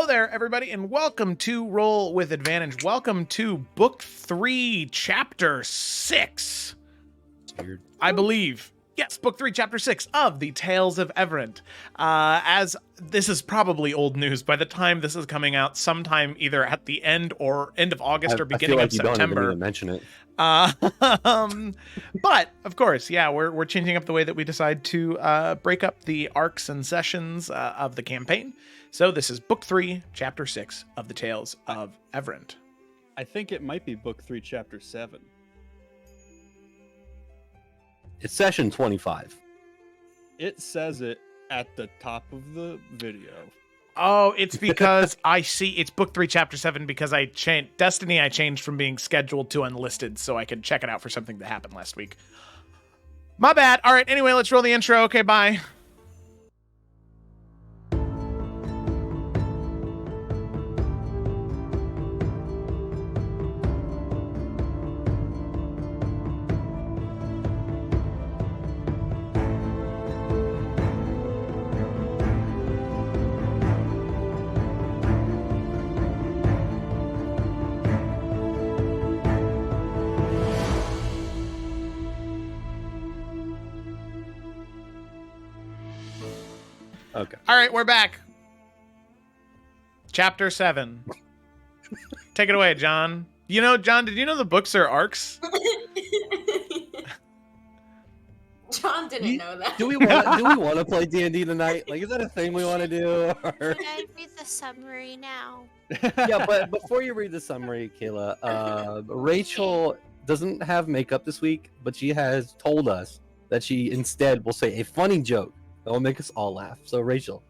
there, everybody, and welcome to Roll with Advantage. Welcome to Book 3, Chapter 6. Weird. I believe. Yes, Book 3, Chapter 6 of The Tales of Evrand. As this is probably old news by the time this is coming out, sometime either at the end of August or beginning of September. I feel like you don't even need to mention it. But of course, yeah, we're changing up the way that we decide to break up the arcs and sessions of the campaign. So this is Book 3, Chapter 6 of The Tales of Evrand. I think it might be Book 3, Chapter 7. It's session 25. It says it at the top of the video. Oh, it's because I see it's Book 3, Chapter 7 because I changed Destiny. I changed from being scheduled to unlisted so I could check it out for something that happened last week. My bad. All right. Anyway, let's roll the intro. Okay, bye. Okay. All right, we're back. Chapter 7. Take it away, John. You know, John, did you know the books are arcs? John didn't know that. Do we want to play D&D tonight? Like, is that a thing we want to do? Or... Can I read the summary now? Yeah, but before you read the summary, Kayla, Rachel doesn't have makeup this week, but she has told us that she instead will say a funny joke that will make us all laugh. So, Rachel,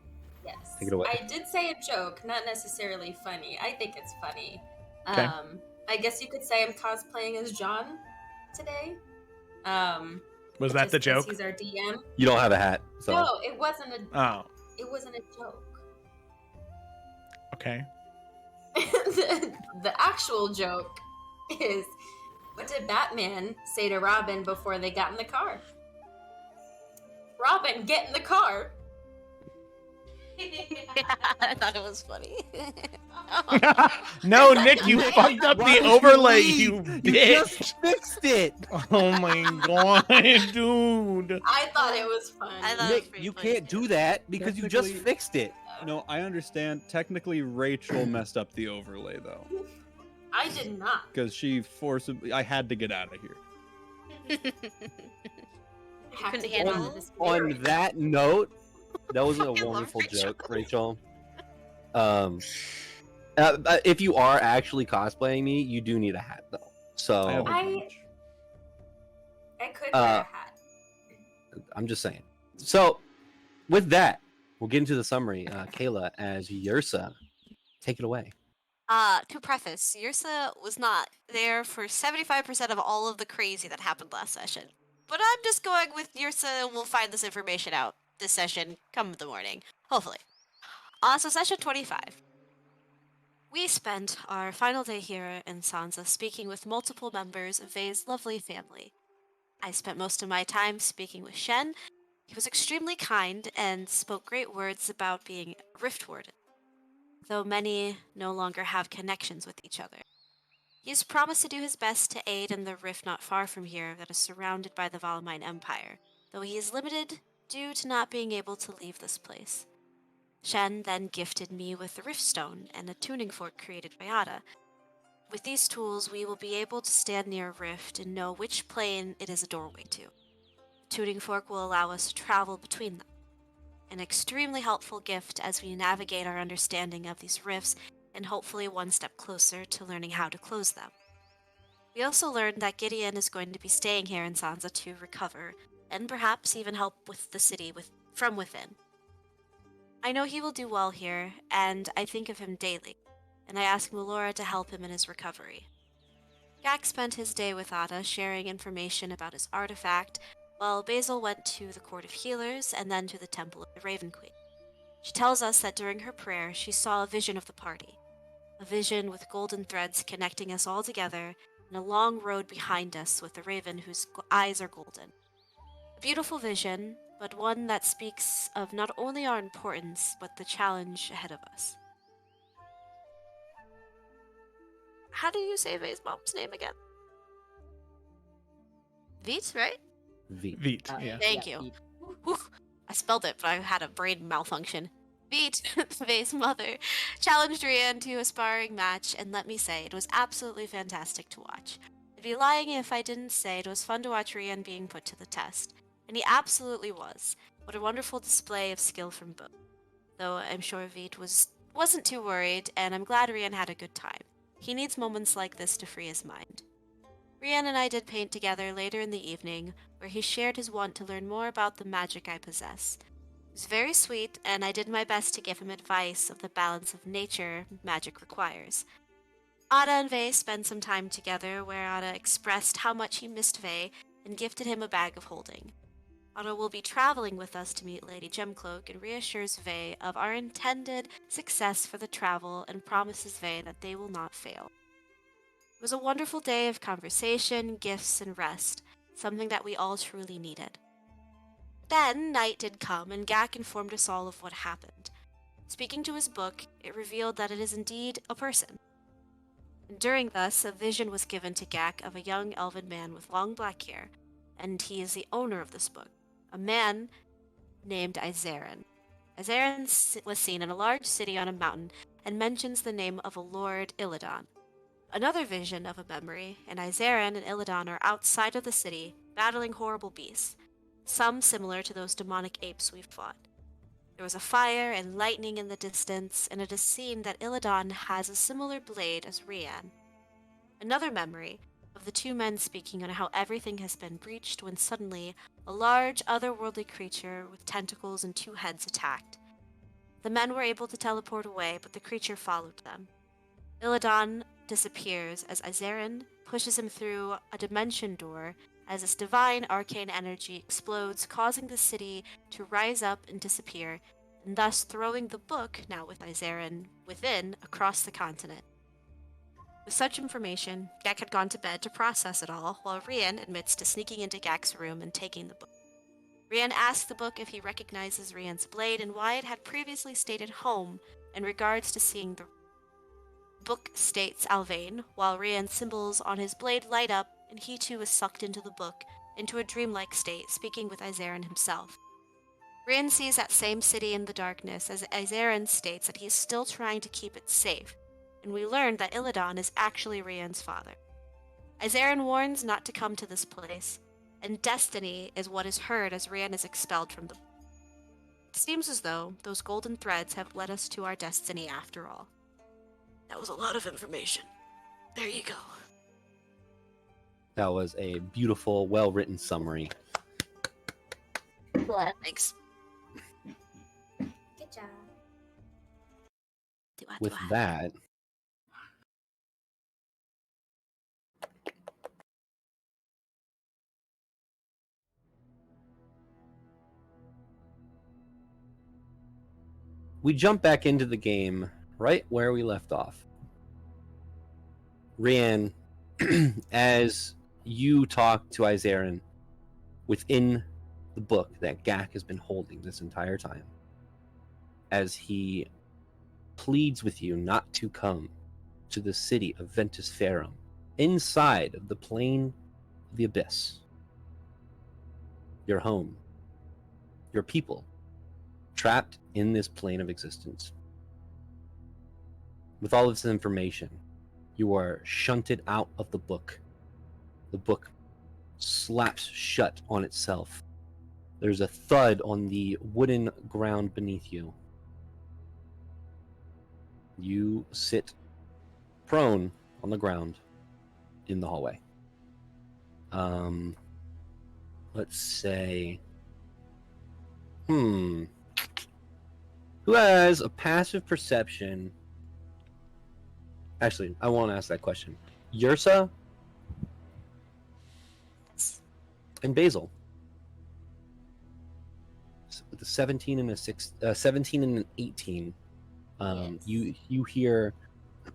Yes. take it away. I did say a joke, not necessarily funny. I think it's funny. Okay. I guess you could say I'm cosplaying as John today. Was that the just 'cause joke? He's our DM. You don't have a hat, so... No, it wasn't Oh, It wasn't a joke. okay. the actual joke is, what did Batman say to Robin before they got in the car? Robin, get in the car. I thought it was funny. No, Nick, you fucked up the overlay, you You bitch. just fixed it! Oh my god, dude. I thought it was fun. I thought- That was Nick, pretty you funny, can't too. do that because you just Technically- fixed it. No, I understand. Technically, Rachel messed up the overlay, though. I did not. Because she forcibly... I had to get out of here. I have couldn't to get handle on it? this On mirror. that note, that was a Fucking love wonderful Rachel. joke, Rachel. If you are actually cosplaying me, you do need a hat, though. I have a So bunch. I could wear a hat. I'm just saying. So with that, we'll get into the summary. Kayla, as Yersa, take it away. To preface, Yrsa was not there for 75% of all of the crazy that happened last session. But I'm just going with Yrsa and we'll find this information out this session come the morning. Hopefully. So session 25. We spent our final day here in Sansa speaking with multiple members of Vey's lovely family. I spent most of my time speaking with Shen. He was extremely kind and spoke great words about being a Rift Warden, though many no longer have connections with each other. He has promised to do his best to aid in the rift not far from here that is surrounded by the Valamine Empire, though he is limited due to not being able to leave this place. Shen then gifted me with the Rift Stone and a tuning fork created by Ada. With these tools, we will be able to stand near a rift and know which plane it is a doorway to. The tuning fork will allow us to travel between them. An extremely helpful gift as we navigate our understanding of these rifts and hopefully one step closer to learning how to close them. We also learned that Gideon is going to be staying here in Sansa to recover, and perhaps even help with the city from within. I know he will do well here, and I think of him daily, and I ask Melora to help him in his recovery. Gak spent his day with Ada sharing information about his artifact, while Basil went to the Court of Healers and then to the Temple of the Raven Queen. She tells us that during her prayer she saw a vision of the party, a vision with golden threads connecting us all together and a long road behind us with a raven whose eyes are golden. A beautiful vision, but one that speaks of not only our importance, but the challenge ahead of us. How do you say Vay's mom's name again? Veet, right? Veet, yeah. Thank you. Whew. I spelled it, but I had a brain malfunction. Veet, Vay's mother, challenged Rian to a sparring match, and let me say, it was absolutely fantastic to watch. I'd be lying if I didn't say it was fun to watch Rian being put to the test. And he absolutely was. What a wonderful display of skill from both. Though I'm sure Veet wasn't too worried, and I'm glad Rian had a good time. He needs moments like this to free his mind. Rian and I did paint together later in the evening, where he shared his want to learn more about the magic I possess. It was very sweet, and I did my best to give him advice of the balance of nature magic requires. Ada and Vay spent some time together, where Ada expressed how much he missed Vay and gifted him a bag of holding. Ada will be traveling with us to meet Lady Gemcloak and reassures Vay of our intended success for the travel and promises Vay that they will not fail. It was a wonderful day of conversation, gifts, and rest, something that we all truly needed. Then night did come, and Gak informed us all of what happened. Speaking to his book, it revealed that it is indeed a person. And during this, a vision was given to Gak of a young elven man with long black hair, and he is the owner of this book, a man named Izaran. Izaran was seen in a large city on a mountain and mentions the name of a Lord Illidan. Another vision of a memory, and Izaran and Illidan are outside of the city, battling horrible beasts, some similar to those demonic apes we've fought. There was a fire and lightning in the distance, and it is seen that Illidan has a similar blade as Rian. Another memory of the two men speaking on how everything has been breached when suddenly a large otherworldly creature with tentacles and two heads attacked. The men were able to teleport away, but the creature followed them. Illidan disappears as Izaran pushes him through a dimension door as this divine arcane energy explodes, causing the city to rise up and disappear, and thus throwing the book, now with Izaran within, across the continent. With such information, Gak had gone to bed to process it all, while Rian admits to sneaking into Gak's room and taking the book. Rian asks the book if he recognizes Rian's blade and why it had previously stated home in regards to seeing the book states Alvain, while Rian's symbols on his blade light up, and he too is sucked into the book, into a dreamlike state, speaking with Izaran himself. Rian sees that same city in the darkness, as Izaran states that he is still trying to keep it safe, and we learn that Illidan is actually Rian's father. Izaran warns not to come to this place, and destiny is what is heard as Rian is expelled from the book. It seems as though those golden threads have led us to our destiny after all. That was a lot of information. There you go. That was a beautiful, well-written summary. Thanks. Good job. With that, we jump back into the game right where we left off. Rian, as you talk to Izaran within the book that Gak has been holding this entire time, as he pleads with you not to come to the city of Ventus Ferrum, inside of the plane of the abyss. Your home, your people, trapped in this plane of existence. With all of this information, you are shunted out of the book. The book slaps shut on itself. There's a thud on the wooden ground beneath you. You sit prone on the ground in the hallway. Let's say... Who has a passive perception? Actually, I won't ask that question. Yursa and Basil. With a 17 and a 17 and an 18. Yes. You hear,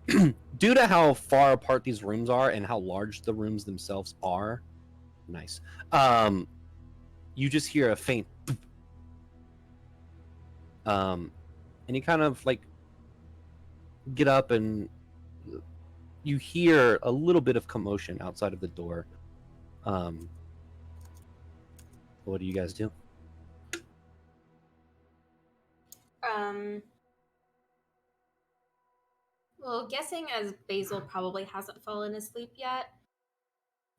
due to how far apart these rooms are and how large the rooms themselves are, nice. You just hear a faint, and you kind of like get up and you hear a little bit of commotion outside of the door. What do you guys do? Well, guessing as Basil probably hasn't fallen asleep yet,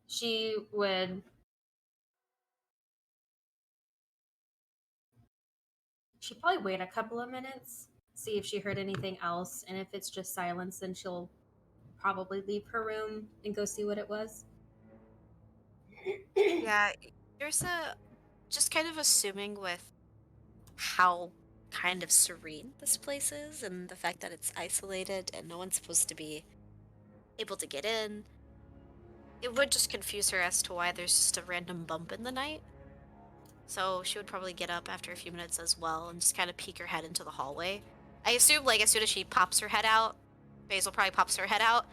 she would. She'd probably wait a couple of minutes, see if she heard anything else, and if it's just silence, then she'll probably leave her room and go see what it was. Yeah, Yrsa, just kind of assuming with how kind of serene this place is and the fact that it's isolated and no one's supposed to be able to get in, it would just confuse her as to why there's just a random bump in the night. So she would probably get up after a few minutes as well and just kind of peek her head into the hallway. I assume, like, as soon as she pops her head out, Basil probably pops her head out.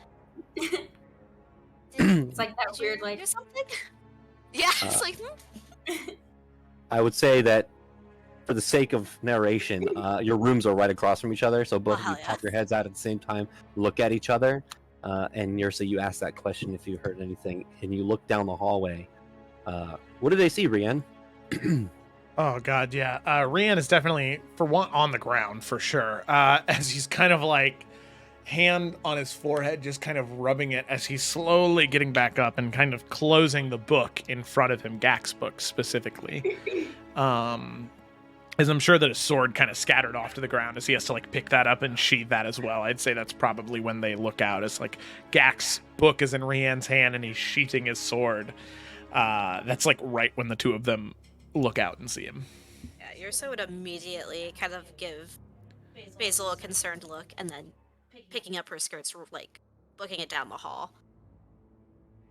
It's like that weird, Or like, something? Yeah, it's like, I would say that for the sake of narration, your rooms are right across from each other, so both of hell you yeah. pop your heads out at the same time, look at each other, and Nirsa, you ask that question if you heard anything, and you look down the hallway. What do they see, Rian? Oh god, yeah. Rian is definitely, for one, on the ground for sure. As he's kind of like hand on his forehead, just kind of rubbing it as he's slowly getting back up and kind of closing the book in front of him, Gak's book specifically. As I'm sure that his sword kind of scattered off to the ground as he has to like pick that up and sheath that as well. I'd say that's probably when they look out. It's like Gak's book is in Rian's hand and he's sheathing his sword. That's like right when the two of them look out and see him. yeah, Yrsa would immediately kind of give Basil a concerned look and then picking up her skirts, like, booking it down the hall.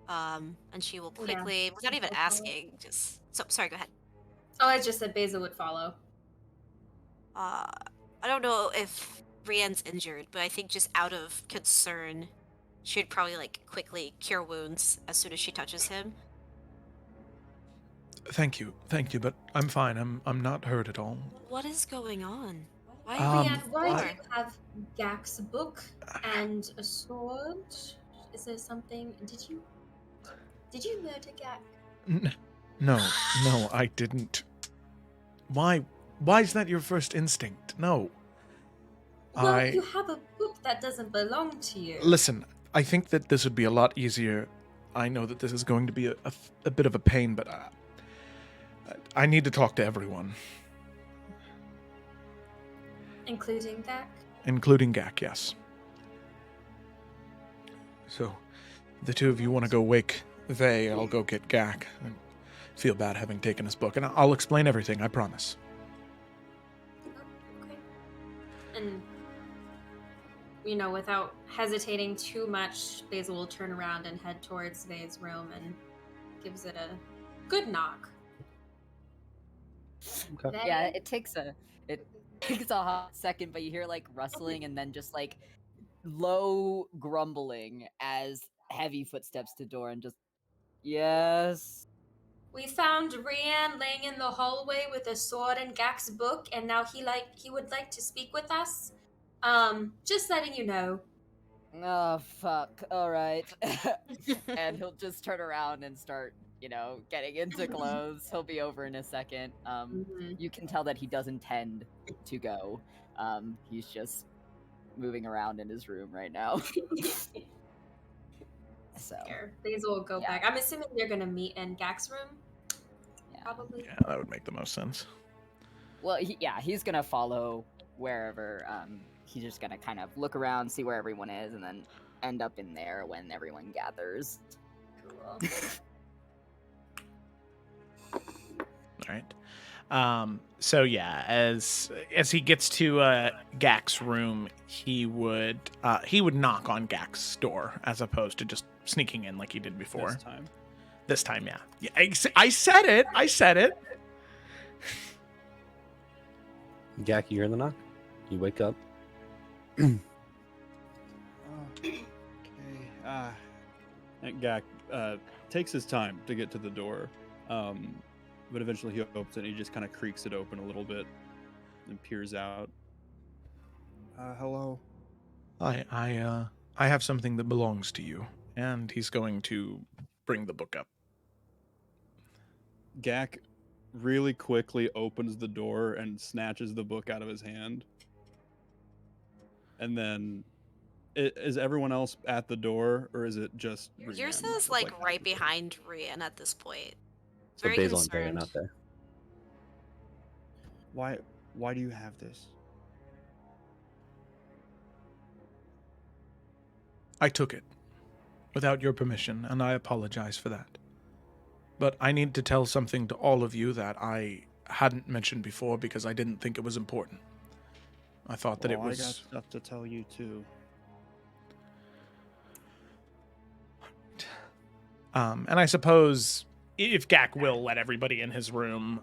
And she will quickly, without even asking, just... So, sorry, go ahead. oh, I just said Basil would follow. I don't know if Rian's injured, but I think just out of concern, she'd probably, like, quickly cure wounds as soon as she touches him. Thank you, but I'm fine. I'm not hurt at all. What is going on? Why Rian, why are do you have Gak's book and a sword? Is there something? Did you murder Gak? No, I didn't. Why is that your first instinct? No. Well, you have a book that doesn't belong to you. Listen, I think that this would be a lot easier. I know that this is going to be a bit of a pain, but I need to talk to everyone. Including Gak? Including Gak, yes. So, the two of you want to go wake Vey, I'll go get Gak. I feel bad having taken his book, and I'll explain everything, I promise. Okay. And, without hesitating too much, Basil will turn around and head towards Vey's room and gives it a good knock. Okay. Vey? Yeah, it takes a hot second, but you hear like rustling and then just like low grumbling as heavy footsteps to door and just yes. We found Rian laying in the hallway with a sword and Gak's book, and now he would like to speak with us. Just letting you know. Oh fuck. Alright. And he'll just turn around and start, getting into clothes. He'll be over in a second. You can tell that he does intend to go. He's just moving around in his room right now. So Here, Basil will go back. I'm assuming they're gonna meet in Gak's room. yeah. Probably. Yeah, that would make the most sense. Well, he's gonna follow wherever. He's just gonna kind of look around, see where everyone is, and then end up in there when everyone gathers. Cool. All right. So yeah, as he gets to Gak's room, he would knock on Gak's door as opposed to just sneaking in like he did before. This time, yeah. I said it. Gak, you hear the knock? You wake up. Okay. And Gak takes his time to get to the door, but eventually he opens it and he just kind of creaks it open a little bit and peers out. Hello. I I have something that belongs to you. And he's going to bring the book up. Gak really quickly opens the door and snatches the book out of his hand. And then, is everyone else at the door, or is it just Rian? Yrsa's that's, like at right the door? behind Rian at this point. So Very Basil and Barry are concerned. not there. Why do you have this? I took it without your permission, and I apologize for that. But I need to tell something to all of you that I hadn't mentioned before because I didn't think it was important. I thought that it was... I got stuff to tell you, too. And I suppose if Gak will let everybody in his room,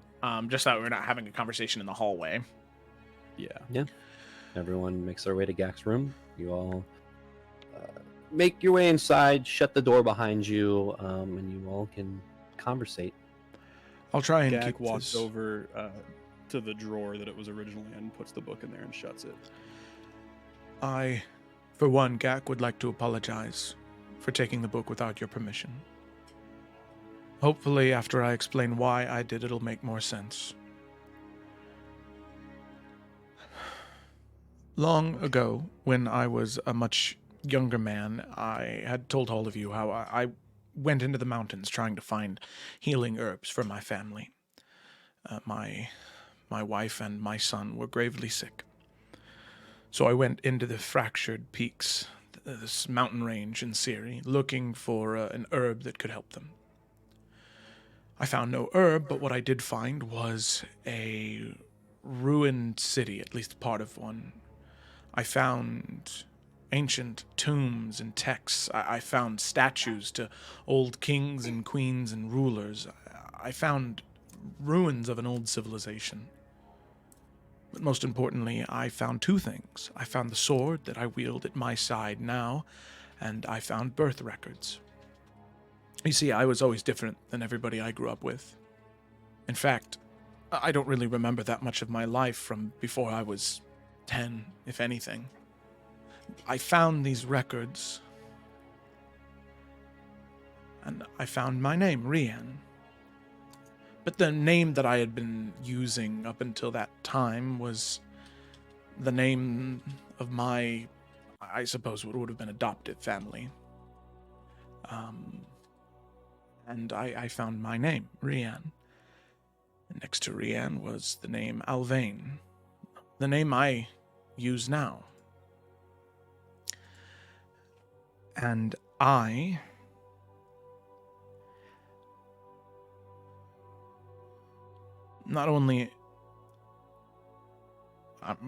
just so that we're not having a conversation in the hallway. Yeah. Everyone makes their way to Gak's room. You all make your way inside, shut the door behind you, and you all can conversate. I'll try and Gak keep walks this... over to the drawer that it was originally in, puts the book in there, and shuts it. I, for one, Gak, would like to apologize for taking the book without your permission. Hopefully, after I explain why I did, it'll make more sense. Long ago, when I was a much younger man, I had told all of you how I went into the mountains trying to find healing herbs for my family. My wife and my son were gravely sick. So I went into the fractured peaks, this mountain range in Syria, looking for an herb that could help them. I found no herb, but what I did find was a ruined city, at least part of one. I found ancient tombs and texts. I found statues to old kings and queens and rulers. I found ruins of an old civilization. But most importantly, I found two things. I found the sword that I wield at my side now, and I found birth records. You see, I was always different than everybody I grew up with. In fact, I don't really remember that much of my life from before I was 10, if anything. I found these records, and I found my name, Rian. But the name that I had been using up until that time was the name of my, I suppose what would have been adopted family. And I found my name, Rian. And next to Rian was the name Alvain, the name I use now. And I... not only...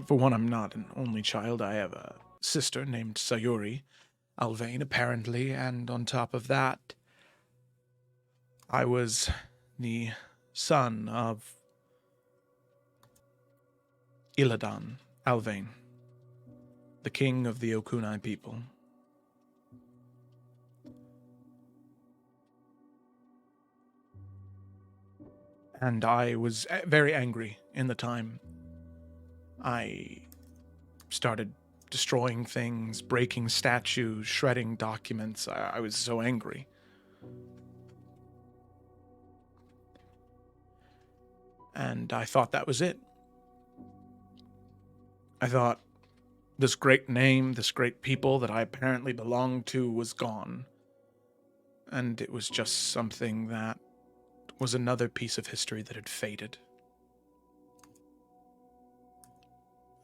for one, I'm not an only child. I have a sister named Sayuri Alvain, apparently, and on top of that, I was the son of Illidan Alvain, the king of the Okunai people. And I was very angry in the time. I started destroying things, breaking statues, shredding documents. I was so angry. And I thought that was it. I thought this great name, this great people that I apparently belonged to was gone. And it was just something that was another piece of history that had faded.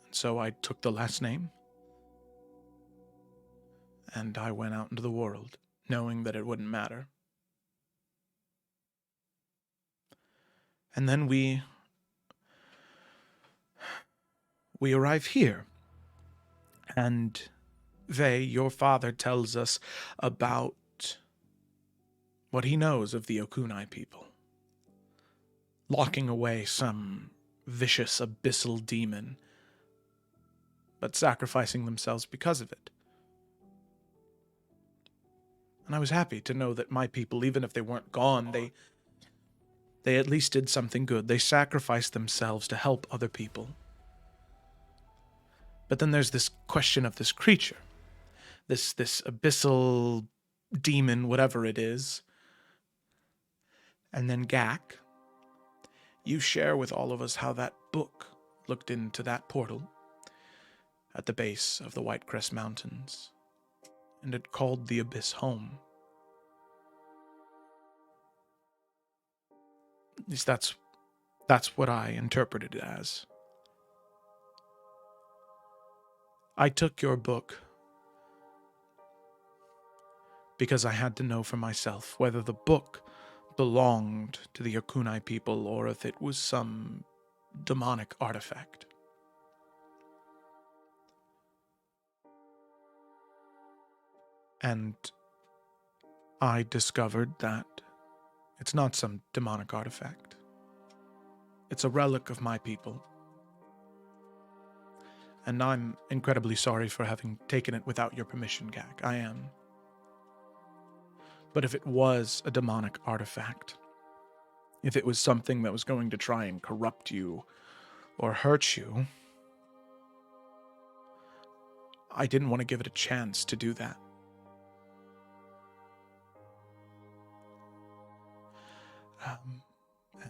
And so I took the last name, and I went out into the world, knowing that it wouldn't matter. And then we arrive here, and Vey, your father, tells us about what he knows of the Okunai people, locking away some vicious abyssal demon, but sacrificing themselves because of it. And I was happy to know that my people, even if they weren't gone, they at least did something good. They sacrificed themselves to help other people. But then there's this question of this creature. this abyssal demon, whatever it is. And then Gak, you share with all of us how that book looked into that portal at the base of the White Crest Mountains, and it called the abyss home. At least that's what I interpreted it as. I took your book because I had to know for myself whether the book belonged to the Yakunai people or if it was some demonic artifact. And I discovered that it's not some demonic artifact. It's a relic of my people. And I'm incredibly sorry for having taken it without your permission, Gak. I am. But if it was a demonic artifact, if it was something that was going to try and corrupt you or hurt you, I didn't want to give it a chance to do that.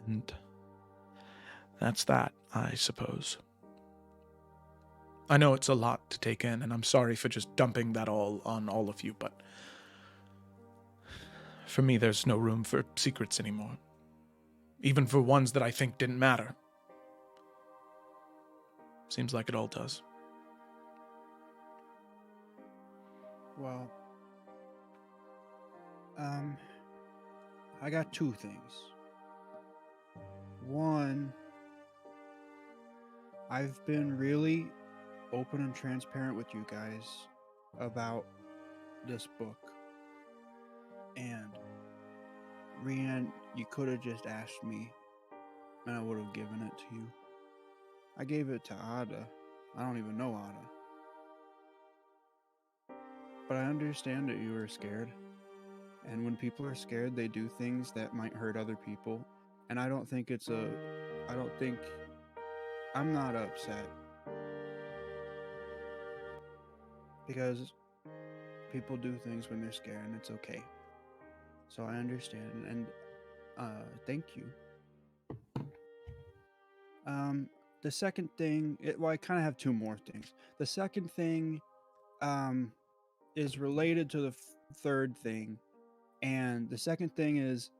And that's that, I suppose. I know it's a lot to take in, and I'm sorry for just dumping that all on all of you, but for me, there's no room for secrets anymore. Even for ones that I think didn't matter. Seems like it all does. Well, I got two things. One, I've been really open and transparent with you guys about this book. And Rian, you could have just asked me and I would have given it to you. I gave it to Ada. I don't even know Ada. But I understand that you were scared. And when people are scared, they do things that might hurt other people. And I don't think I'm not upset. Because people do things when they're scared and it's okay. So I understand and thank you. The second thing, I kind of have two more things. The second thing is related to the third thing. And the second thing is,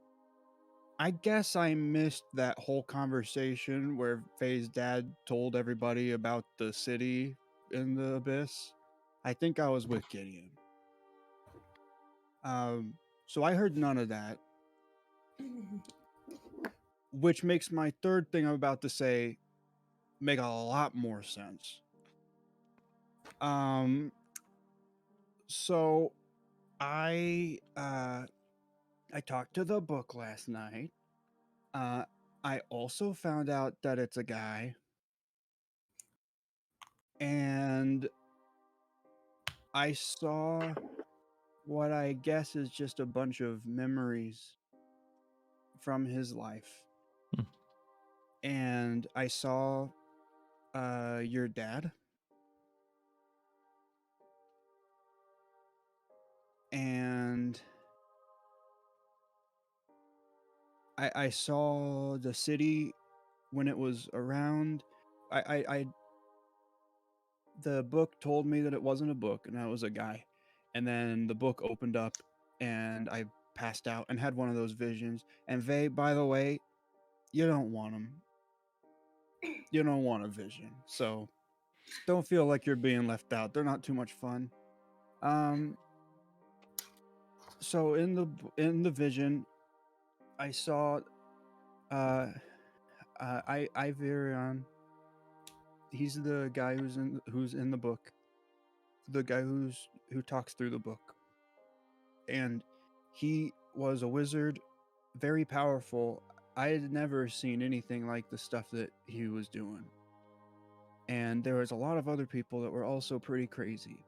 I guess I missed that whole conversation where Faye's dad told everybody about the city in the abyss. I think I was with Gideon. So I heard none of that. Which makes my third thing I'm about to say make a lot more sense. So I talked to the book last night. I also found out that it's a guy. And I saw what I guess is just a bunch of memories from his life. And I saw your dad. And I saw the city when it was around. The book told me that it wasn't a book and that it was a guy. And then the book opened up and I passed out and had one of those visions. And Vay, by the way, you don't want them. You don't want a vision. So don't feel like you're being left out. They're not too much fun. So in the vision, I saw Iverion. He's the guy who's in the book. The guy who talks through the book. And he was a wizard, very powerful. I had never seen anything like the stuff that he was doing. And there was a lot of other people that were also pretty crazy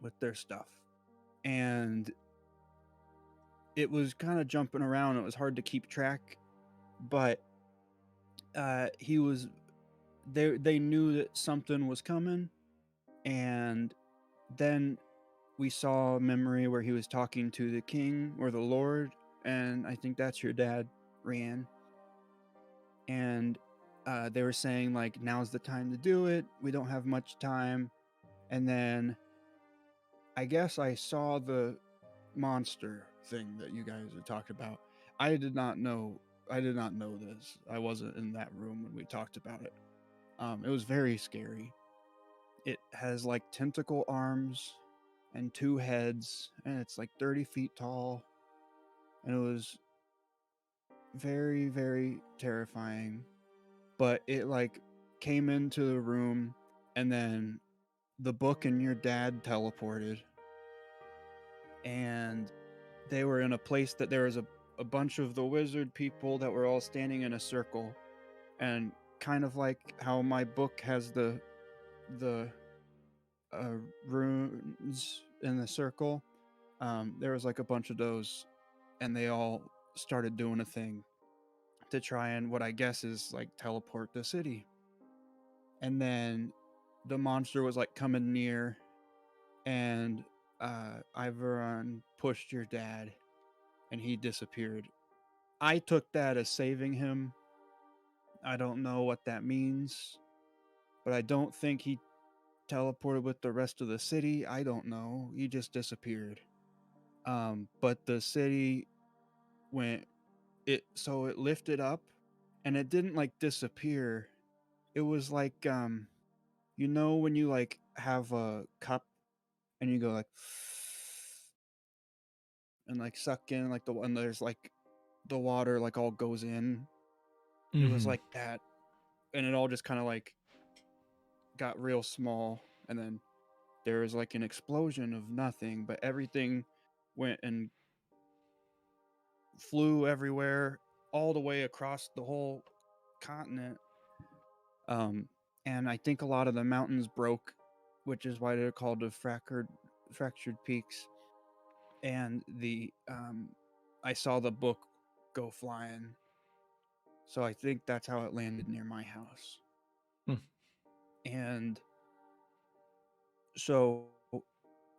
with their stuff. And it was kind of jumping around. It was hard to keep track. But he was... They knew that something was coming. And then we saw a memory where he was talking to the king or the lord, and I think that's your dad, Rian. And they were saying like, now's the time to do it. We don't have much time. And then I guess I saw the monster thing that you guys had talked about. I did not know this. I wasn't in that room when we talked about it. It was very scary. It has like tentacle arms and 2 heads, and it's like 30 feet tall. And it was very, very terrifying. But it like came into the room, and then the book and your dad teleported. And they were in a place that there was a bunch of the wizard people that were all standing in a circle, and kind of like how my book has the runes in the circle. There was like a bunch of those, and they all started doing a thing to try and what I guess is like teleport the city. And then the monster was like coming near, and Evrand pushed your dad, and he disappeared. I took that as saving him. I don't know what that means, but I don't think he teleported with the rest of the city. I don't know. He just disappeared. But the city went so it lifted up, and it didn't like disappear. It was like you know when you like have a cup and you go like and like suck in like the and there's like the water like all goes in. It was like that, and it all just kind of like got real small, and then there was like an explosion of nothing, but everything went and flew everywhere, all the way across the whole continent. And I think a lot of the mountains broke, which is why they're called the fractured peaks. And I saw the book go flying, so I think that's how it landed near my house. And so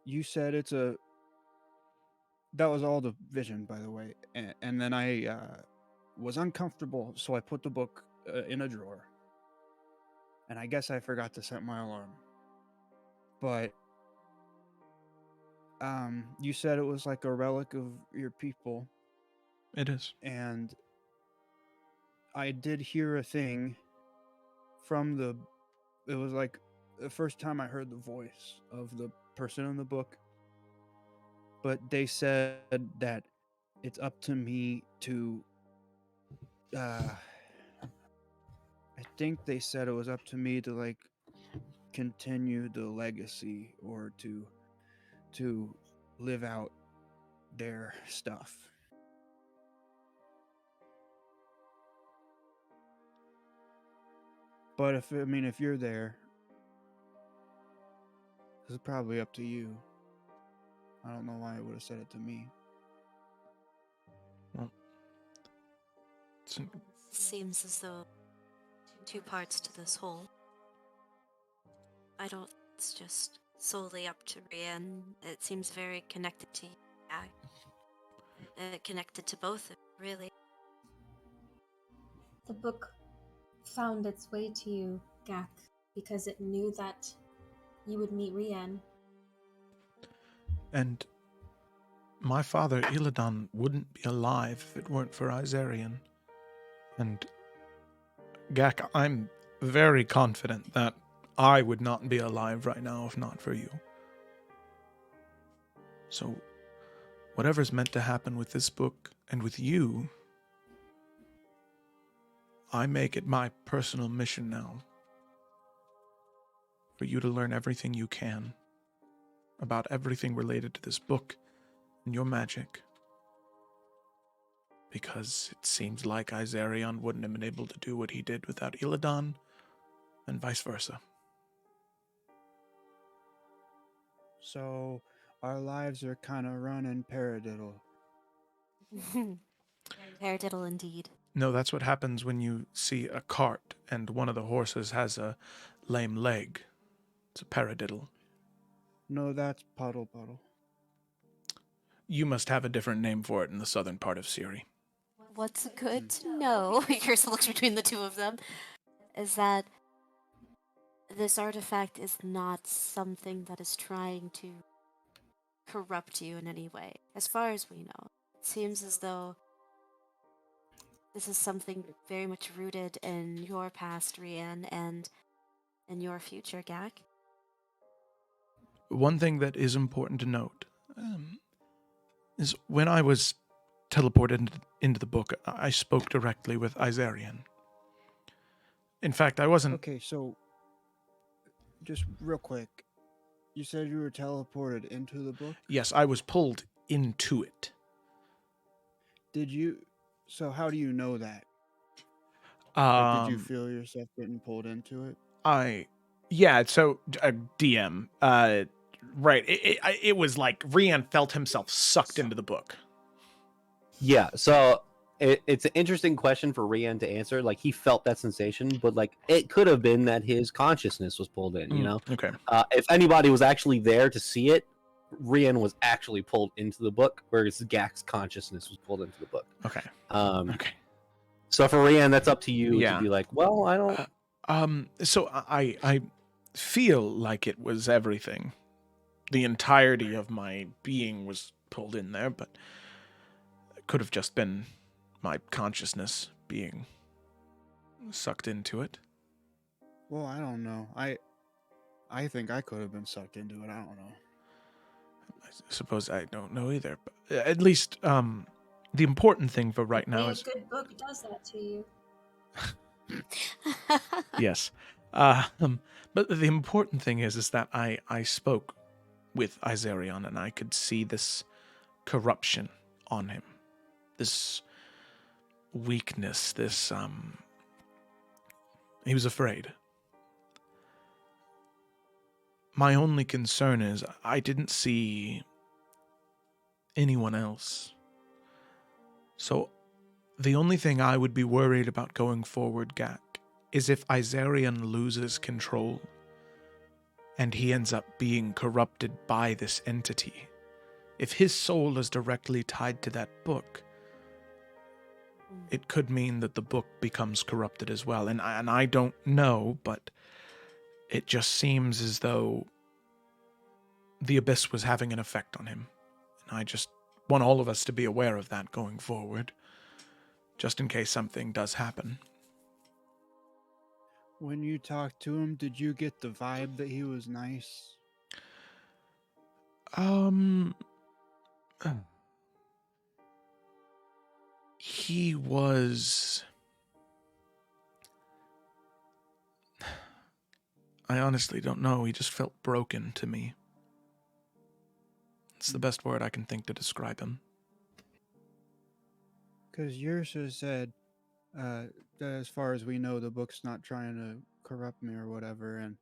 you said that was all the vision, by the way. And then I was uncomfortable, so I put the book in a drawer. And I guess I forgot to set my alarm. But you said it was like a relic of your people. It is. And I did hear a thing from it was like the first time I heard the voice of the person in the book. But they said that it's up to me to I think they said it was up to me to like continue the legacy, or to live out their stuff. But if you're there, this is probably up to you. I don't know why it would have said it to me. Well, Seems as though 2 parts to this whole. I don't. It's just solely up to Rian. It seems very connected to you. Connected to both of you, really. The book found its way to you, Gak, because it knew that you would meet Rian. And my father, Illidan, wouldn't be alive if it weren't for Izarian. And Gak, I'm very confident that I would not be alive right now if not for you. So, whatever's meant to happen with this book and with you, I make it my personal mission now for you to learn everything you can about everything related to this book and your magic. Because it seems like Izarian wouldn't have been able to do what he did without Illidan, and vice versa. So our lives are kind of running paradiddle. Paradiddle indeed. No, that's what happens when you see a cart and one of the horses has a lame leg. It's a paradiddle. No, that's Puddle Puddle. You must have a different name for it in the southern part of Siri. What's good to know, Kirsten looks between the two of them, is that this artifact is not something that is trying to corrupt you in any way. As far as we know, it seems as though this is something very much rooted in your past, Rian, and in your future, Gak. One thing that is important to note is when I was teleported into the book, I spoke directly with Izarian. In fact, I wasn't... Okay, so just real quick, you said you were teleported into the book? Yes, I was pulled into it. Did you? So how do you know that? Like, did you Um, feel yourself getting pulled into it? so DM, right. It was like Rian felt himself sucked into the book. Yeah, so it's an interesting question for Rian to answer. Like, he felt that sensation, but like it could have been that his consciousness was pulled in. You know, Okay. if anybody was actually there to see it, Rian was actually pulled into the book, whereas Gak's consciousness was pulled into the book. Okay. Okay. So for Rian, that's up to you Yeah. to be like, well, I don't. So I feel like it was everything. The entirety of my being was pulled in there, but it could have just been my consciousness being sucked into it. Well, I don't know. I think I could have been sucked into it. I don't know. I suppose I don't know either, but at least the important thing for right now is... A good book does that to you. Yes. But the important thing is that I spoke with Izarion, and I could see this corruption on him. This weakness, this, he was afraid. My only concern is I didn't see anyone else. So the only thing I would be worried about going forward, Gak, is if Izarion loses control and he ends up being corrupted by this entity. If his soul is directly tied to that book, it could mean that the book becomes corrupted as well. And I don't know, but it just seems as though the Abyss was having an effect on him. And I just want all of us to be aware of that going forward, just in case something does happen. When you talked to him, did you get the vibe that he was nice? He was... I honestly don't know. He just felt broken to me. It's the best word I can think to describe him. Because Yersa said that as far as we know, the book's not trying to corrupt me or whatever. And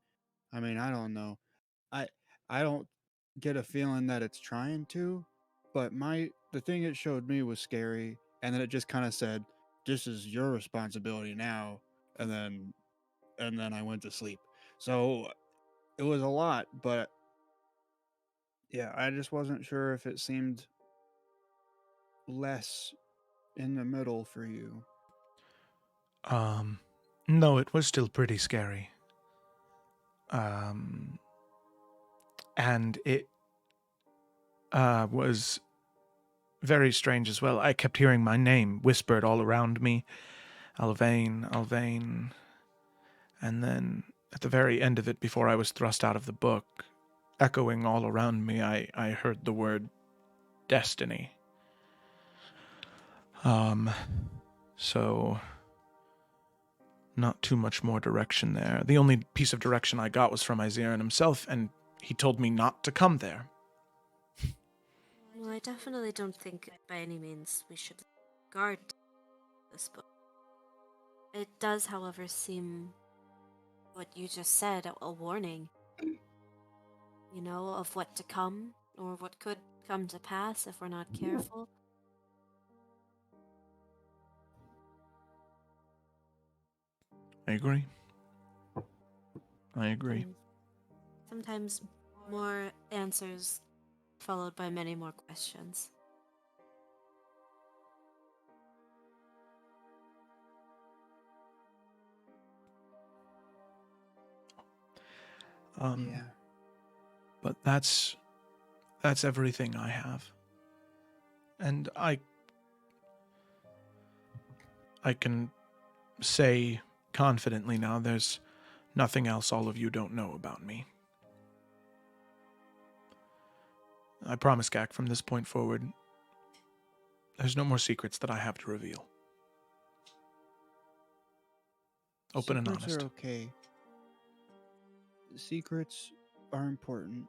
I mean, I don't know. I don't get a feeling that it's trying to, but the thing it showed me was scary, and then it just kind of said, "This is your responsibility now," and then I went to sleep. So it was a lot, but yeah, I just wasn't sure if it seemed less in the middle for you. No, it was still pretty scary. And it was very strange as well. I kept hearing my name whispered all around me. Alvain, Alvain. And then at the very end of it, before I was thrust out of the book, echoing all around me, I heard the word destiny. So not too much more direction there. The only piece of direction I got was from Izarion himself, and he told me not to come there. Well, I definitely don't think by any means we should guard this book. It does, however, seem what you just said, a warning. You know, of what to come, or what could come to pass if we're not careful. I agree. Sometimes More answers, followed by many more questions. Yeah. But that's everything I have. And I can say confidently now there's nothing else all of you don't know about me. I promise, Gak, from this point forward, there's no more secrets that I have to reveal. Open and Secrets honest. are okay. Secrets are important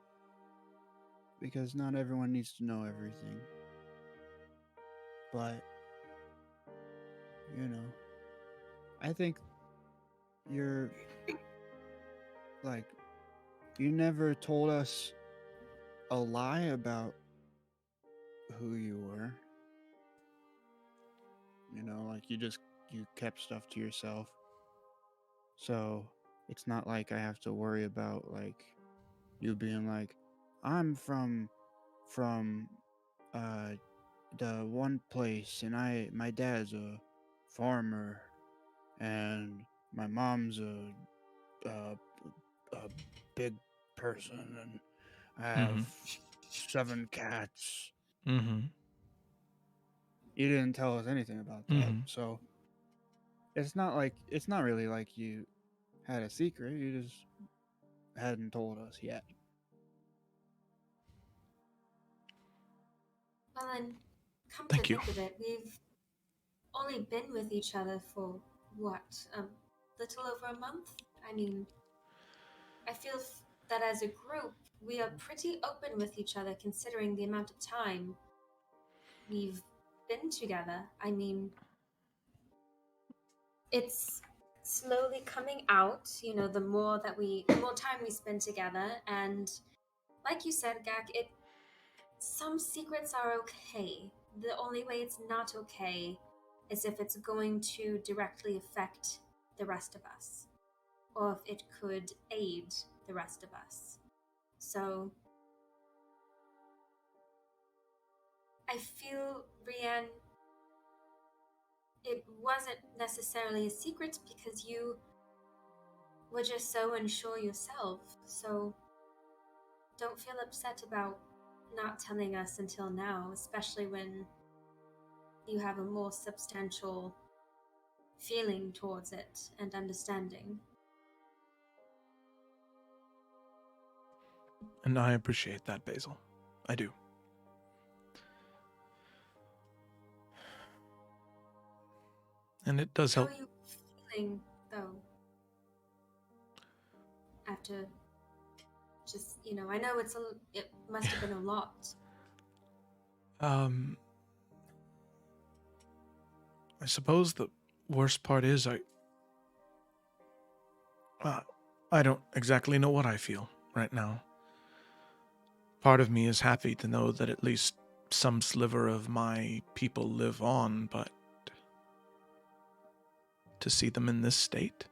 because not everyone needs to know everything. But, you know, I think you're like, you never told us a lie about who you were. You know, like you kept stuff to yourself. So it's not like I have to worry about like you being like, I'm from the one place, and my dad's a farmer, and my mom's a, a big person, and I have 7 cats. Mm-hmm. You didn't tell us anything about that, so it's not really like you had a secret. You just hadn't told us yet. Well, then, come Thank to you. think of it, we've only been with each other for, what, little over a month? I mean, I feel that as a group, we are pretty open with each other considering the amount of time we've been together. I mean, it's slowly coming out, the more time we spend together, and like you said, Gak, some secrets are okay. The only way it's not okay is if it's going to directly affect the rest of us, or if it could aid the rest of us. So I feel, Brienne, it wasn't necessarily a secret because you were just so unsure yourself. So don't feel upset about not telling us until now, especially when you have a more substantial feeling towards it and understanding. And I appreciate that, Basil. I do. And it does help. How are you feeling, though? After just, I know it must have been a lot. I suppose the worst part is I don't exactly know what I feel right now. Part of me is happy to know that at least some sliver of my people live on, but to see them in this state,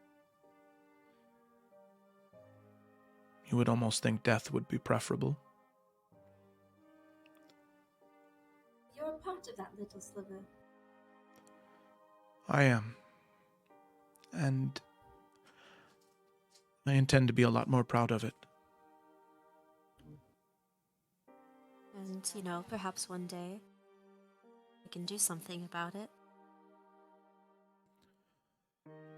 you would almost think death would be preferable. You're a part of that little sliver. I am. And I intend to be a lot more proud of it. And, perhaps one day we can do something about it.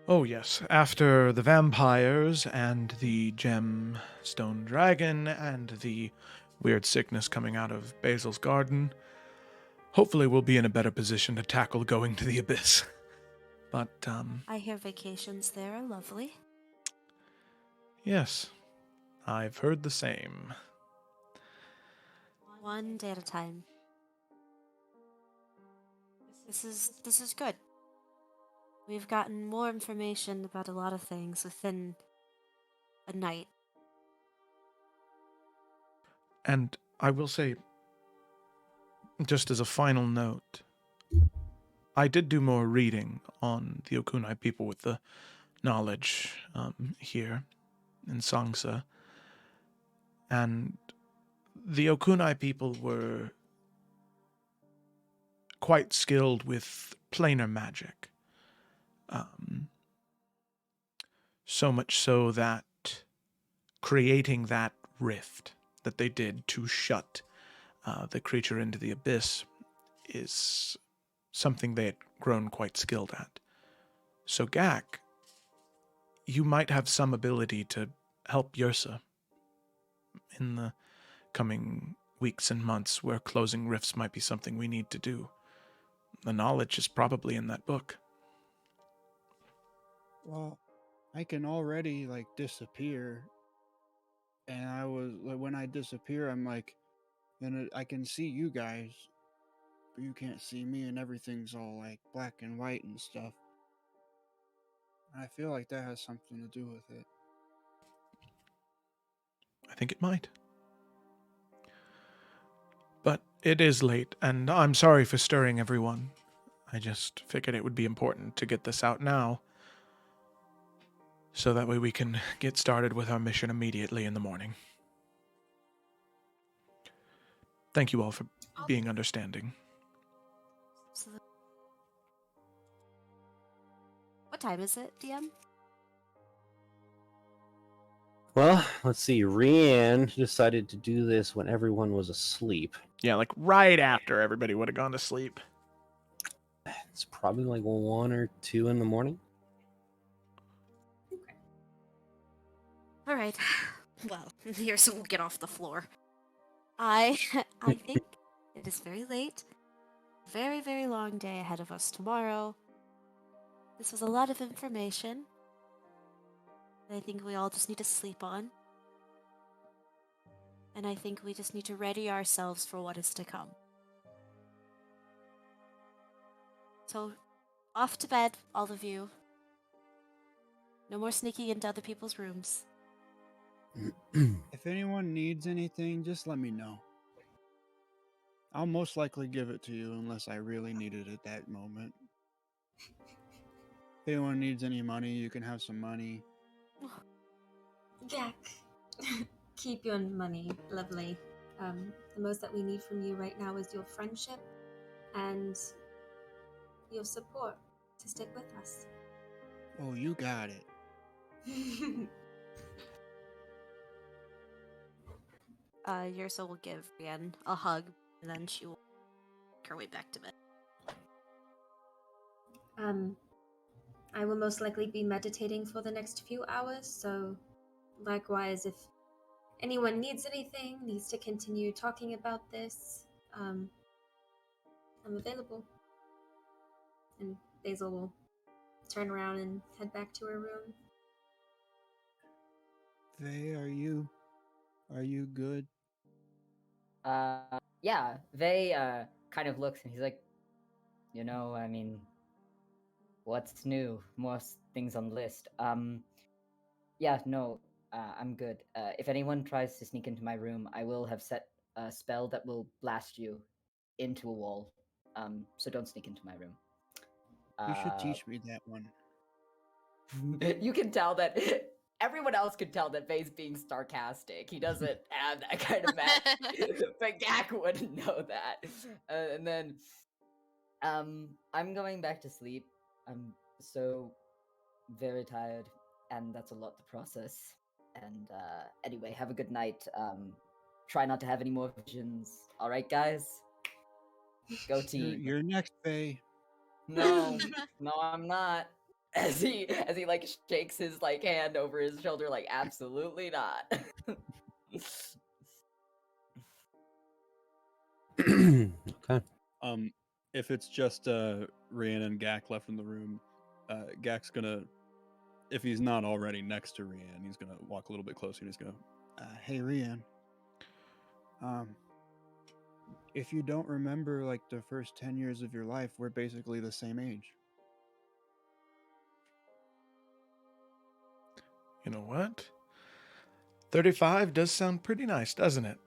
Oh yes, after the vampires and the gemstone dragon and the weird sickness coming out of Basil's garden, hopefully we'll be in a better position to tackle going to the abyss. But, I hear vacations there are lovely. yes, I've heard the same. One day at a time. This is good. We've gotten more information about a lot of things within a night. And I will say, just as a final note, I did do more reading on the Okunai people with the knowledge here in Sangsa, and the Okunai people were quite skilled with planar magic. So much so that creating that rift that they did to shut the creature into the abyss is something they had grown quite skilled at. So Gak, you might have some ability to help Yrsa in the coming weeks and months where closing rifts might be something we need to do. The knowledge is probably in that book. Well, I can already like disappear, and I was like, when I disappear, I'm like, then I can see you guys, but you can't see me, and everything's all like black and white and stuff. I feel like that has something to do with it. I think it might. But it is late, and I'm sorry for stirring everyone. I just figured it would be important to get this out now, so that way we can get started with our mission immediately in the morning. Thank you all for being understanding. What time is it, DM? Well, let's see. Rianne decided to do this when everyone was asleep. Yeah, like right after everybody would have gone to sleep. It's probably like 1 or 2 in the morning. All right. Well, here's we'll get off the floor. I think it is very late. Very, very long day ahead of us tomorrow. This was a lot of information. I think we all just need to sleep on. And I think we just need to ready ourselves for what is to come. So, off to bed, all of you. No more sneaking into other people's rooms. If anyone needs anything, just let me know. I'll most likely give it to you unless I really need it at that moment. If anyone needs any money, you can have some money. Gak, keep your money, lovely. The most that we need from you right now is your friendship and your support to stick with us. Oh, you got it. Yrsa will give Rianne a hug, and then she will make her way back to bed. I will most likely be meditating for the next few hours, so likewise, if anyone needs anything, needs to continue talking about this, I'm available. And Basil will turn around and head back to her room. Vey, are you good? Yeah, Vey kind of looks and he's like, I mean, what's new? Most things on the list. Yeah, no, I'm good. If anyone tries to sneak into my room, I will have set a spell that will blast you into a wall. So don't sneak into my room. You should teach me that one. You can tell that everyone else could tell that Vey's being sarcastic. He doesn't have that kind of magic, but Gak wouldn't know that. And then, I'm going back to sleep. I'm so very tired, and that's a lot to process. And anyway, have a good night. Try not to have any more visions. All right, guys. Go team. You're next, Vey. No, no, I'm not. As he like shakes his like hand over his shoulder, like absolutely not. Okay. If it's just Rian and Gak left in the room, Gak's gonna, if he's not already next to Rian, he's gonna walk a little bit closer and he's gonna, hey Rian, if you don't remember like the first 10 years of your life, we're basically the same age. You know what? 35 does sound pretty nice, doesn't it?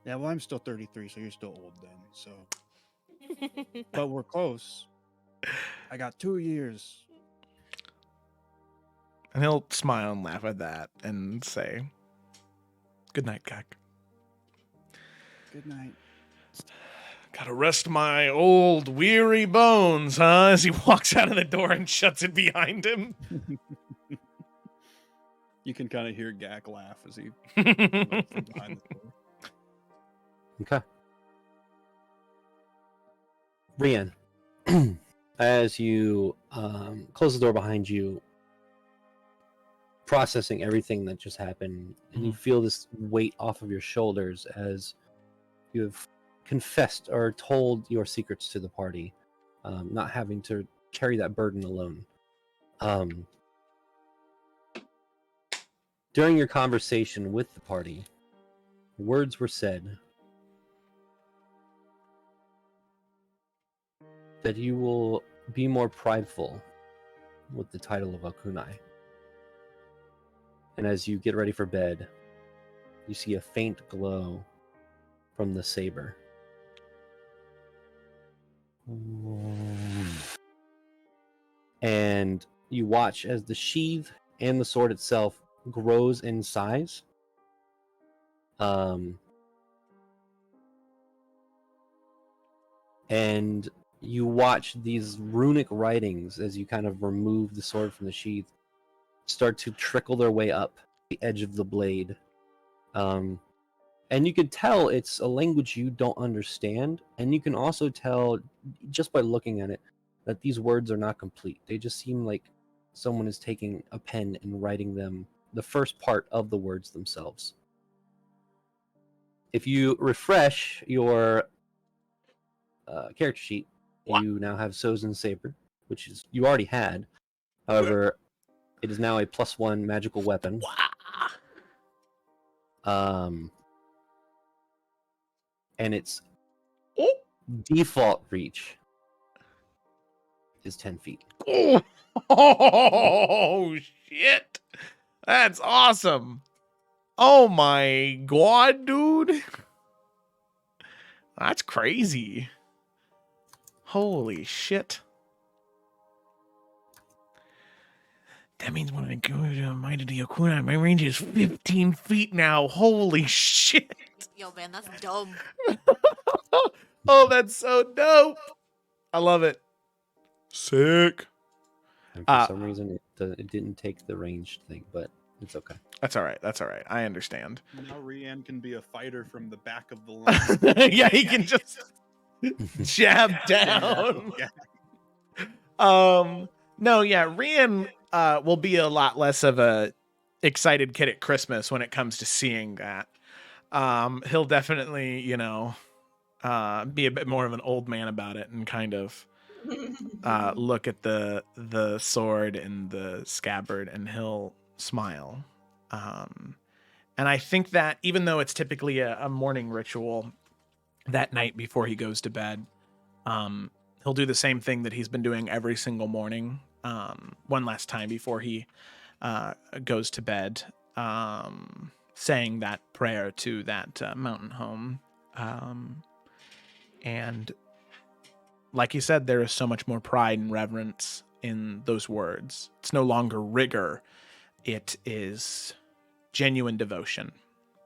Yeah, well, I'm still 33, so you're still old then, so. But we're close. I got 2 years. And he'll smile and laugh at that and say, good night, Gak. Good night. Gotta rest my old weary bones, huh? As he walks out of the door and shuts it behind him. You can kind of hear Gak laugh as he looks from behind the door. Okay. Rian, as you close the door behind you, processing everything that just happened, and you feel this weight off of your shoulders as you have confessed or told your secrets to the party, not having to carry that burden alone. During your conversation with the party, words were said that you will be more prideful with the title of Okunai. And as you get ready for bed, you see a faint glow from the saber. And you watch as the sheath and the sword itself grows in size. And you watch these runic writings as you kind of remove the sword from the sheath start to trickle their way up the edge of the blade. And you can tell it's a language you don't understand, and you can also tell just by looking at it that these words are not complete. They just seem like someone is taking a pen and writing them, the first part of the words themselves. If you refresh your character sheet, you now have Sozin Saber, which is you already had. However, it is now a +1 magical weapon. And its default reach is 10 feet. Oh, shit. That's awesome. Oh my god, dude. That's crazy. Holy shit. That means when I go to Might of the Okunai, my range is 15 feet now. Holy shit. Yo, man, that's dumb. Oh, that's so dope. I love it. Sick. And for some reason, it didn't take the ranged thing, but it's okay. That's all right. That's all right. I understand. Now Rian can be a fighter from the back of the line. Yeah, he can just jab down. Yeah. No, yeah, Rian will be a lot less of a excited kid at Christmas when it comes to seeing that. He'll definitely, be a bit more of an old man about it and kind of look at the sword and the scabbard, and he'll smile. And I think that even though it's typically a morning ritual that night before he goes to bed, he'll do the same thing that he's been doing every single morning, one last time before he goes to bed, saying that prayer to that mountain home. And like you said, there is so much more pride and reverence in those words. It's no longer rigor. It is genuine devotion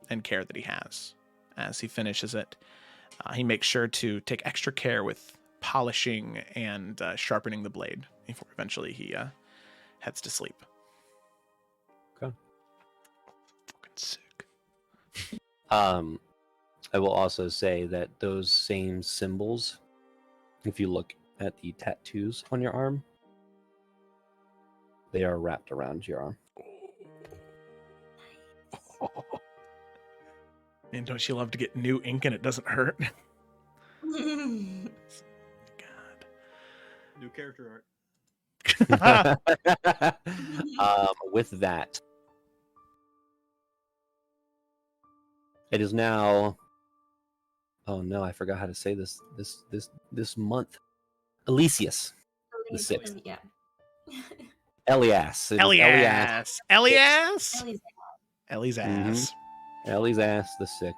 and care that he has. As he finishes it, he makes sure to take extra care with polishing and sharpening the blade before eventually he heads to sleep. Okay. Fucking sick. I will also say that those same symbols, if you look at the tattoos on your arm, they are wrapped around your arm. Man, don't you love to get new ink and it doesn't hurt? God. New character art. With that, it is now. Oh no, I forgot how to say this month. Elysius, the 6th. Yeah. Elias. Elias. Elias. Ellie's Ellie's ass. Ellie's ass, the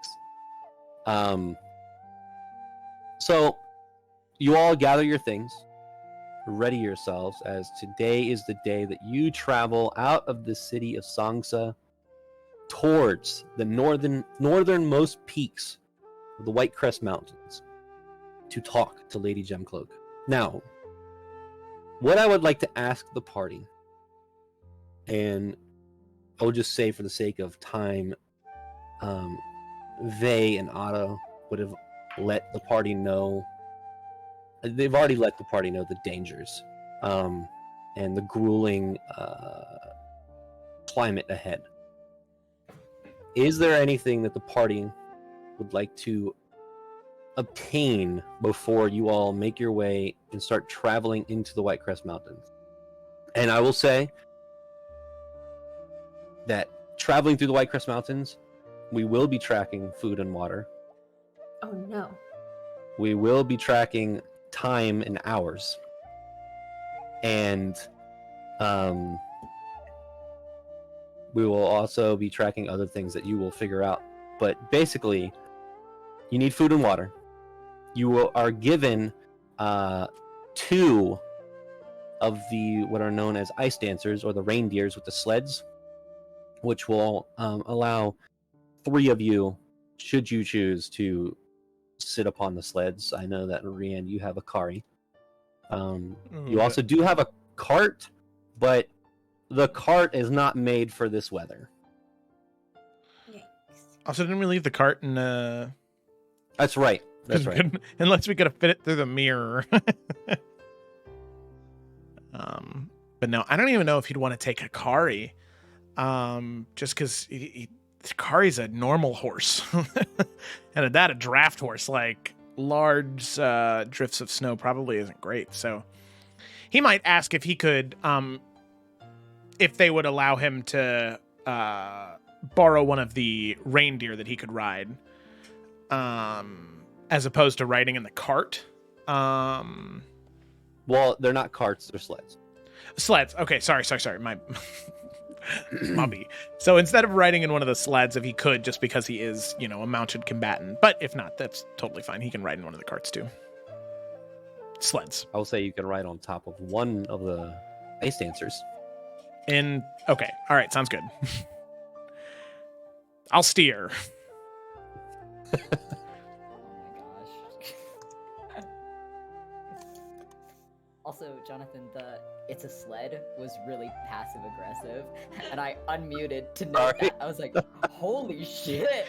6th. So you all gather your things, ready yourselves, as today is the day that you travel out of the city of Sangsa towards the northernmost peaks the White Crest Mountains to talk to Lady Gemcloak. Now, what I would like to ask the party, and I'll just say for the sake of time, Vey and Otto would have let the party know. They've already let the party know the dangers and the grueling climate ahead. Is there anything that the party would like to obtain before you all make your way and start traveling into the White Crest Mountains? And I will say that traveling through the White Crest Mountains, we will be tracking food and water. Oh no. We will be tracking time and hours. And we will also be tracking other things that you will figure out. But basically, you need food and water. You are given 2 of the what are known as ice dancers, or the reindeers with the sleds, which will allow 3 of you, should you choose, to sit upon the sleds. I know that, Rian, you have a Kari. You also do have a cart, but the cart is not made for this weather. Also, didn't we leave the cart in... That's right. That's right. Unless we could have fit it through the mirror. But no, I don't even know if he'd want to take a Kari. Just because Kari's a normal horse. And at that, a draft horse, like large drifts of snow probably isn't great. So he might ask if he could, if they would allow him to borrow one of the reindeer that he could ride, as opposed to riding in the cart. Well, they're not carts, they're sleds. Sleds. Okay, sorry. My Mubby. So instead of riding in one of the sleds, if he could, just because he is, a mounted combatant. But if not, that's totally fine. He can ride in one of the carts too. Sleds. I will say you can ride on top of one of the ice dancers. Okay. All right. Sounds good. I'll steer. Oh my gosh. Also, Jonathan, the "it's a sled" was really passive aggressive, and I unmuted to note that. I was like, "Holy shit!"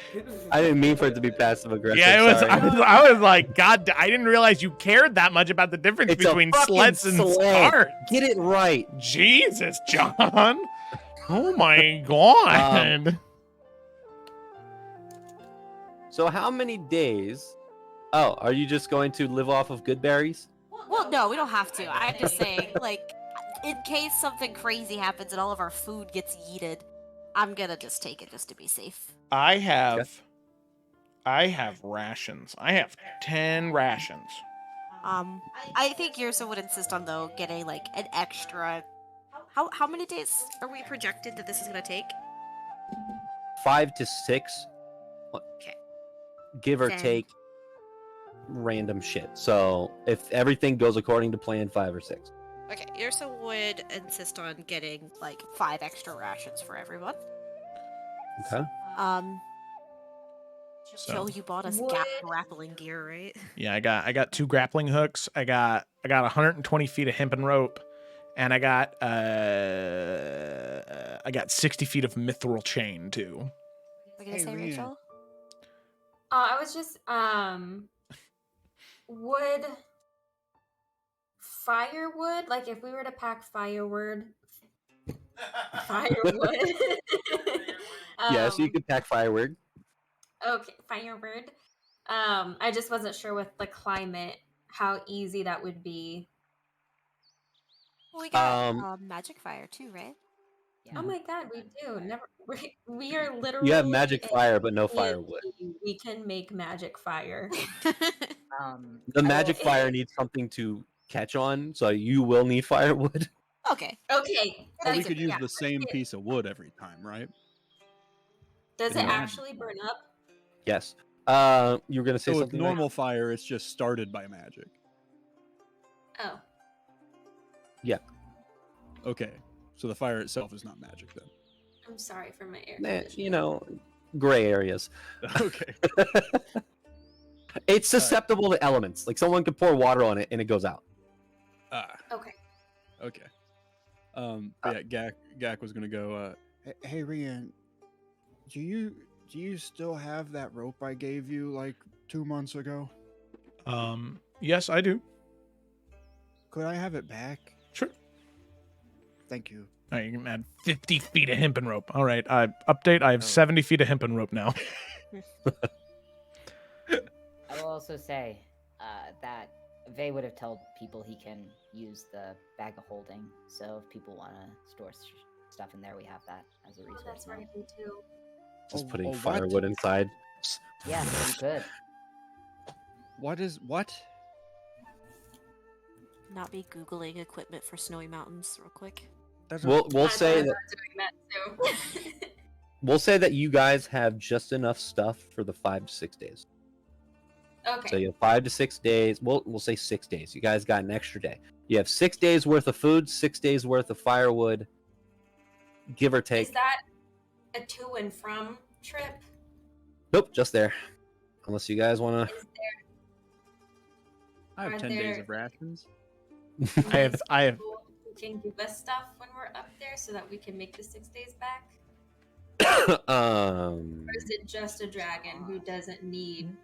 I didn't mean for it to be passive aggressive. Yeah, it was. Sorry. I was like, God, I didn't realize you cared that much about the difference It's a between fucking sleds and sled. carts. Get it right. Jesus, John. Oh my God. So how many days? Oh, are you just going to live off of good berries? Well, no, we don't have to. I'm just saying, in case something crazy happens and all of our food gets yeeted, I'm gonna just take it just to be safe. I have rations. I have 10 rations. I think Yursa would insist on, though, getting, an extra... How many days are we projected that this is gonna take? 5 to 6. Okay. Give or 10. take random shit. So if everything goes according to plan, 5 or 6. Okay, Yursa would insist on getting, 5 extra rations for everyone. Okay. Joe, you bought us grappling gear, right? Yeah, I got 2 grappling hooks. I got 120 feet of hempen rope, and I got 60 feet of mithril chain too. What are you gonna say, Rachel? I was just would firewood, if we were to pack firewood. Yes, you could pack firewood. Okay, firewood. I just wasn't sure with the climate how easy that would be. Well, we got magic fire too, right? Yeah. Oh my God, we do. We are literally. You have magic fire, but no firewood. We can make magic fire. The magic fire needs something to catch on, so you will need firewood. Okay. Okay. Or we could use the same piece of wood every time, right? Does it actually burn up? Yes. You were gonna say So with something. normal fire, it's just started by magic. Oh. Yeah. Okay. So the fire itself is not magic then. I'm sorry for my air Nah, conditioning. gray areas. Okay. It's susceptible to elements. Like someone could pour water on it and it goes out. Okay. Okay. Yeah, Gak was gonna go. Hey, Rian, do you still have that rope I gave you like 2 months ago? Yes, I do. Could I have it back? Sure. Thank you. All right, you can add 50 feet of hempen rope. All right, update. I have 70 feet of hempen rope now. I will also say that Vay would have told people he can use the bag of holding. So if people want to store stuff in there, we have that as a Oh, resource. that's now. right, me too. Just putting what? firewood inside. Yeah, you could. What? Not be Googling equipment for snowy mountains real quick. That's We'll I say thought that about doing that too. we'll say that you guys have just enough stuff for the 5 to 6 days. Okay. So you have 5 to 6 days. We'll say 6 days. You guys got an extra day. You have 6 days worth of food, 6 days worth of firewood, give or take. Is that a to and from trip? Nope, just there. Unless you guys want Is I have Are 10 days there- of rations. to. there I have people who can give us stuff when we're up there so that we can make the 6 days back? Or is it just a dragon who doesn't need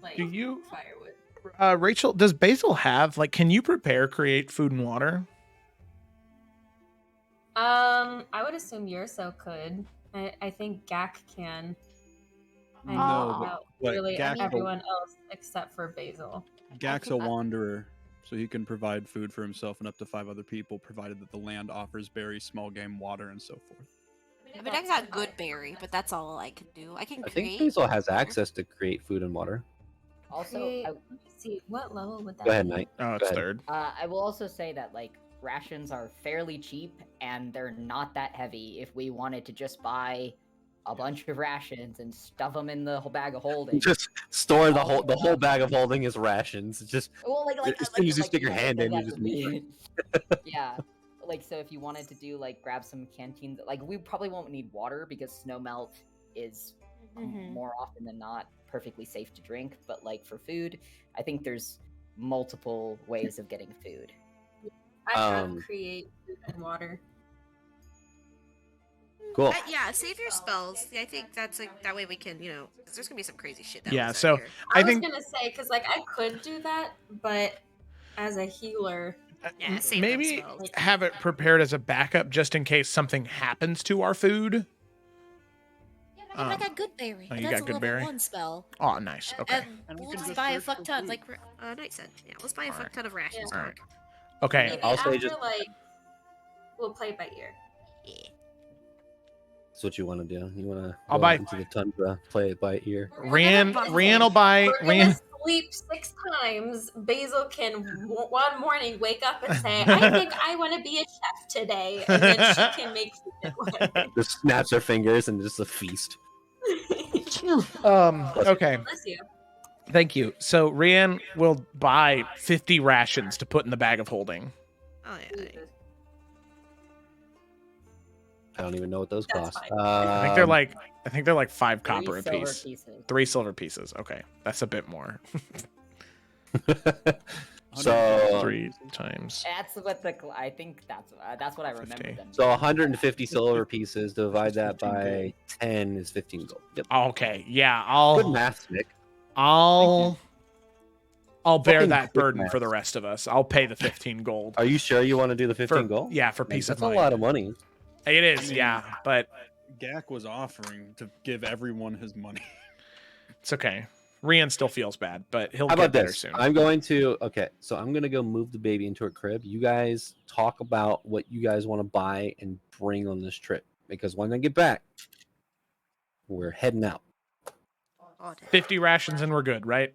like Do you- firewood? Rachel, does Basil have can you create food and water? I would assume Yurso could. I think Gak can. I No, don't but- know but really Gak will- everyone else except for Basil. Gak's a can- wanderer, so he can provide food for himself and up to 5 other people, provided that the land offers berries, small game, water, and so forth. I mean, I got good berry, but that's all I can do. I can I create. think Basil has water. access to create food and water. Also, Let me see what level would that Go ahead, be? Knight. Oh, Go it's ahead. third. I will also say that rations are fairly cheap and they're not that heavy. If we wanted to just buy a bunch of rations and stuff them in the whole bag of holding, Just store the whole bag of holding is rations. Just well, as soon as you stick your hand in, you that's just me. Yeah. So if you wanted to do grab some canteens, we probably won't need water because snow melt is Mhm. more often than not perfectly safe to drink. But for food, I think there's multiple ways of getting food. I have Um, create food and water. cool. Yeah, save your spells. I think that's that way we can, 'cause there's gonna be some crazy shit. That Yeah, looks so- out here. I I was think- gonna say because I could do that, but as a healer, Yeah, save them Maybe spells. have it prepared as a backup just in case something happens to our food. Yeah, but I Um, got good berry. oh, and you that's got a good level berry? 1 spell. Oh, nice. Okay. And And we we'll can just just buy a search fuck for ton, food. like Knight said. Yeah, let's buy a fuck Alright. ton of rations. Yeah. Mark. Okay. maybe I'll say after just- we'll play it by ear. Yeah. That's what you want to do. You want to I'll go buy- out into the tundra, play it by ear. Rhiannon will buy We're gonna sleep 6 times. Basil can one morning wake up and say, "I think I want to be a chef today," and then she can make food and water. Just snaps her fingers and just a feast. Okay. Bless you. Thank you. So Rhiannon will buy 50 rations to put in the bag of holding. Oh yeah. I don't even know what those That's cost. fine. I think they're like 5 copper 3 a silver piece. pieces. 3 silver pieces. Okay. That's a bit more. So 3 times. That's what I think that's what I remember 50. them. So 150 silver pieces. Divide that by 10 is 15 gold. Yep. Okay. Yeah, Good math, Nick. I'll bear Fucking that quick burden math. for the rest of us. I'll pay the 15 gold. Are you sure you want to do the 15 For, gold? yeah, for Like, peace that's of a mind. lot of money. It is, I mean- yeah, but Gak was offering to give everyone his money. it's okay. Rian still feels bad, but he'll How get about better this? soon. I'm going to so I'm gonna go move the baby into her crib. You guys talk about what you guys want to buy and bring on this trip because when I get back, we're heading out. Oh, damn. 50 rations and we're good, right?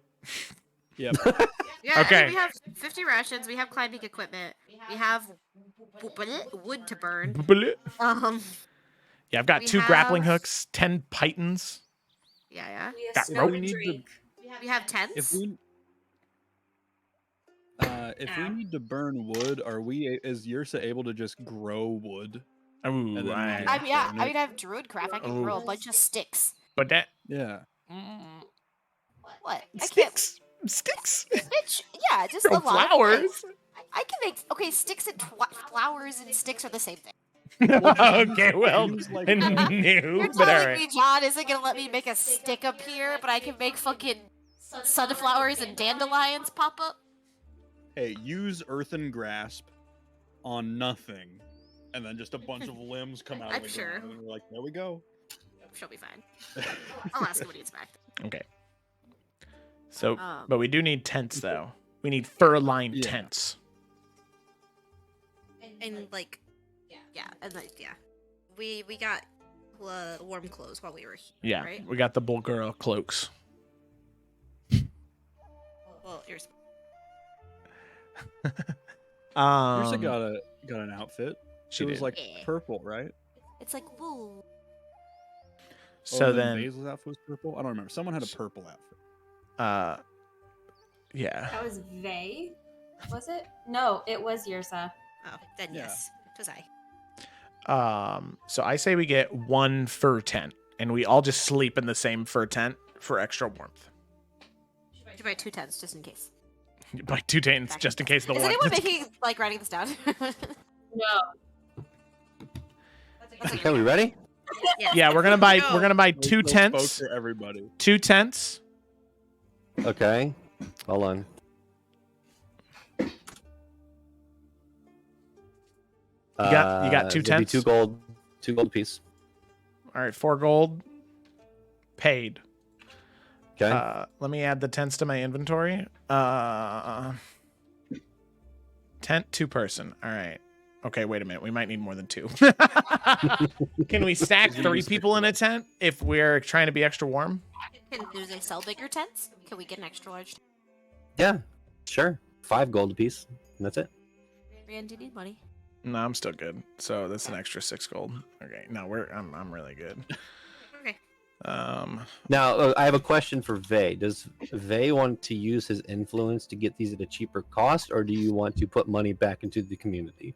Yep. Yeah, Okay. I mean, we have 50 rations. We have climbing equipment. We have wood to burn. Yeah, I've got We 2 grappling have- hooks, 10 pythons. Yeah. We have Got snow rope. We and need to- drink. We have tents. If we need to burn wood, is Yursa able to just grow wood? Ooh, And then we I- can- I mean, I have druid craft. I can grow a Oh. bunch of sticks. but that Yeah. What? I can't. sticks. Sticks. Bitch, yeah, just From a lot of flowers. I can make sticks and flowers and sticks are the same thing. Okay, well, Use, like, You're no, but all telling right. me John isn't gonna let me make a stick appear, but I can make fucking sunflowers and dandelions pop up? Hey, use earthen grasp on nothing, and then just a bunch of limbs come out I'm of the sure. ground, and you're like, there we go. She'll be fine. I'll ask him when he gets back. Okay. So, Um, but we do need tents, though. We need fur-lined Yeah. tents. And like, yeah, and like, yeah, we got warm clothes while we were here. Yeah, right? we got the Bulgara cloaks. Well, here's Ursa got an outfit. she It was did. like Yeah. purple, right? it's like wool. So and then, Basil's outfit was purple. I don't remember. Someone had a purple outfit. yeah. That was Vay. Was it? No, it was Yrsa. Oh, then Yeah. yes, it was I. So I say we get one fur tent, and we all just sleep in the same fur tent for extra warmth. You buy 2 tents just in case. You buy 2 tents just in case the Is warmth. anyone making like writing this down? No. Okay, we ready? Yes. Yeah, we're gonna buy Go. 2 Those tents. folks are everybody. 2 tents. Okay. Hold on. You got 2 there'll be tents? 2 gold apiece. All right, 4 gold. Paid. Okay. Let me add the tents to my inventory. Tent 2 person. All right. Okay, wait a minute. We might need more than 2. Can we stack 3 people in a tent if we're trying to be extra warm? Do they sell bigger tents? Can we get an extra large? Yeah. Sure. 5 gold apiece. And that's it. Rand, do you need money? No, I'm still good. So that's an extra 6 gold. Okay. No, I'm really good. Okay. Now, I have a question for Vay. Does Vay want to use his influence to get these at a cheaper cost, or do you want to put money back into the community?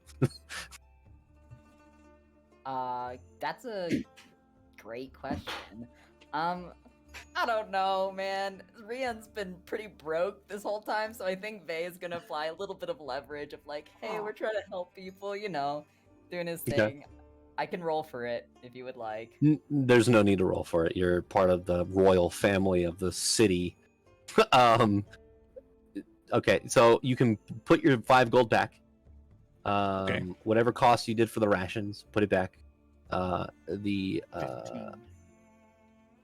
That's a great question. I don't know, man. Rian's been pretty broke this whole time, so I think Vay is gonna apply a little bit of leverage of like, hey, we're trying to help people, you know, doing his thing. Okay. I can roll for it if you would like. There's no need to roll for it. You're part of the royal family of the city. Okay, so you can put your 5 gold back. Whatever cost you did for the rations, put it back.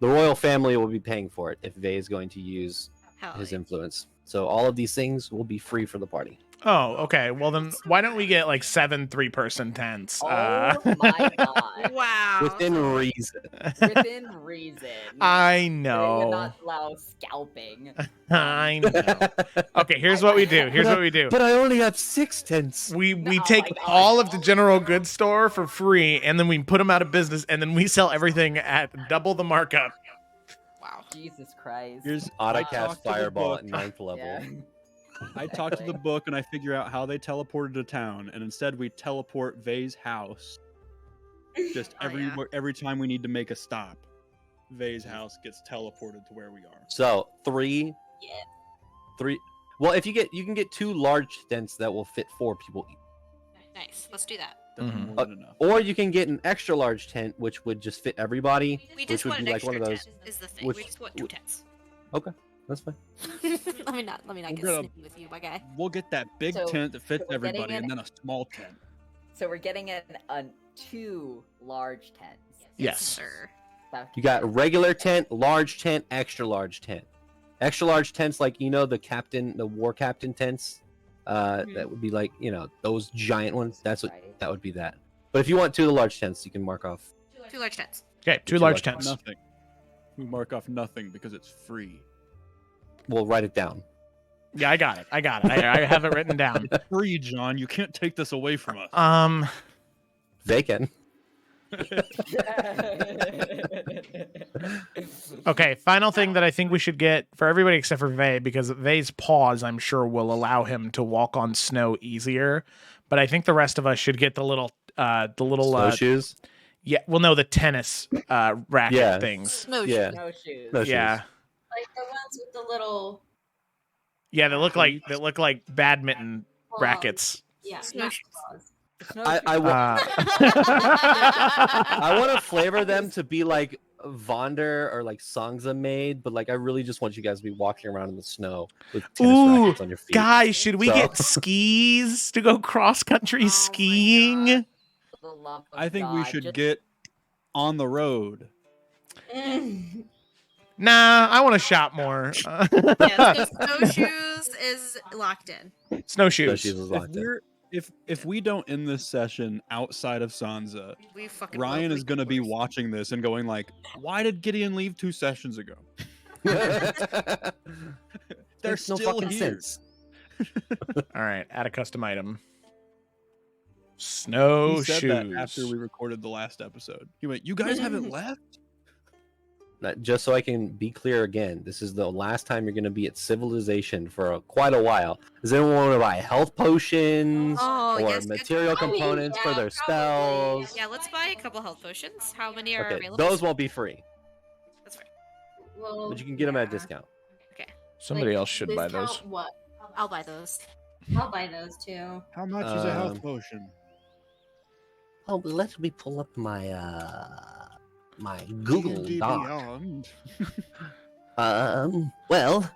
The royal family will be paying for it if Vay is going to use Hell his yeah. influence. So all of these things will be free for the party. Oh, okay. Well, then why don't we get like 7 3-person tents? Oh my god. Wow. Within reason. Within reason. I They would know. not allow scalping. I know. Okay, here's what we do. Here's what we do. But I only have 6 tents. We Oh take my God. all of the general goods store for free, and then we put them out of business, and then we sell everything at double the markup. Wow. Jesus Christ. Here's Auto I cast talked to the fireball book. at 9th level. Yeah. I talked to the book and I figure out how they teleported to town, and instead we teleport Vay's house. Just Oh, yeah. every time we need to make a stop, Vay's house gets teleported to where we are. So 3. Yeah. 3. Well, if you can get 2 large tents that will fit 4 people each. Nice. Let's do that. That's Mhm. more than enough. Or you can get an extra large tent, which would just fit everybody. We which just would want be an like one extra of those. tent is the thing. which- We just want 2 tents. That's fine. let me not We're get gonna- snippy with you, my guy. We'll get that big So- tent that fits so we're getting everybody, and an- then a small tent. So we're getting a 2 large tents. Yes. sir. You got a regular tent, large tent, extra large tent. Extra large tents, like the war captain tents. That would be like those giant ones. That would be that. But if you want 2 of the large tents, you can mark off. 2 large tents. Okay, 2 Two large large tents. Nothing. We mark off nothing because it's free. We'll write it down. Yeah, I got it. I have it written down. It's free, John. You can't take this away from us. They can. Okay, final thing that I think we should get for everybody except for Vay, because Vay's paws, I'm sure, will allow him to walk on snow easier. But I think the rest of us should get the little Snowshoes. yeah, well, no, the tennis racket Yeah. things. Snowshoes. Yeah. No shoes. Snowshoes. Yeah, Like the ones with the little Yeah, they look like badminton Well, rackets. Yeah, Snow not shoes. claws. I want to flavor them to be like Vonder or like Sangza made, but like I really just want you guys to be walking around in the snow with tennis Ooh, rackets on your feet. guys, should we So- get skis to go cross country Oh my skiing? God. For the love of I think we God, should just- get on the road. Nah, I want to shop more. Yeah, so snowshoes is locked in. Snowshoes. Snowshoes is If locked in. we're if we don't end this session outside of Sansa, We fucking Ryan will. is going to be watching this and going like, "Why did Gideon leave 2 sessions ago? They're Makes no still fucking here." sense. All right, add a custom item. He Snowshoes. said that after we recorded the last episode. He went, "You guys haven't left?" Just so I can be clear again, this is the last time you're going to be at Civilization for quite a while. Does anyone want to buy health potions Oh, or yes, material I mean, components for yeah, their probably. spells? Yeah, let's buy a couple health potions. How many are Okay, available? those won't be free, That's fine. Well, but you can get them at a yeah. discount. Somebody Like, else should buy discount those. What? I'll buy those. I'll buy those too. How much is a health potion? Oh, let me pull up my my Google D&D Doc. Beyond. Well,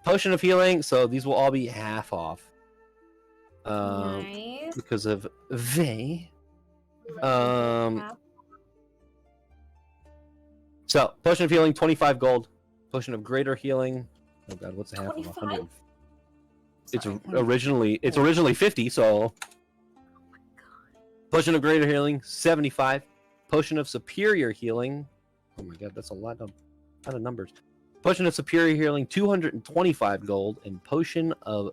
potion of healing. So these will all be half off. Nice. Because of Vey. So potion of healing, 25 gold. Potion of greater healing. Oh god, what's the half of 25? 100? It's Sorry. originally 50. So potion of greater healing, 75. Potion of superior healing. Oh my god, that's a lot of numbers. Potion of superior healing, 225 gold, and potion of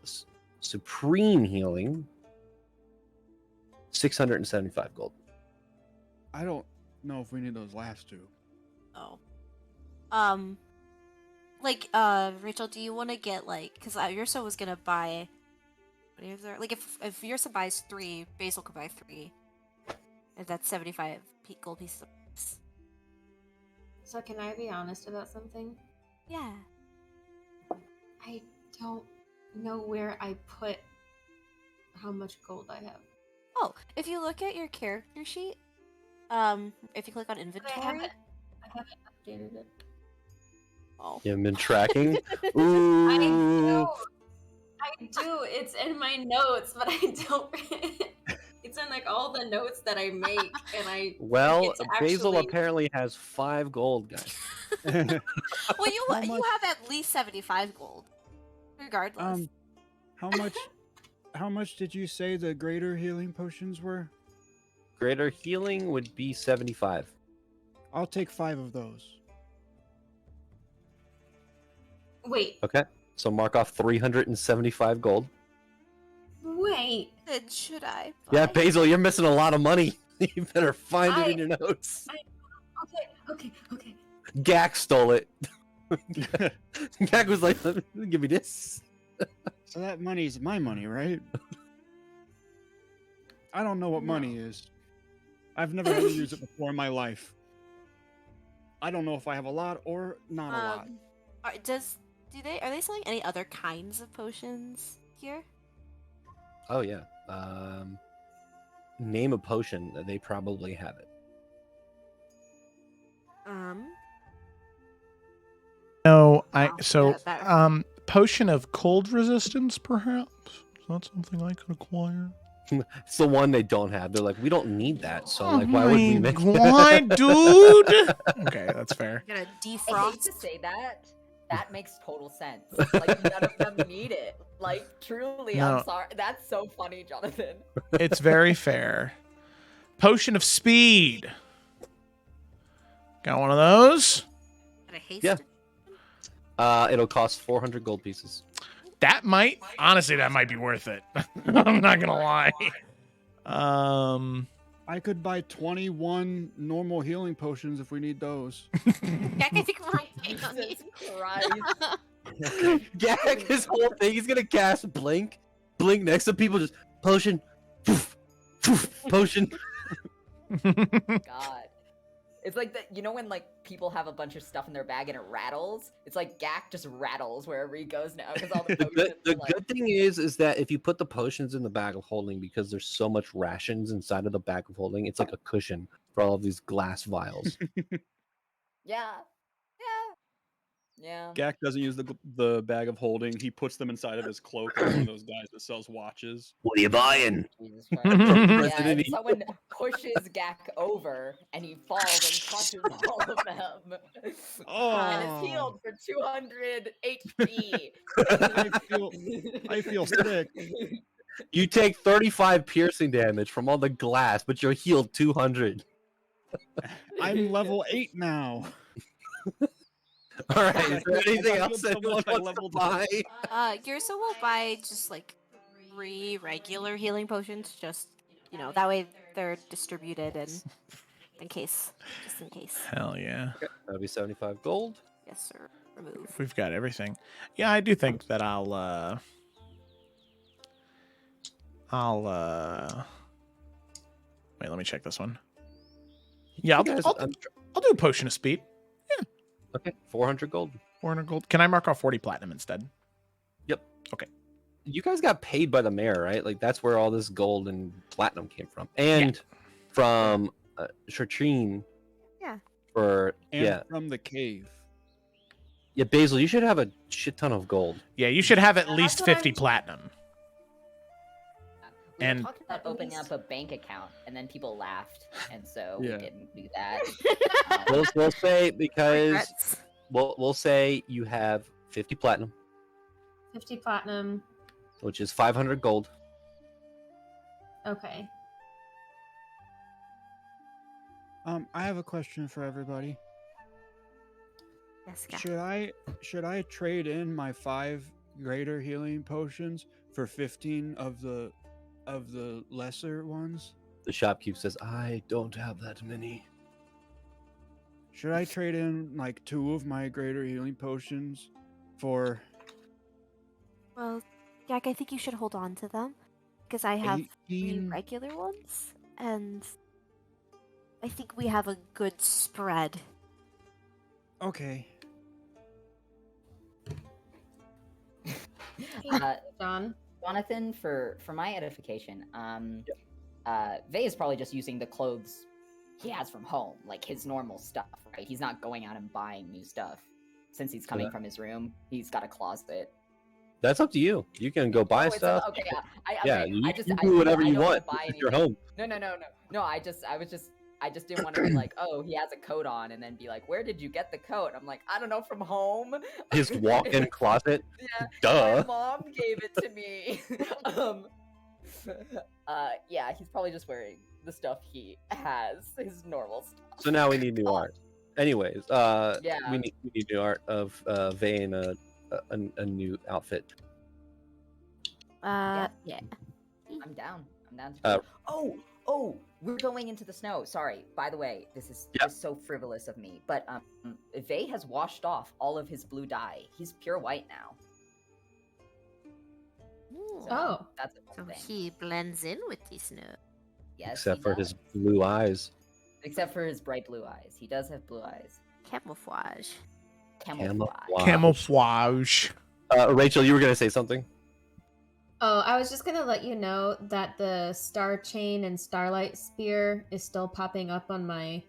supreme healing, 675 gold. I don't know if we need those last two. Oh. Rachel, do you want to get because Ursa was gonna buy. What is there? Like if Ursa buys 3, Basil could buy 3. If that's 75 gold pieces. So can I be honest about something? Yeah. I don't know where I put how much gold I have. Oh, if you look at your character sheet, if you click on But inventory. I haven't updated it. Oh. You haven't been tracking? I Ooh. do. It's in my notes, but I don't. It's in like all the notes that I make, and I. Well, forget to Basil actually- apparently has 5 gold, guys. Well, you How you much- have at least 75 gold, regardless. How much did you say the greater healing potions were? Greater healing would be 75. I'll take 5 of those. Wait, Okay. So mark off 375 gold. wait. Then should I? Yeah, buy- Basil, you're missing a lot of money. You better find it in I- your notes. Okay. Gak stole it. Gak was like, give me this. So that money's my money, right? I don't know what money is. I've never had to use it before in my life. I don't know if I have a lot or not a lot. Are they selling any other kinds of potions here? Oh, yeah. Name a potion. They probably have it. No, Wow, that- potion of cold resistance, perhaps. Is that something I could acquire? It's the one they don't have. They're like, we don't need that. So, like, why would we make What, dude? Okay, that's fair. Gonna I hate defrost. to say that. That makes total sense. Like none of them need it. Like truly, No. I'm sorry. That's so funny, Jonathan. It's very fair. Potion of speed. Got one of those? Got a haste. Yeah. It'll cost 400 gold pieces. That might be worth it. I'm not gonna lie. I could buy 21 normal healing potions if we need those. Yeah, I think we're okay on these. Jesus Christ. Gak, his whole thing, he's gonna cast blink next to people, just potion, poof, poof, potion. God. It's like that. You know when like people have a bunch of stuff in their bag and it rattles. It's like Gak just rattles wherever he goes now because all the potions. The are, like... good thing is that if you put the potions in the bag of holding, because there's so much rations inside of the bag of holding, it's like a cushion for all of these glass vials. Yeah. Yeah. Gak doesn't use the bag of holding. He puts them inside of his cloak like one of those guys that sells watches. What are you buying? Jesus Christ. Yeah, Resident and Evil. someone pushes Gak over and he falls and crushes all of them. And is healed for 200 HP. I feel sick. You take 35 piercing damage from all the glass, but you're healed 200. I'm level 8 now. All right, is there anything else so anyone much I wants to leveled buy? Yrsa will buy just like 3 regular healing potions, just that way they're distributed and just in case. Hell yeah. Okay, that'll be 75 gold. Yes, sir. Remove. We've got everything. Yeah, I do think that I'll wait, let me check this one. Yeah, I'll do a potion of speed. Okay, 400 gold. 400 gold. Can I mark off 40 platinum instead? Yep. Okay. You guys got paid by the mayor, right? Like that's where all this gold and platinum came from, and from Chartrine. Yeah. From the cave. Yeah, Basil, you should have a shit ton of gold. Yeah, you should have at Yeah, least that's what 50 I'm- platinum. We And- talked about At opening least. up a bank account, and then people laughed, and so Yeah. we didn't do that. We'll say because Regrets. we'll say you have 50 platinum, 50 platinum. which is 500 gold. Okay. I have a question for everybody. Yes, Gak. Should I trade in my 5 greater healing potions for 15 of the lesser ones? The shopkeep says, "I don't have that many." Should I trade in like 2 of my greater healing potions for Well, Gak, I think you should hold on to them because I have 3 18? regular ones, and I think we have a good spread. Okay. John. Jonathan, for my edification, Vey is probably just using the clothes he has from home, like his normal stuff, right? He's not going out and buying new stuff. Since he's coming from his room, he's got a closet. That's up to you. You can go buy it's stuff. okay, Yeah, okay, you, I just you do whatever I you don't wanna want. buy It's your anything. home. No. I just didn't want to be like, oh, he has a coat on, and then be like, where did you get the coat? I'm like, I don't know, from home. His walk-in closet. Yeah, Duh. my mom gave it to me. Yeah, he's probably just wearing the stuff he has, his normal stuff. So now we need new art. Anyways, Yeah. we need new art of Vey in a new outfit. Yeah. I'm down. To Uh, go. Oh, we're going into the snow. Sorry. By the way, this is so frivolous of me, but Vey has washed off all of his blue dye. He's pure white now. So Oh. that's a So cool thing. he blends in with the snow. Yes, Except he for does. his blue eyes. Except for his bright blue eyes. He does have blue eyes. Camouflage. Camouflage. Camouflage. Rachel, you were gonna say something? Oh, I was just gonna let you know that the Star Chain and Starlight Spear is still popping up on my.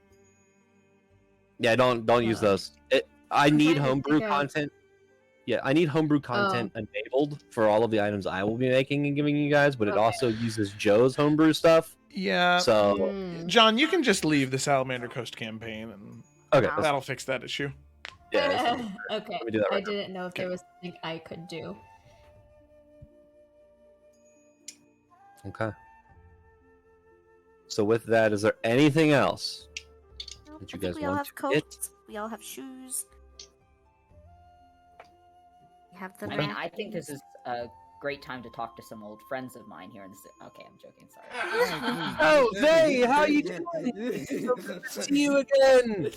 Yeah, don't use those. I I'm need trying to homebrew figure out- content. Yeah, I need homebrew content enabled for all of the items I will be making and giving you guys, but it Okay. also uses Joe's homebrew stuff. Yeah. So Mm. John, you can just leave the Salamander Coast campaign, and okay, Wow. that'll fix that issue. yeah, Okay. Let me do that I right now. didn't know if Okay. there was something I could do. okay. So with that, is there anything else Well, that you I guys think we all want have to get? coats. We all have shoes. We have the I mean, map. I think this is a great time to talk to some old friends of mine here in the. Okay, I'm joking. Sorry. Oh, Vey, how you doing? So good to see you again.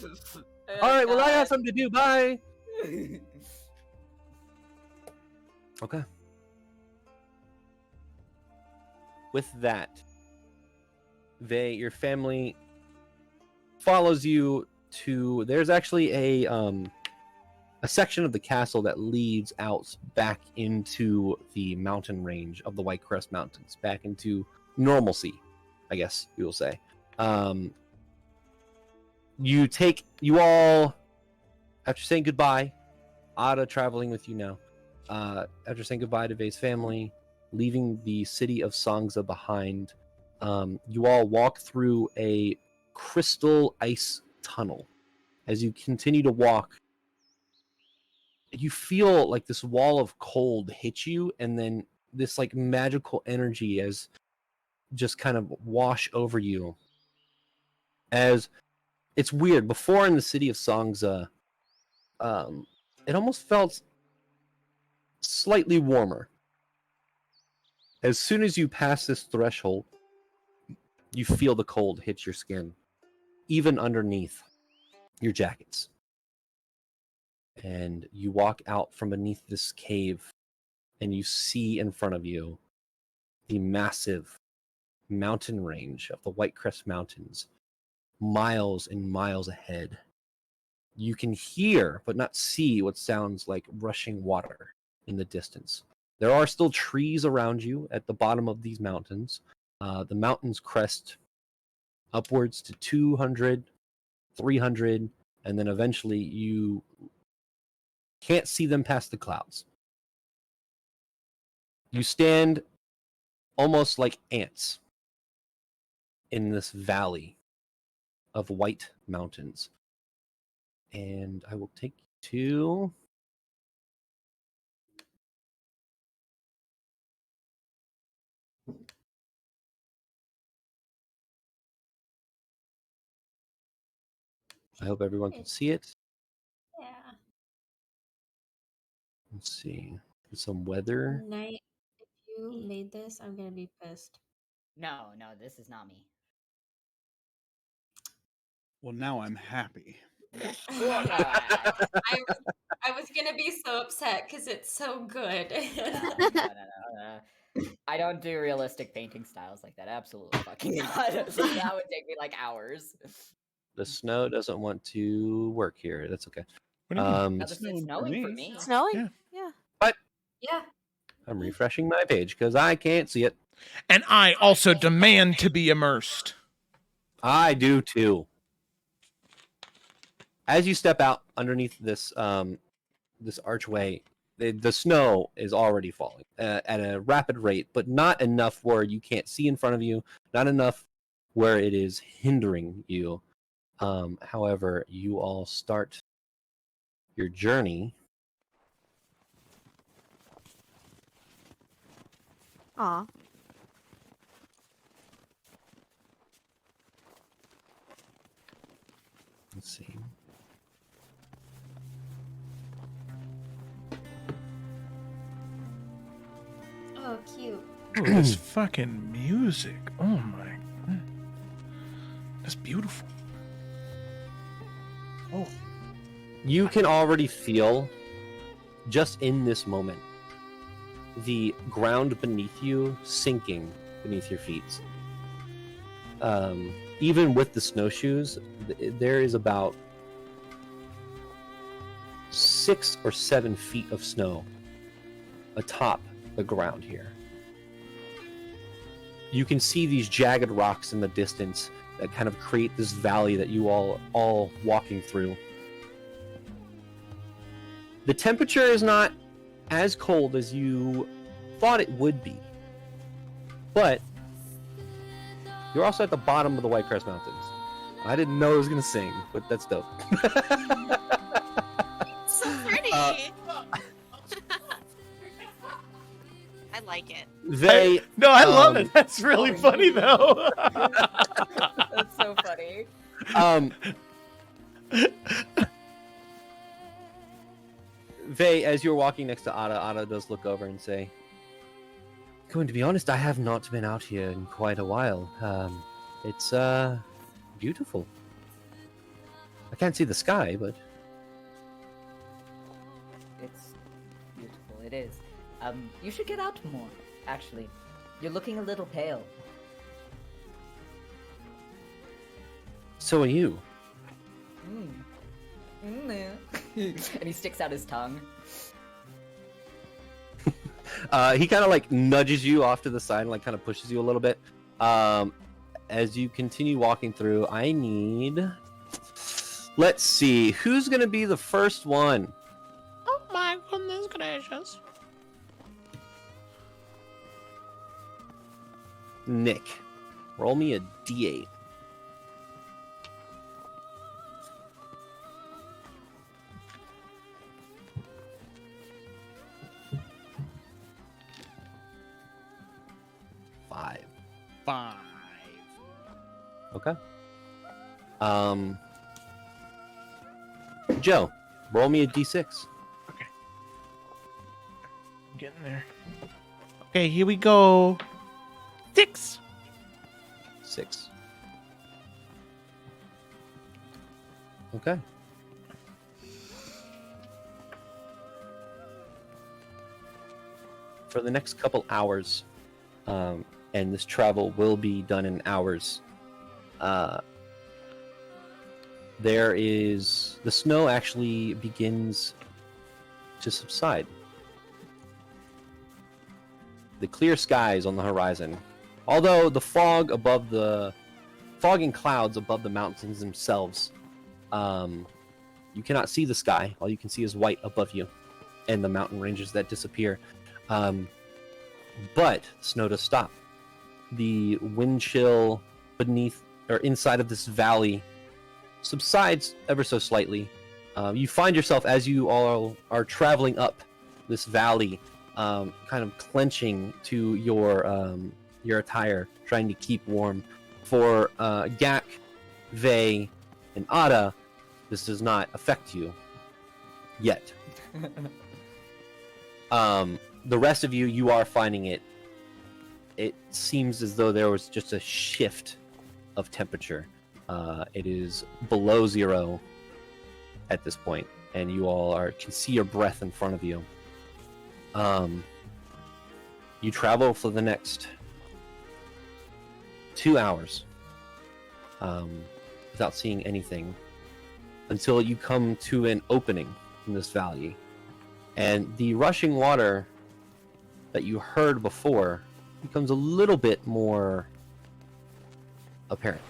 All right, well, I got something to do. Bye. Okay. With that, Vey, your family follows you to. There's actually a section of the castle that leads out back into the mountain range of the White Crest Mountains, back into normalcy, I guess we will say. You all, after saying goodbye, Ada traveling with you now, after saying goodbye to Vei's family, leaving the city of Sangza behind, you all walk through a crystal ice tunnel. As you continue to walk, you feel like this wall of cold hit you, and then this like magical energy as just kind of wash over you. As it's weird, before in the city of Sangza, it almost felt slightly warmer. As soon as you pass this threshold, you feel the cold hit your skin, even underneath your jackets. And you walk out from beneath this cave, and you see in front of you the massive mountain range of the White Crest Mountains, miles and miles ahead. You can hear, but not see, what sounds like rushing water in the distance. There are still trees around you at the bottom of these mountains. The mountains crest upwards to 200, 300, and then eventually you can't see them past the clouds. You stand almost like ants in this valley of white mountains. And I will take you to... I hope everyone can see it. Yeah. Let's see. Some weather. Night, if you made this, I'm gonna be pissed. No, this is not me. Well, now I'm happy. I was gonna be so upset because it's so good. No. I don't do realistic painting styles like that. Absolutely fucking not. That would take me like hours. The snow doesn't want to work here. That's okay. What do you mean? No, it's snowing for me. Snowing? Yeah. Yeah. Yeah. I'm refreshing my page because I can't see it. And I also demand to be immersed. I do too. As you step out underneath this this archway, the snow is already falling at a rapid rate, but not enough where you can't see in front of you, not enough where it is hindering you. However, you all start your journey. Aw. Let's see. Oh, cute. Ooh, this fucking music. Oh my god. That's beautiful. Oh, You can already feel, just in this moment, the ground beneath you sinking beneath your feet. Even with the snowshoes, there is about 6 or 7 feet of snow atop the ground here. You can see these jagged rocks in the distance that kind of create this valley that you all walking through. The temperature is not as cold as you thought it would be, but you're also at the bottom of the White Crest Mountains. I didn't know I was gonna sing, but that's dope. So pretty. I like it. They I love it. That's really funny though. That's so funny. Vei, as you're walking next to Ada does look over and say, "Going to be honest, I have not been out here in quite a while. It's beautiful. I can't see the sky, but It's beautiful. It is. You should get out more. Actually, you're looking a little pale. so are you. And he sticks out his tongue. He kind of like nudges you off to the side and like kind of pushes you a little bit. As you continue walking through, I need. Let's see, who's gonna be the first one? Oh my goodness gracious. Nick, roll me a d8. Five. Okay. Joe, roll me a d6. Okay. I'm getting there. Okay, here we go. 6. 6. Okay. For the next couple hours, and this travel will be done in hours, the snow actually begins to subside. The clear skies on the horizon, although the fog and clouds above the mountains themselves, you cannot see the sky. All you can see is white above you and the mountain ranges that disappear. But snow does stop. The wind chill beneath or inside of this valley subsides ever so slightly. You find yourself, as you all are traveling up this valley, kind of clenching to your attire, trying to keep warm. For Gak, Vey, and Ada, this does not affect you yet. The rest of you are finding it. It seems as though there was just a shift of temperature. It is below 0 at this point, and you all can see your breath in front of you. You travel for the next 2 hours without seeing anything until you come to an opening in this valley, and the rushing water that you heard before becomes a little bit more apparent.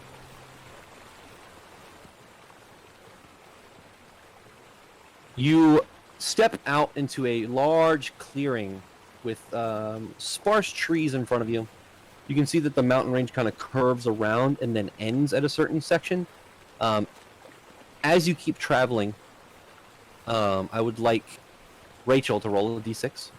You step out into a large clearing with sparse trees in front of you. You can see that the mountain range kind of curves around and then ends at a certain section. As you keep traveling, I would like Rachel to roll a d6.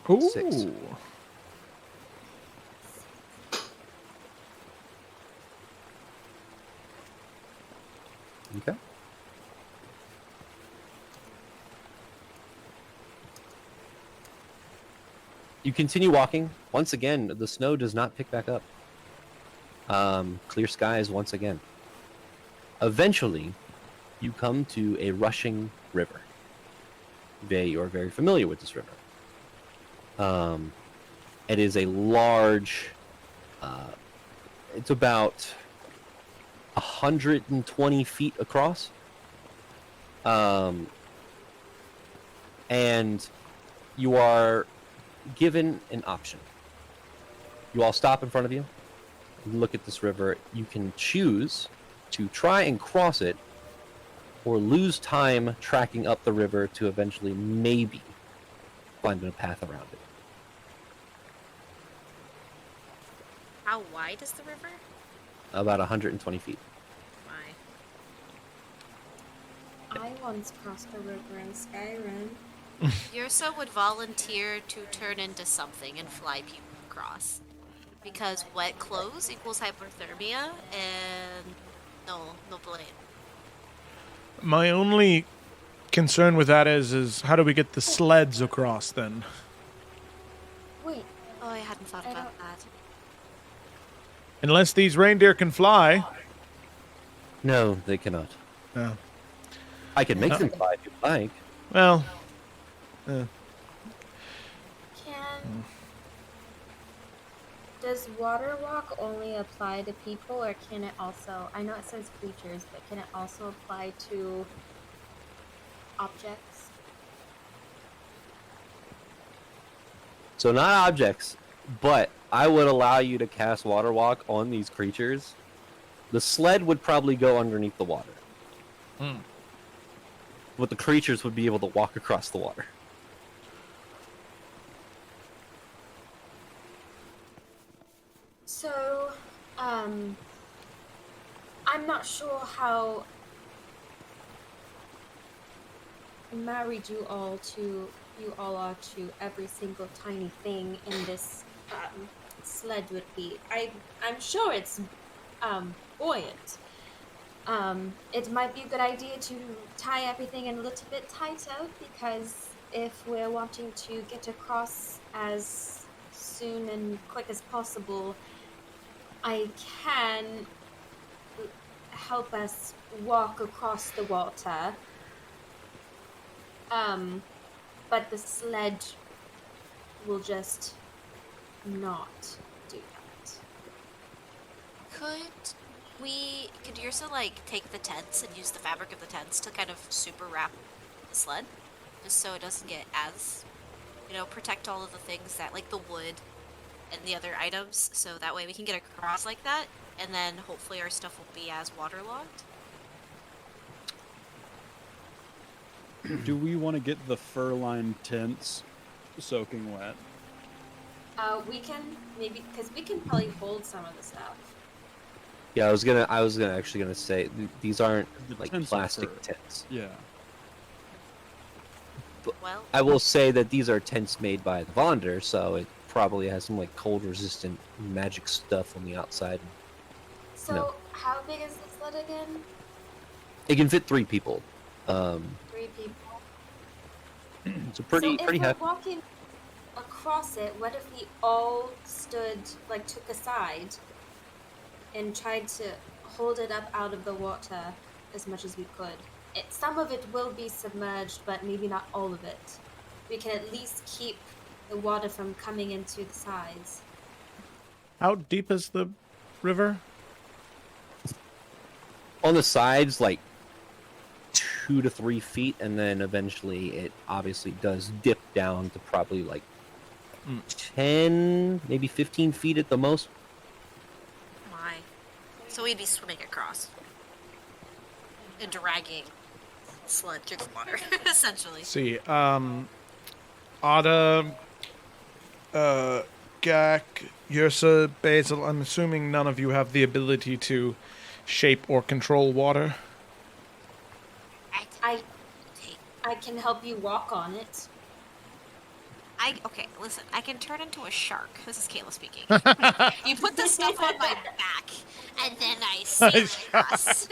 Ooh. 6. Okay. You continue walking. Once again, the snow does not pick back up. Clear skies once again. Eventually, you come to a rushing river. You're very familiar with this river. It is a large, it's about 120 feet across. And you are given an option. You all stop in front of you, look at this river. You can choose to try and cross it, or lose time tracking up the river to eventually maybe find a path around it. How wide is the river? About 120 feet. My. I once crossed a river in Skyrim. Yrsa would volunteer to turn into something and fly people across. Because wet clothes equals hypothermia, and no blame. My only concern with that is how do we get the sleds across then? Wait, Oh, I hadn't thought I about that. Unless these reindeer can fly. No, they cannot. No. I can make No. them fly if you like. Well, Can does water walk only apply to people, or can it also? I know it says creatures, but can it also apply to objects? So not objects, but I would allow you to cast water walk on these creatures. The sled would probably go underneath the water. But the creatures would be able to walk across the water. So, I'm not sure how married you all are to every single tiny thing in this sled would be. I'm sure it's buoyant. It might be a good idea to tie everything in a little bit tighter, because if we're wanting to get across as soon and quick as possible, I can help us walk across the water. But the sledge will just not do that. Could Yrsa like take the tents and use the fabric of the tents to kind of super wrap the sled, just so it doesn't get as, protect all of the things that, like the wood and the other items, so that way we can get across like that, and then hopefully our stuff won't be as waterlogged. Do we want to get the fur-lined tents soaking wet? We can maybe, because we can probably hold some of the stuff. Yeah, I was gonna say these aren't The like tents are plastic fur. tents. Yeah. Well, I will say that these are tents made by the Vonder, so it probably has some like cold-resistant magic stuff on the outside. So, No. how big is the sled again? It can fit 3 people. 3 people. So pretty So if we're hefty. walking across it, what if we all stood, like took a side, and tried to hold it up out of the water as much as we could? Some of it will be submerged, but maybe not all of it. We can at least keep the water from coming into the sides. how deep is the river? On the sides, like 2 to 3 feet, and then eventually it obviously does dip down to probably like 10, maybe 15 feet at the most. my. So we'd be swimming across and dragging sled through the water, essentially. Let's see, Ada, Gak, Yrsa, Basil, I'm assuming none of you have the ability to shape or control water. I can help you walk on it. Okay, listen, I can turn into a shark. This is Kayla speaking. You put the stuff on my back, and then I sail across.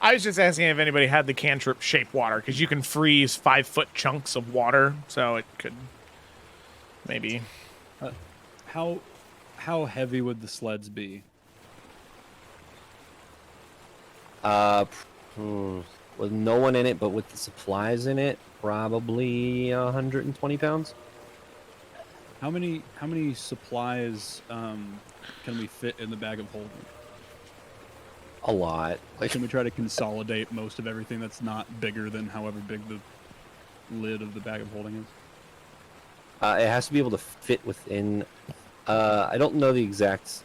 I was just asking if anybody had the cantrip shape water, because you can freeze 5-foot chunks of water, so it could maybe. How heavy would the sleds be? With no one in it, but with the supplies in it, probably 120 pounds. How many supplies can we fit in the bag of holding? A lot. Like, Can we try to consolidate most of everything that's not bigger than however big the lid of the bag of holding is? it has to be able to fit within. I don't know the exact.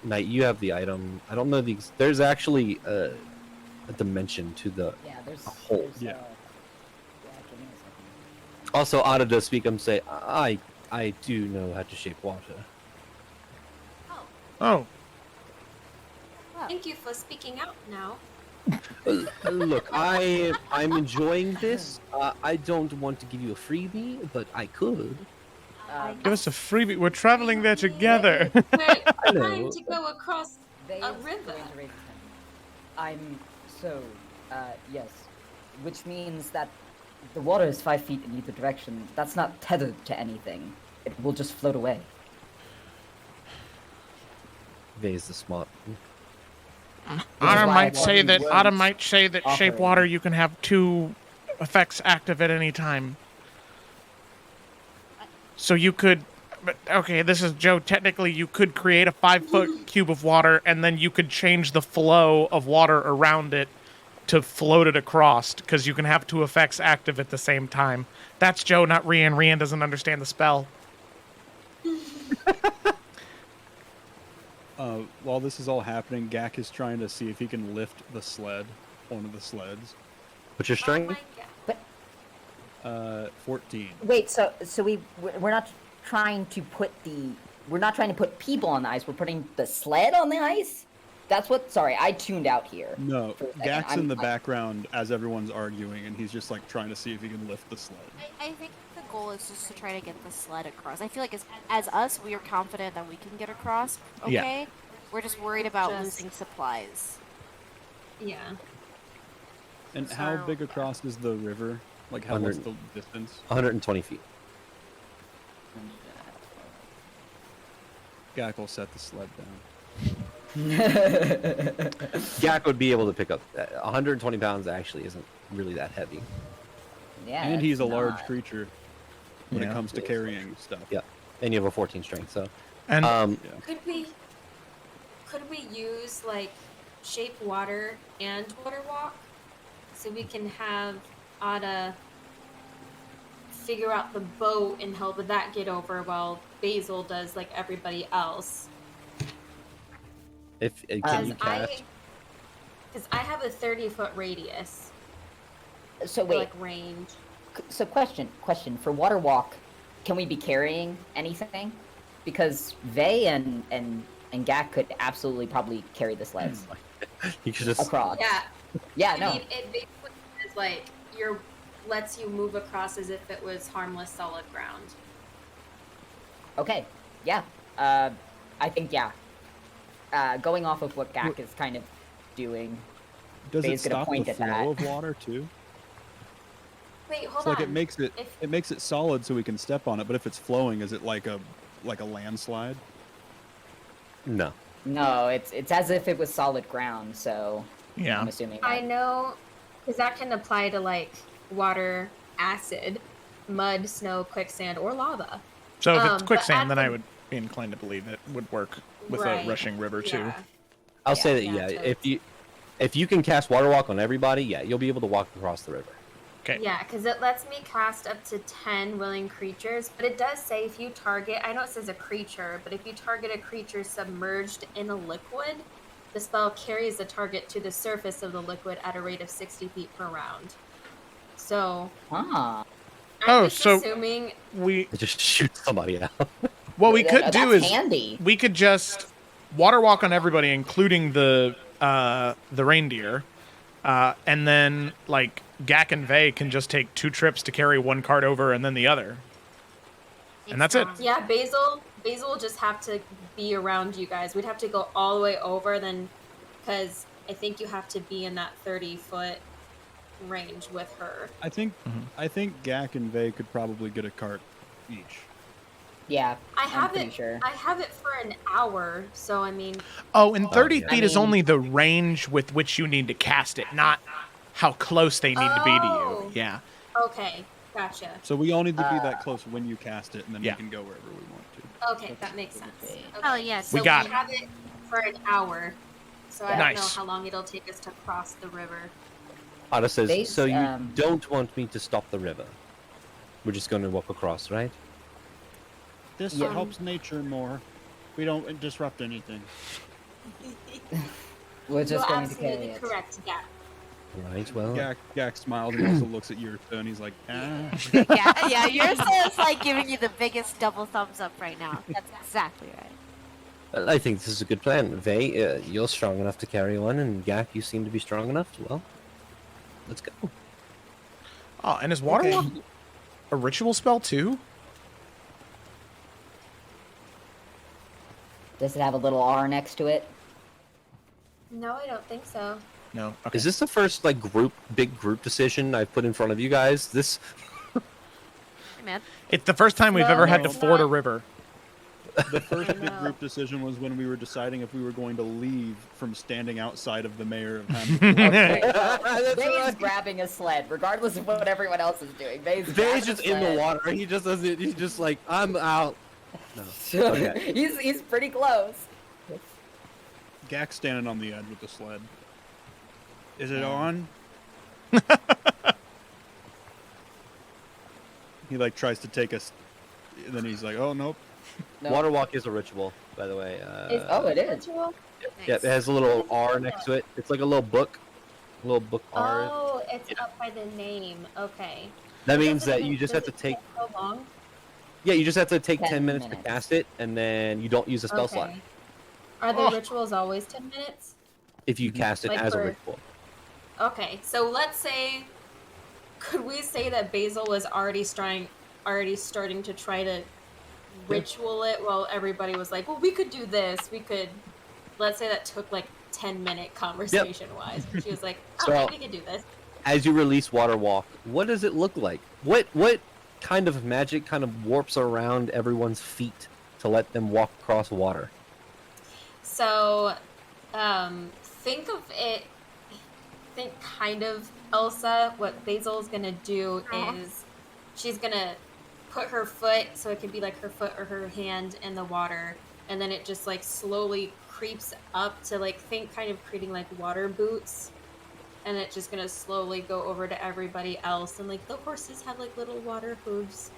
Knight, you have the item. I don't know the. There's actually a dimension to the Yeah, there's hole. there's, Yeah. yeah, give me a second. Also, Ada does speak. I'm say I do know how to shape water. Oh, Thank you for speaking out now. Look, I'm enjoying this. I don't want to give you a freebie, but I could. give us a freebie. We're traveling there together. We're know. trying to go across They a is river. going to raise his hand. Yes, which means that the water is 5 feet in either direction. That's not tethered to anything. It will just float away. Vay's the smart. Autumn why I might say that shape offering. water you can have 2 effects active at any time. So you could, but okay, this is Joe. Technically, you could create a 5-foot cube of water, and then you could change the flow of water around it to float it across, because you can have 2 effects active at the same time. That's Joe, not Rian. Rian doesn't understand the spell. While this is all happening, Gak is trying to see if he can lift the sled, one of the sleds. What's your Oh strength? my god. 14. Wait, so we're not trying to put people on the ice. We're putting the sled on the ice. That's what. Sorry, I tuned out here. No, for a second. Gak's in the background as everyone's arguing, and he's just like trying to see if he can lift the sled. I think the goal is just to try to get the sled across. I feel like as us, we are confident that we can get across. Okay, Yeah. we're just worried about Just- losing supplies. Yeah. And how So- big across is the river? Like, how what's the distance? 120 feet. Gak will set the sled down. Gak would be able to pick up 120 pounds. Actually, isn't really that heavy. Yeah, And he's a it's large not. creature when Yeah. it comes to carrying stuff. Yeah, and you have a 14 strength. So, And Could we use like shape water and water walk, so we can have Ada figure out the boat and help with that get over while Basil does like everybody else. if can you cast? Because I have a 30-foot radius, So for, wait. like range. So question for water walk, can we be carrying anything? Because Vey and Gak could absolutely probably carry the sleds You should just. across. Yeah. Yeah, I no. mean, it basically is like lets you move across as if it was harmless solid ground. Okay. Yeah. I think yeah. Going off of what Gak is kind of doing. Does it Vey's gonna stop the point at flow that. of water too? Wait, hold So like on. it makes it If- it makes it solid so we can step on it. But if it's flowing, is it like a landslide? No. No, it's as if it was solid ground. So yeah. I'm assuming. I That. know, because that can apply to like water, acid, mud, snow, quicksand, or lava. So if it's but quicksand, then at I the- would be inclined to believe it would work with Right. a rushing river too. Yeah. I'll say that Yeah, yeah. totally. If you can cast water walk on everybody, yeah, you'll be able to walk across the river. Okay. Yeah, because it lets me cast up to 10 willing creatures, but it does say if you target, I know it says a creature, but if you target a creature submerged in a liquid, the spell carries the target to the surface of the liquid at a rate of 60 feet per round. So, Ah. I'm Oh, just so- assuming, We It just shoot somebody out. what we could do That's is handy. we could just water walk on everybody, including the reindeer, and then like Gak and Vey can just take 2 trips to carry one cart over and then the other. And that's it. yeah, Basil will just have to be around you guys. We'd have to go all the way over then, because I think you have to be in that 30-foot range with her. I think Mhm. I think Gak and Vey could probably get a cart each. Yeah. I I'm have pretty it. sure. I have it for an hour, so I mean, Oh, and 30 yeah. feet I is mean- only the range with which you need to cast it, not how close they need to be to Oh. you. Yeah. okay, gotcha. So we all need to be that close when you cast it, and then Yeah. we can go wherever we want to. Okay, that makes sense. Okay. Okay. Oh, yes. So We got it. have it for an hour, so I don't Nice. know how long it'll take us to cross the river. Ada says, They- so you um, don't want me to stop the river? We're just going to walk across, right? This Yeah. helps nature more. We don't disrupt anything. We're just You're going to carry absolutely it. correct. Yeah. Right, well. Gak smiles and also looks at Yurta, and he's like, ah. yeah, yours is like giving you the biggest double thumbs up right now. That's exactly right. Well, I think this is a good plan. Vey, you're strong enough to carry one, and Gak, you seem to be strong enough. Well, let's go. Oh, and is water Okay. walk a ritual spell too? Does it have a little R next to it? No, I don't think so. No. Okay. Is this the first big group decision I've put in front of you guys? This Hey, man. It's the first time we've No, ever had to it's ford a not. river. The first I big know. group decision was when we were deciding if we were going to leave from standing outside of the mayor of Hamilton. Okay, well, That's Vay's right. grabbing a sled, regardless of what everyone else is doing. Vay's Vay's grabbing just a in the sled. water. He just doesn't. He's just like, I'm out. No. Okay. he's pretty close. Gak's standing on the edge with the sled. Is it on? He like tries to take us, and then he's like, "Oh nope." No. Water walk is a ritual, by the way. Oh, it is. Ritual? Yeah, it has a little R next to it. It's like a little book. A little book R. Oh, it's up by the name. Okay. That means Does it- that you just have does to it take. so long? Yeah, you just have to take 10 10 minutes to minutes. cast it, and then you don't use a spell slot Okay. Are the Oh. rituals always 10 minutes? if you cast it Like as a for- ritual. Okay, so let's say, could we say that Basil was already starting to try to ritual it while everybody was like, well, we could do this. We could, let's say that took like 10-minute conversation wise. She was like, oh, So- we could do this. As you release water walk, what does it look like? What kind of magic kind of warps around everyone's feet to let them walk across water? So, think kind of Elsa. What Basil's gonna do is she's gonna put her foot, so it could be like her foot or her hand in the water, and then it just like slowly creeps up to like think kind of creating like water boots, and it's just gonna slowly go over to everybody else, and like the horses have like little water hooves,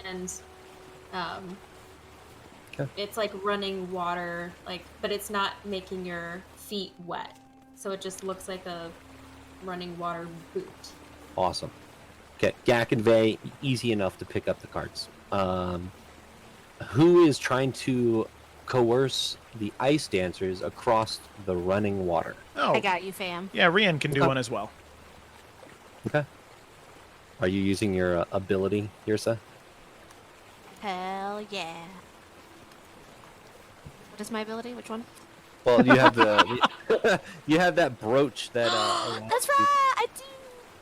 and Okay. it's like running water, like, but it's not making your feet wet, so it just looks like a running water boot. Awesome. Okay, Gak and Vay, easy enough to pick up the cards. Who is trying to coerce the ice dancers across the running water? Oh, I got you, fam. yeah, Rian can do Okay. one as well. Okay. Are you using your ability, Yrsa? Hell yeah. What is my ability? Which one? Well, you have the you have that brooch that allows That's you right. I do.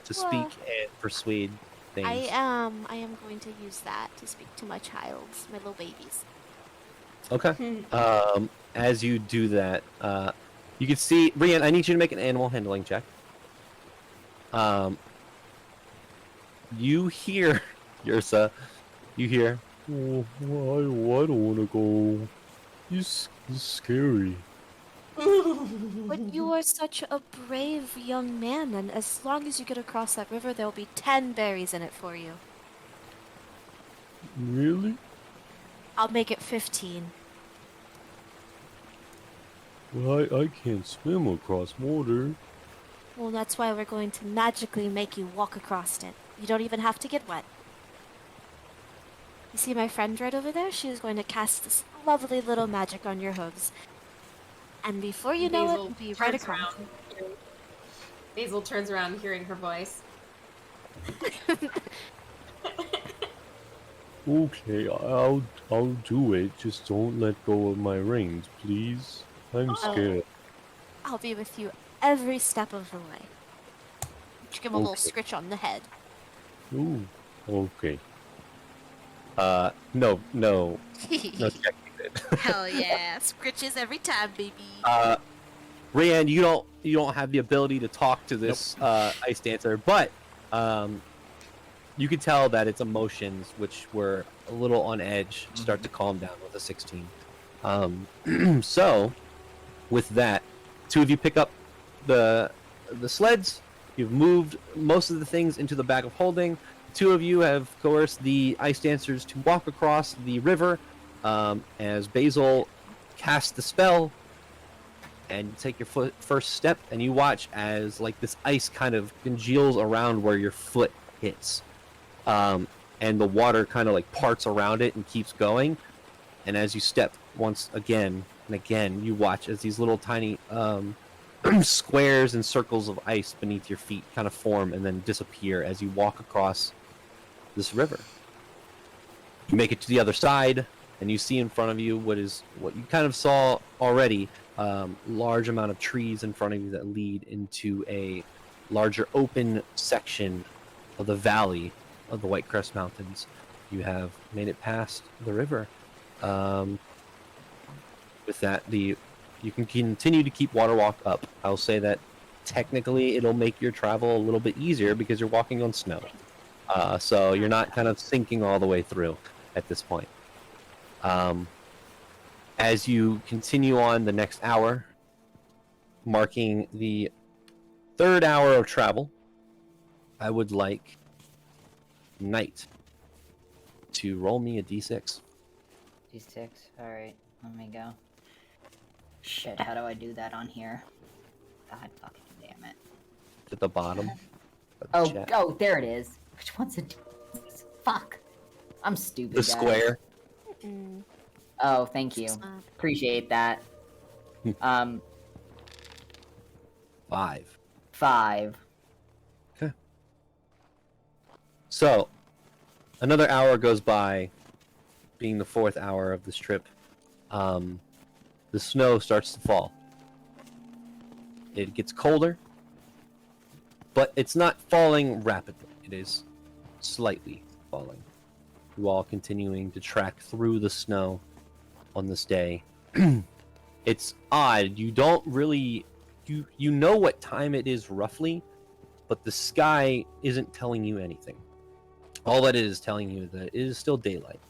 to speak and persuade things. I am going to use that to speak to my child, my little babies. Okay. As you do that, you can see Rian. I need you to make an animal handling check. You hear Yrsa. You hear. Oh, I don't want to go. It's scary. But you are such a brave young man, and as long as you get across that river, there'll be 10 berries in it for you. Really? I'll make it 15. Well, I can't swim across water. Well, that's why we're going to magically make you walk across it. You don't even have to get wet. You see my friend right over there? She is going to cast this lovely little magic on your hooves. And before you know it, Basil you'll be right turns across. around. Basil turns around hearing her voice. Okay, I'll do it. Just don't let go of my reins, please. I'm scared. I'll be with you every step of the way. Just give him a little Okay. scritch on the head. Ooh, okay. No check needed. Hell yeah, scritches every time, baby. Rian, you don't have the ability to talk to this ice dancer, but you could tell that its emotions, which were a little on edge, start to calm down with a 16. So, with that, two of you pick up the sleds. You've moved most of the things into the bag of holding. Two of you have coerced the ice dancers to walk across the river as Basil casts the spell, and you take your first step, and you watch as like this ice kind of congeals around where your foot hits, and the water kind of like parts around it and keeps going. And as you step once again and again, you watch as these little tiny squares and circles of ice beneath your feet kind of form and then disappear as you walk across this river. You make it to the other side, and you see in front of you what you kind of saw already, large amount of trees in front of you that lead into a larger open section of the valley of the White Crest Mountains. You have made it past the river, With that, you can continue to keep water walk up. I'll say that technically it'll make your travel a little bit easier because you're walking on snow. So you're not kind of sinking all the way through at this point. As you continue on the next hour, marking the 3rd hour of travel, I would like Knight to roll me a d6. D6. Alright, let me go. Shit, how do I do that on here? God fucking damn it. At the bottom of the chat. Oh, there it is. Which one's a D6? Fuck. I'm stupid, The guys. square. Oh, thank you. Appreciate that. 5. 5. Okay. So, another hour goes by, being the 4th hour of this trip. The snow starts to fall. It gets colder, but it's not falling rapidly. It is slightly falling. You all continuing to track through the snow on this day. It's odd. You don't really... You know what time it is roughly, but the sky isn't telling you anything. All that it is telling you that it is still daylight.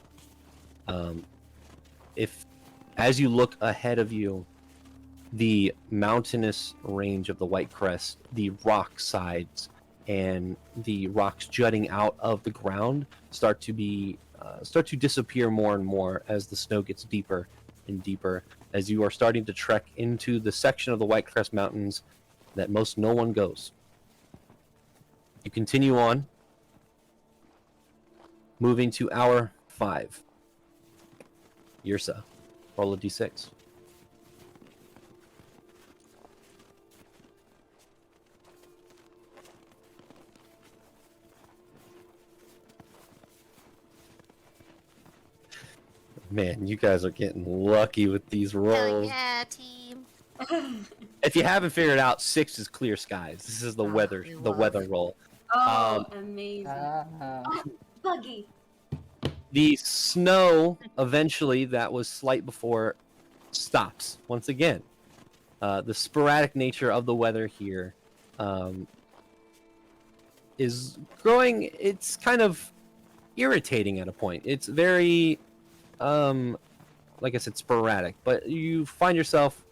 As you look ahead of you, the mountainous range of the White Crest, the rock sides, and the rocks jutting out of the ground start to disappear more and more as the snow gets deeper and deeper, as you are starting to trek into the section of the White Crest Mountains that most no one goes. You continue on, moving to hour 5. Yrsa, roll a d6. Man, you guys are getting lucky with these Hell rolls. yeah, team. If you haven't figured out, 6 is clear skies. This is the weather roll. Oh, amazing. Uh, Oh, buggy. The snow eventually, that was slight before, stops once again. The sporadic nature of the weather here is growing. It's kind of irritating at a point. It's very, like I said, sporadic. But you find yourself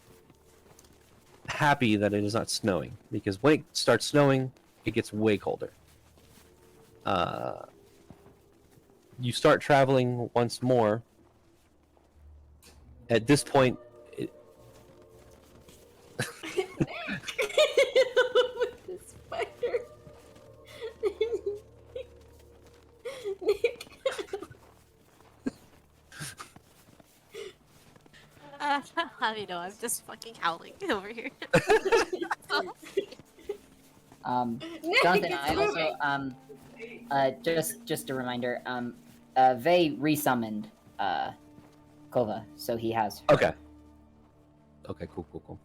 happy that it is not snowing, because when it starts snowing, it gets way colder. You start traveling once more. At this point, With the spider. Nick. How do you know? I'm just fucking howling over here. Jonathan, I also, just a reminder, Vey resummoned, Kova, so he has her. okay. Okay, cool.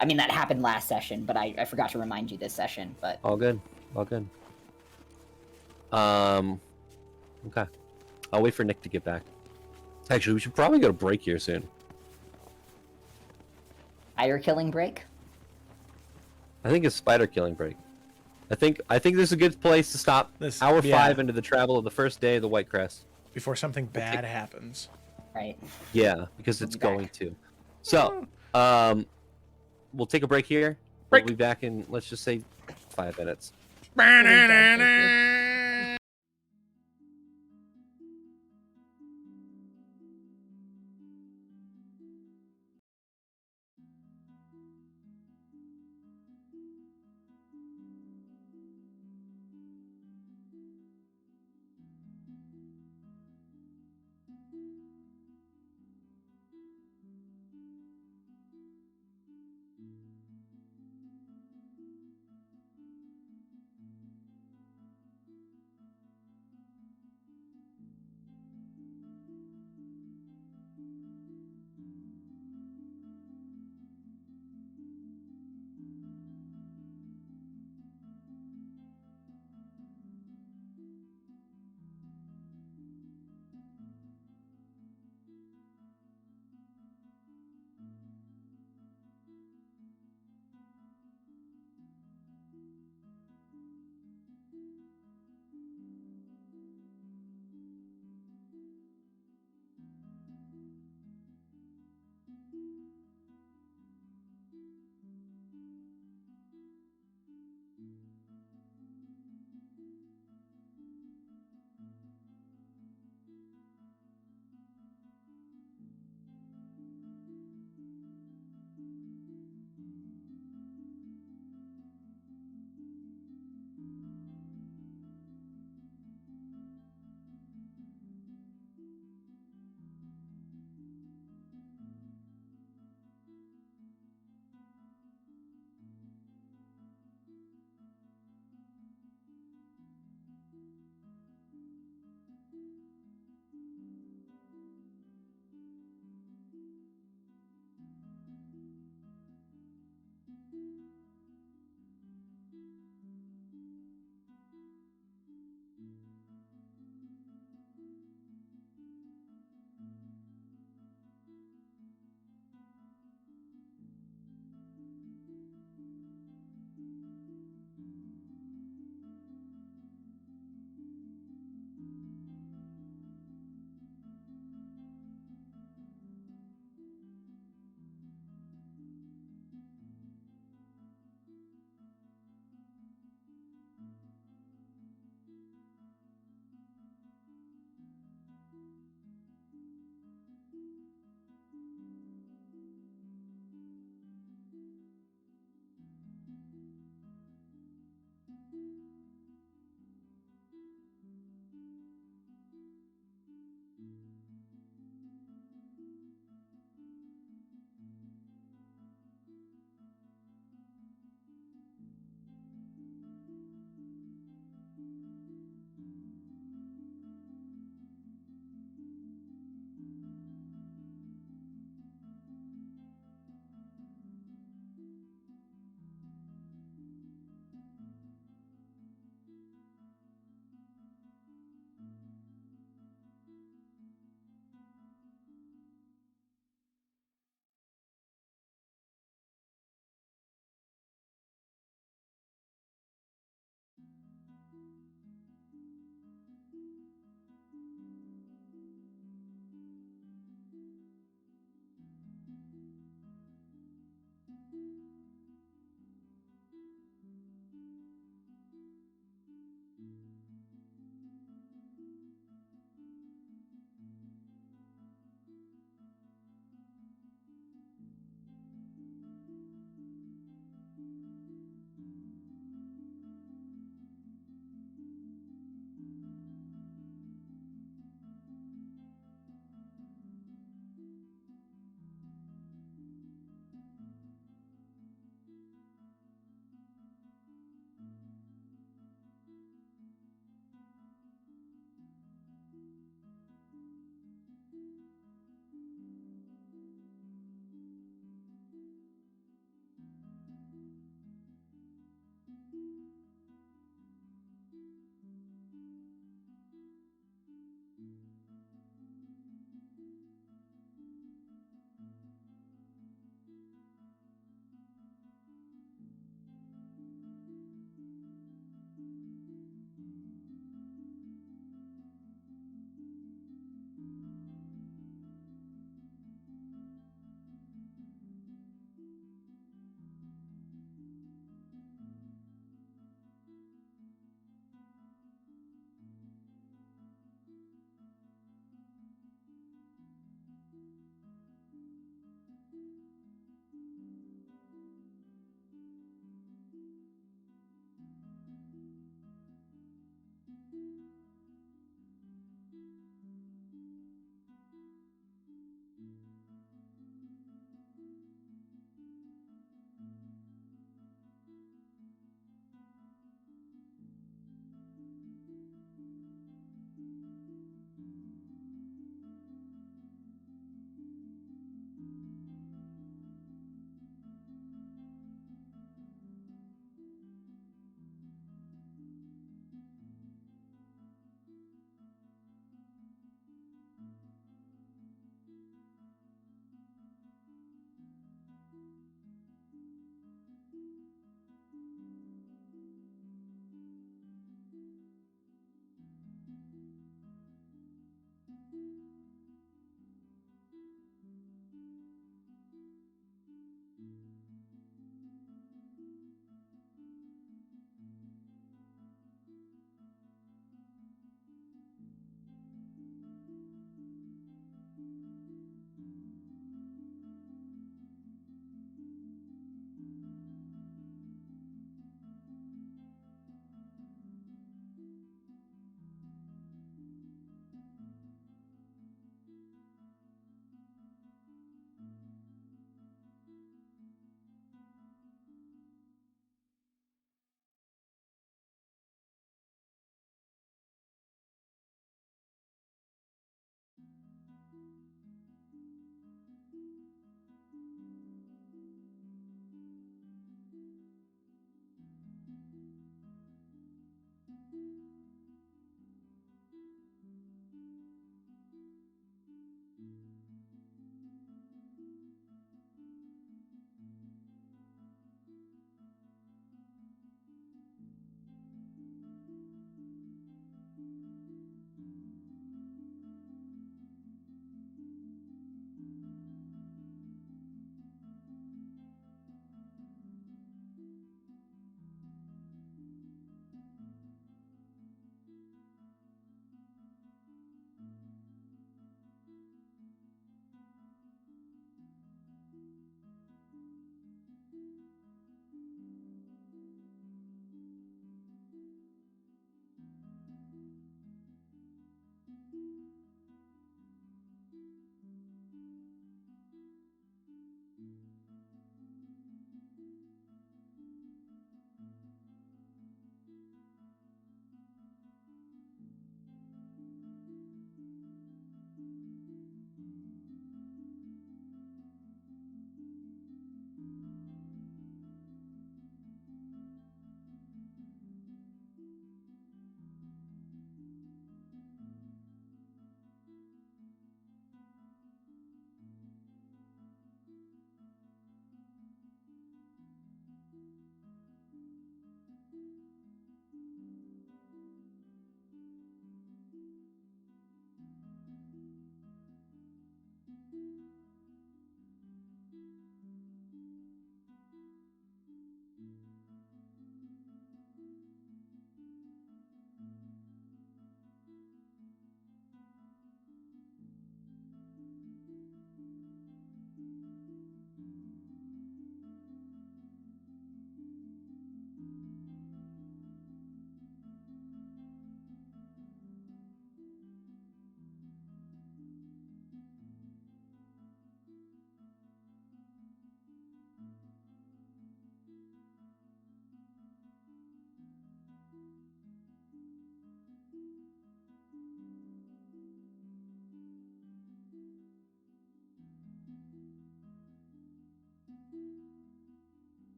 I mean, that happened last session, but I forgot to remind you this session, but... All good. Okay. I'll wait for Nick to get back. Actually, we should probably go to break here soon. Spider killing break? I think it's spider killing break. I think this is a good place to stop. Hour 5 into the travel of the first day of the White Crest. Before something bad happens. Right. Yeah, because it's going to. So, we'll take a break here. Break. We'll be back in, let's just say, 5 minutes.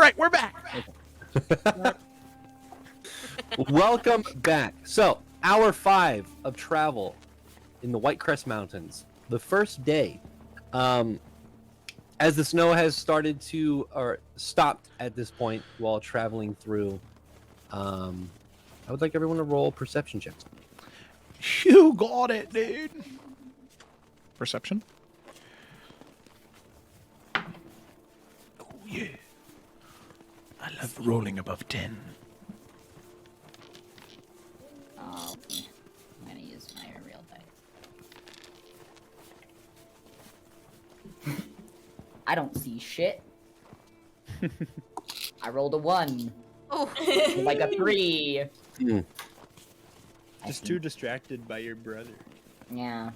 right, we're back. Welcome back. So, hour 5 of travel in the White Crest Mountains. The first day, as the snow has started to, or stopped at this point while traveling through, I would like everyone to roll perception checks. You got it, dude. Perception. Oh, yeah. I love rolling above 10. Oh, I'm gonna use my real dice. I don't see shit. I rolled a 1. Oh, Like a 3. Mm. Just too distracted by your brother. Yeah.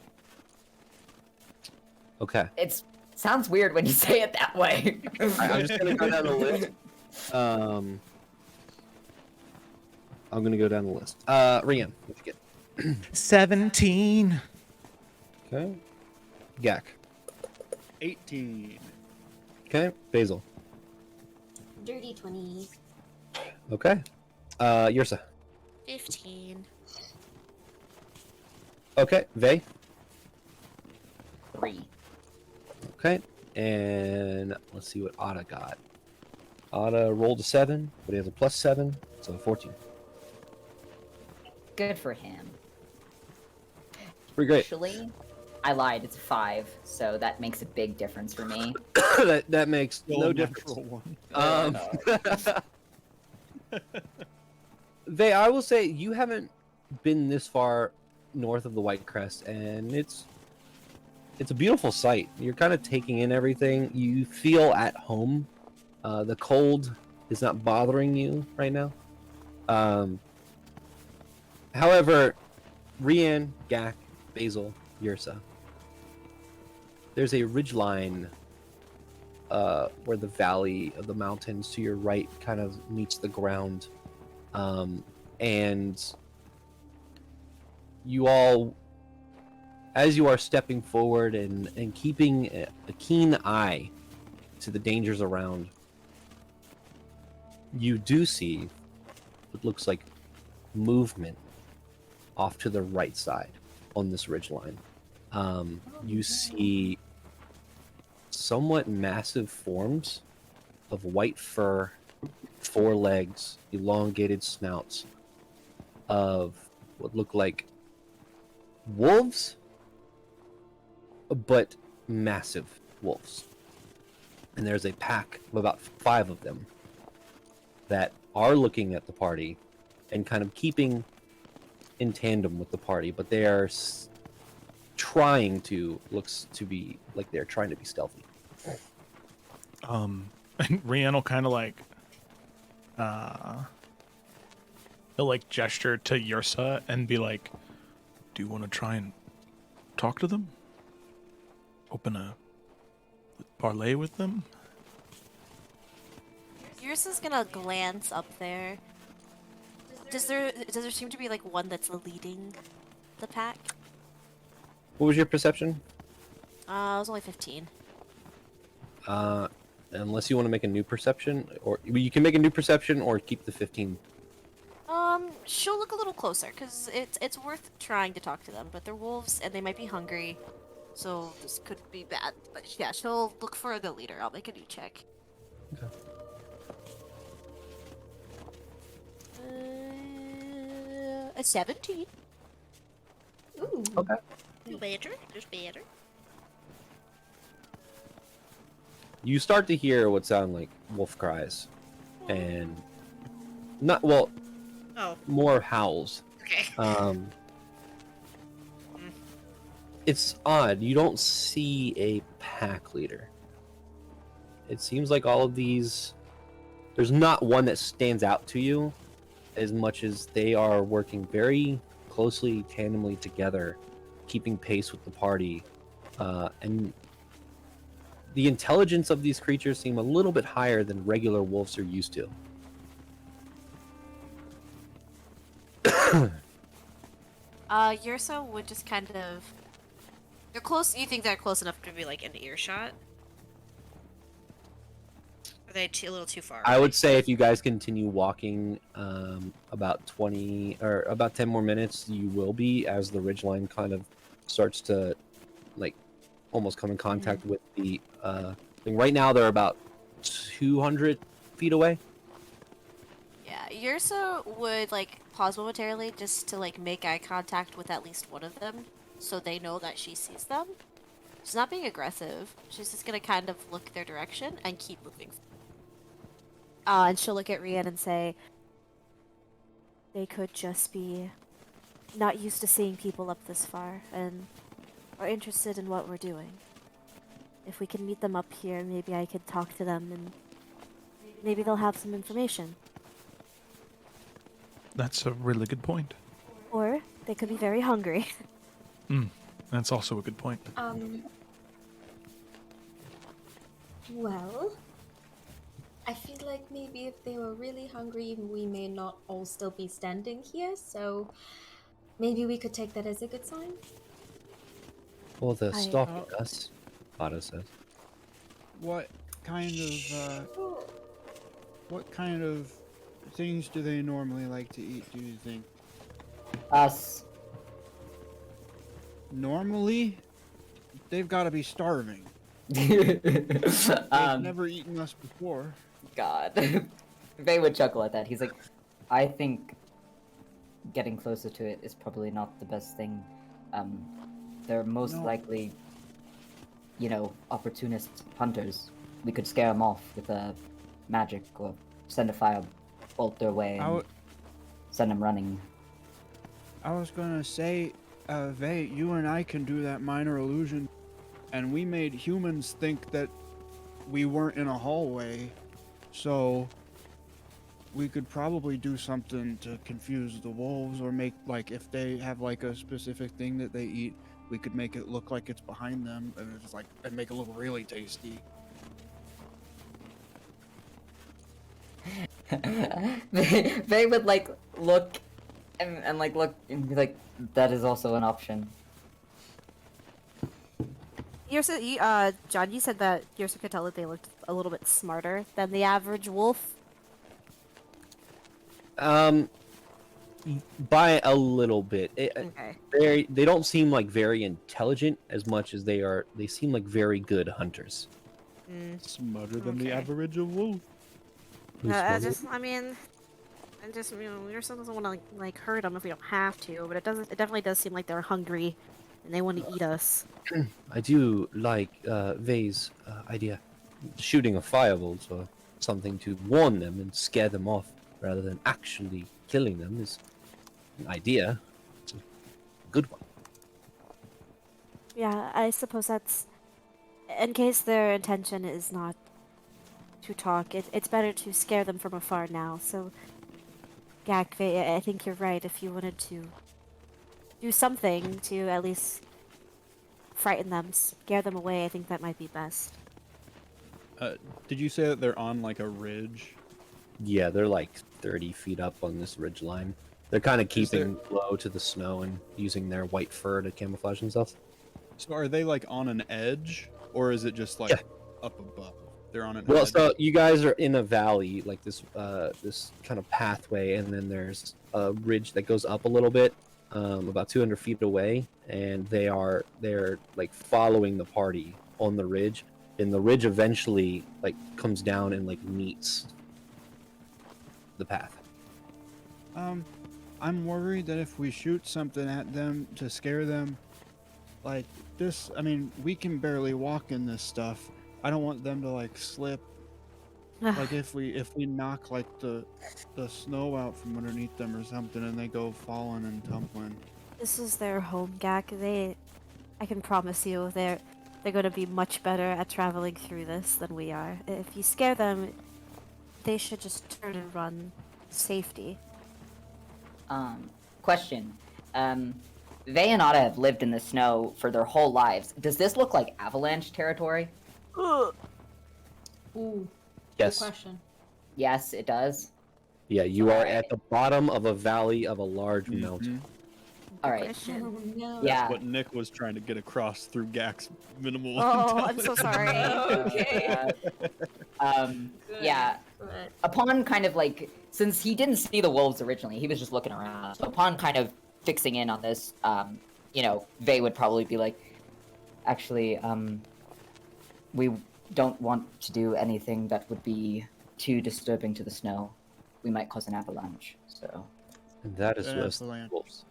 Okay. It sounds weird when you say it that way. I'm just gonna go down the list. I'm gonna go down the list. Rian, what'd you get? 17. Okay. Gak. 18. Okay. Basil. Dirty 20. Okay. Yursa. 15. Okay. Vey. 3. Okay. And let's see what Ada got. Ada rolled a 7, but he has a +7, so 14. Good for him. Pretty great. Actually, I lied. It's 5, so that makes a big difference for me. that makes Roll no a difference. natural one. Vey, I will say you haven't been this far north of the White Crest, and it's a beautiful sight. You're kind of taking in everything. You feel at home. The cold is not bothering you right now. However, Rian, Gak, Basil, Yursa, there's a ridgeline where the valley of the mountains to your right kind of meets the ground. And you all, as you are stepping forward and keeping a keen eye to the dangers around, you do see what looks like movement off to the right side on this ridgeline. You see somewhat massive forms of white fur, 4 legs, elongated snouts of what look like wolves, but massive wolves. And there's a pack of about 5 of them that are looking at the party and kind of keeping in tandem with the party, but they are looks to be like they're trying to be stealthy. And Rian will kind of like, he'll like gesture to Yursa and be like, "Do you want to try and talk to them? Open a parlay with them?" Yours gonna glance up there. Does there seem to be like one that's leading the pack? What was your perception? It was only 15. Unless you want to make a new perception, or you can make a new perception or keep the 15. She'll look a little closer because it's worth trying to talk to them, but they're wolves and they might be hungry, so this could be bad. But yeah, she'll look for the leader. I'll make a new check. Okay. A 17. Ooh. Okay. Better. Just better. You start to hear what sound like wolf cries, and more howls. Okay. It's odd. You don't see a pack leader. It seems like all of these, there's not one that stands out to you as much as they are working very closely, tandemly together, keeping pace with the party. And the intelligence of these creatures seem a little bit higher than regular wolves are used to. Yursa would just kind of... They're close. You think they're close enough to be like in earshot? Are they a little too far? I would say if you guys continue walking about 20 or about 10 more minutes, you will be, as the ridgeline kind of starts to like almost come in contact with the thing. Right now they're about 200 feet away. Yeah, Yursa would like pause momentarily just to like make eye contact with at least one of them, so they know that she sees them. She's not being aggressive. She's just gonna kind of look their direction and keep moving. And she'll look at Rian and say, "They could just be not used to seeing people up this far and are interested in what we're doing. If we can meet them up here, maybe I could talk to them and maybe they'll have some information. That's a really good point. Or they could be very hungry." That's also a good point. Well, I feel like maybe if they were really hungry, we may not all still be standing here, so maybe we could take that as a good sign. Well, they're stalking us, Otto says. What kind of things do they normally like to eat, do you think? Us. Normally? They've got to be starving. They've never eaten us before. God. Vay would chuckle at that. He's like, I think getting closer to it is probably not the best thing. They're most likely, you know, opportunist hunters. We could scare them off with a magic or send a firebolt their way and send them running. I was gonna say, Vay, you and I can do that minor illusion, and we made humans think that we weren't in a hallway, so we could probably do something to confuse the wolves, or make, like, if they have like a specific thing that they eat, we could make it look like it's behind them, and it's like, and make it look really tasty. They would like look and like look and be like, that is also an option. John, you said that Yursa could tell that they looked a little bit smarter than the average wolf. By a little bit. Okay. They don't seem like very intelligent as much as they seem like very good hunters. Smarter than the average of wolf. Yursa doesn't want to like hurt them if we don't have to, but it definitely does seem like they're hungry and they want to eat us. I do like Vay's idea. Shooting a firebolt or something to warn them and scare them off rather than actually killing them is an idea. It's a good one. Yeah, I suppose that's... In case their intention is not to talk, it's better to scare them from afar now, so... Gak, I think you're right. If you wanted to do something to at least frighten them, scare them away, I think that might be best. Did you say that they're on like a ridge? Yeah, they're like 30 feet up on this ridge line. They're kind of keeping low to the snow and using their white fur to camouflage themselves. So are they like on an edge, or is it just like up above? They're on an edge. Well, so you guys are in a valley, like this this kind of pathway, and then there's a ridge that goes up a little bit, about 200 feet away, and they're like following the party on the ridge, and the ridge eventually like comes down and like meets the path. I'm worried that if we shoot something at them to scare them, like this, I mean, we can barely walk in this stuff. I don't want them to like slip. Like if we knock like the snow out from underneath them or something, and they go falling and tumbling. This is their home, Gak. I can promise you, they're going to be much better at traveling through this than we are. If you scare them, they should just turn and run. Safety. Question. Vay and Otta have lived in the snow for their whole lives. Does this look like avalanche territory? Ooh. Yes. Good question. Yes, it does. Yeah, you are at the bottom of a valley of a large mountain. All right. Question. Oh, no. Yeah. What Nick was trying to get across through Gak's minimal. Oh, I'm so sorry. Okay. Good, Yeah. good. Upon kind of like, since he didn't see the wolves originally, he was just looking around. So upon kind of fixing in on this, Vey would probably be like, actually, we don't want to do anything that would be too disturbing to the snow. We might cause an avalanche. So. And that is An worse than avalanche. wolves.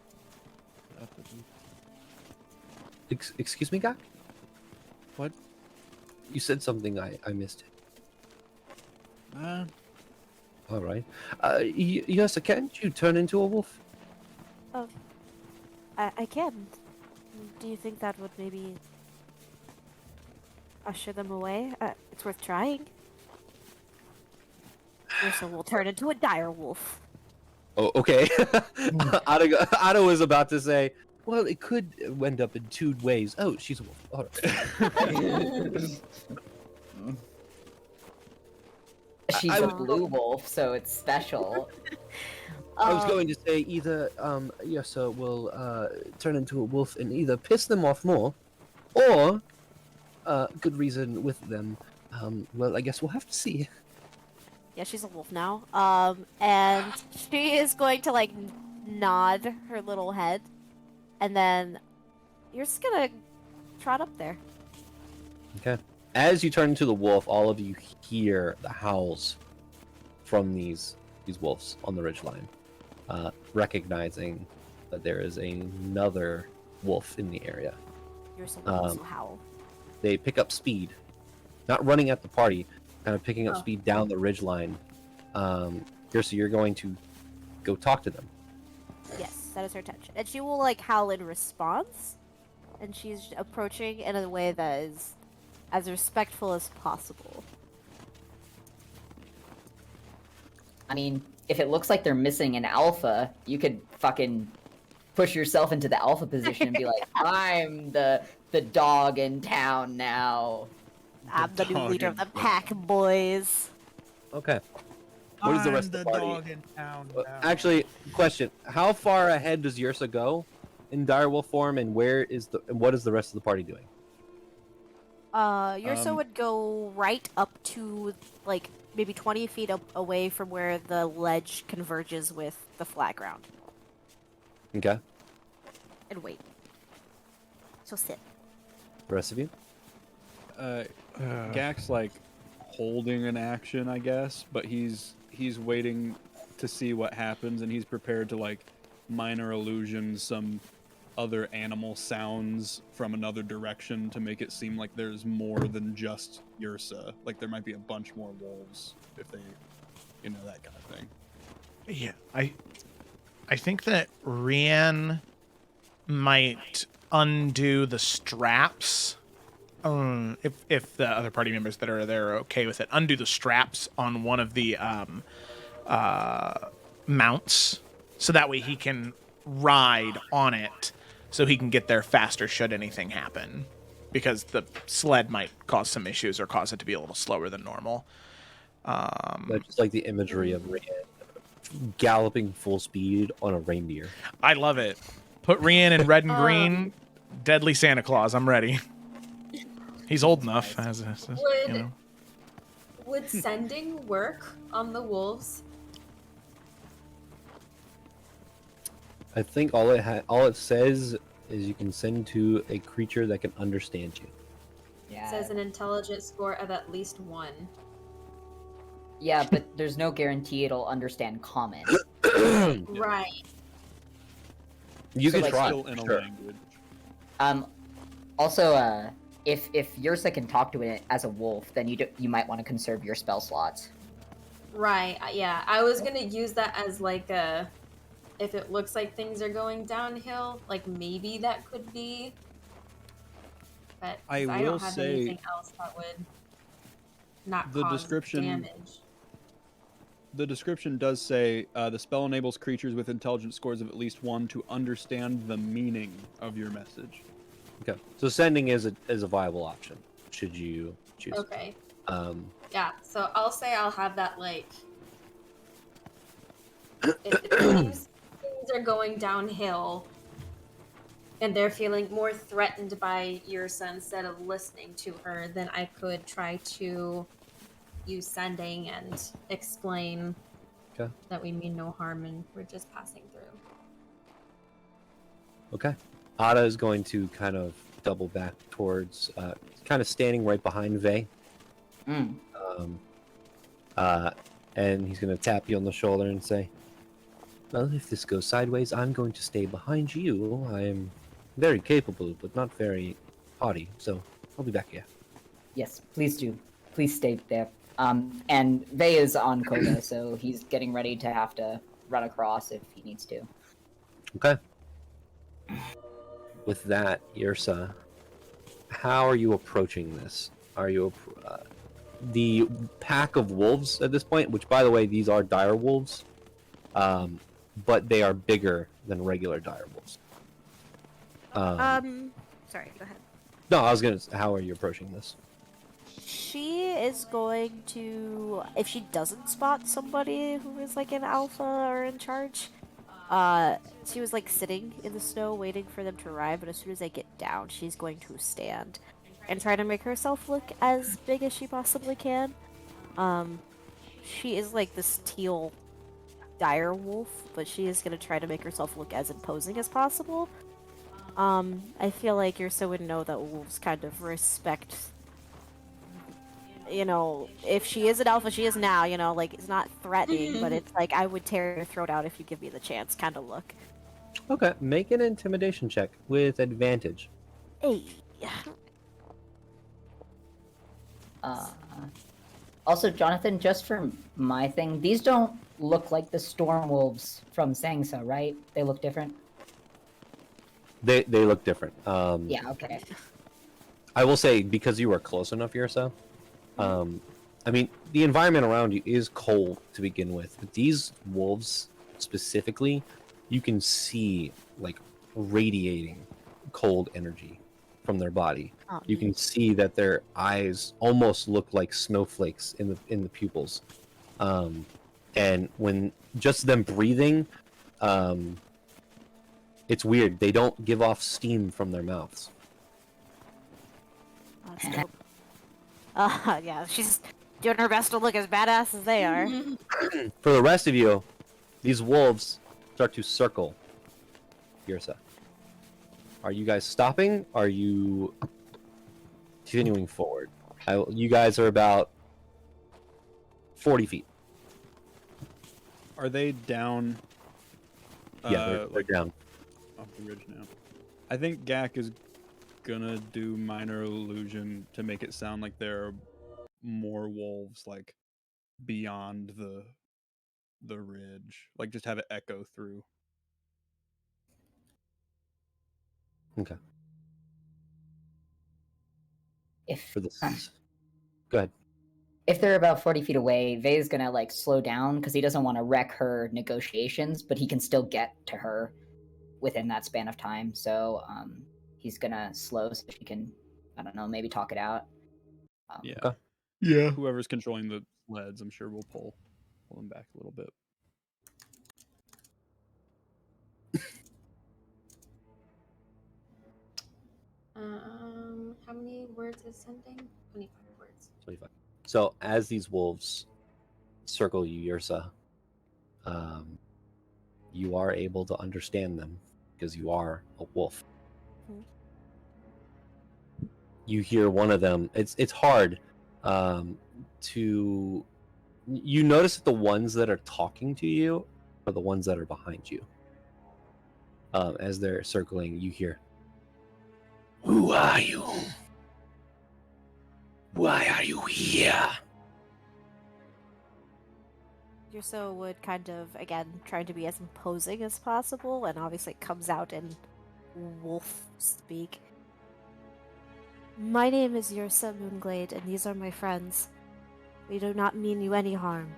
Excuse me, Gak? What? You said something I missed. All right. Yes, can't you turn into a wolf? I can. Do you think that would maybe usher them away? It's worth trying. Ursa will turn into a dire wolf. Oh, okay. Otto was about to say, well, it could end up in two ways. Oh, she's a wolf. All right. She's a blue wolf, so it's special. I was going to say either Yasa will turn into a wolf and either piss them off more, or good reason with them. Well, I guess we'll have to see. Yeah, she's a wolf now. And she is going to like nod her little head, and then you're just gonna trot up there. Okay. As you turn into the wolf, all of you hear the howls from these wolves on the ridgeline, recognizing that there is another wolf in the area. You're so also howl. They pick up speed, not running at the party, kind of picking up speed down the ridgeline. So you're going to go talk to them. Yes, that is her intention, and she will like howl in response, and she's approaching in a way that is as respectful as possible. I mean, if it looks like they're missing an alpha, you could fucking push yourself into the alpha position and be like, I'm the dog in town now. I'm the new dog leader in of the pack, boys. Okay. What is the rest of the party? dog in town now. Actually, question: how far ahead does Yrsa go in direwolf form, and what is the rest of the party doing? Ursa would go right up to like maybe 20 feet away from where the ledge converges with the flat ground, Okay. and wait. So sit. The rest of you? Gak's like holding an action, I guess, but he's waiting to see what happens, and he's prepared to like minor illusions, some other animal sounds from another direction to make it seem like there's more than just Yrsa. Like there might be a bunch more wolves if they, that kind of thing. Yeah, I think that Rian might undo the straps. If the other party members that are there are okay with it, undo the straps on one of the mounts, so that way he can ride on it, so he can get there faster should anything happen, because the sled might cause some issues or cause it to be a little slower than normal. But just like the imagery of Rian galloping full speed on a reindeer. I love it. Put Rian in red and green. Deadly Santa Claus. I'm ready. He's old enough. Would sending work on the wolves? I think all it says is you can send to a creature that can understand you. Yeah. It says an intelligence score of at least 1. Yeah, but there's no guarantee it'll understand common. Right. You So, can like, try. Still in a Sure. language. Also, if Yrsa can talk to it as a wolf, then you might want to conserve your spell slots. Right. Yeah. I was gonna use that as like a, if it looks like things are going downhill, like maybe that could be. But I I will don't have say anything else that would not the cause description- damage. The description does say the spell enables creatures with intelligence scores of at least 1 to understand the meaning of your message. Okay. So sending is a viable option, should you choose. Okay. Yeah, so I'll say I'll have that like if it seems things are going downhill, and they're feeling more threatened by Yrsa instead of listening to her, then I could try to use sending and explain Okay. that we mean no harm and we're just passing through. Okay. Ada is going to kind of double back towards, kind of standing right behind Vey. Mm. And he's going to tap you on the shoulder and say, well, if this goes sideways, I'm going to stay behind you. I am very capable, but not very haughty, so I'll be back here. Yes, please do. Please stay there. And Vey is on Koga, so he's getting ready to have to run across if he needs to. Okay. With that, Yrsa, how are you approaching this? Are you the pack of wolves at this point? Which, by the way, these are dire wolves, but they are bigger than regular dire wolves. Sorry, go ahead. No, I was gonna. How are you approaching this? She is going to, if she doesn't spot somebody who is like an alpha or in charge, she was like sitting in the snow waiting for them to arrive, but as soon as they get down, she's going to stand and try to make herself look as big as she possibly can. She is like this teal dire wolf, but she is going to try to make herself look as imposing as possible. I feel like Yrsa would know that wolves kind of respect, you know, if she is an alpha, she is now, you know, like, it's not threatening, but it's like, I would tear your throat out if you give me the chance kind of look. Okay, make an intimidation check with advantage. Hey. Also, Jonathan, just for my thing, these don't look like the storm wolves from Sangsa, right? They look different? They look different. Yeah, okay. I will say, because you are close enough, Yrsa, I mean, the environment around you is cold to begin with, but these wolves specifically, you can see like radiating cold energy from their body. Oh, You can see that their eyes almost look like snowflakes in the pupils, and when just them breathing, it's weird. They don't give off steam from their mouths. That's dope. Yeah, she's doing her best to look as badass as they are. For the rest of you, these wolves start to circle Yrsa. Are you guys stopping? Are you continuing forward? You guys are about 40 feet. Are they down? Yeah, they're down. Off the ridge now. I think Gak is gonna do minor illusion to make it sound like there are more wolves, like beyond the ridge. Like just have it echo through. Okay. If For this, go ahead. if they're about 40 feet away, Vey's gonna like slow down because he doesn't want to wreck her negotiations, but he can still get to her within that span of time. So he's gonna slow so she can, I don't know, maybe talk it out. Yeah. Okay. Yeah. Whoever's controlling the sleds, I'm sure will pull them back a little bit. How many words is sending? 25 words. 25. So as these wolves circle you, Yrsa, you are able to understand them because you are a wolf. Mhm. You hear one of them. It's hard to. You notice that the ones that are talking to you are the ones that are behind you. As they're circling, you hear, "Who are you? Why are you here?" Yrsa would kind of, again, trying to be as imposing as possible, and obviously it comes out in wolf speak. My name is Yrsa Moonglade, and these are my friends. We do not mean you any harm.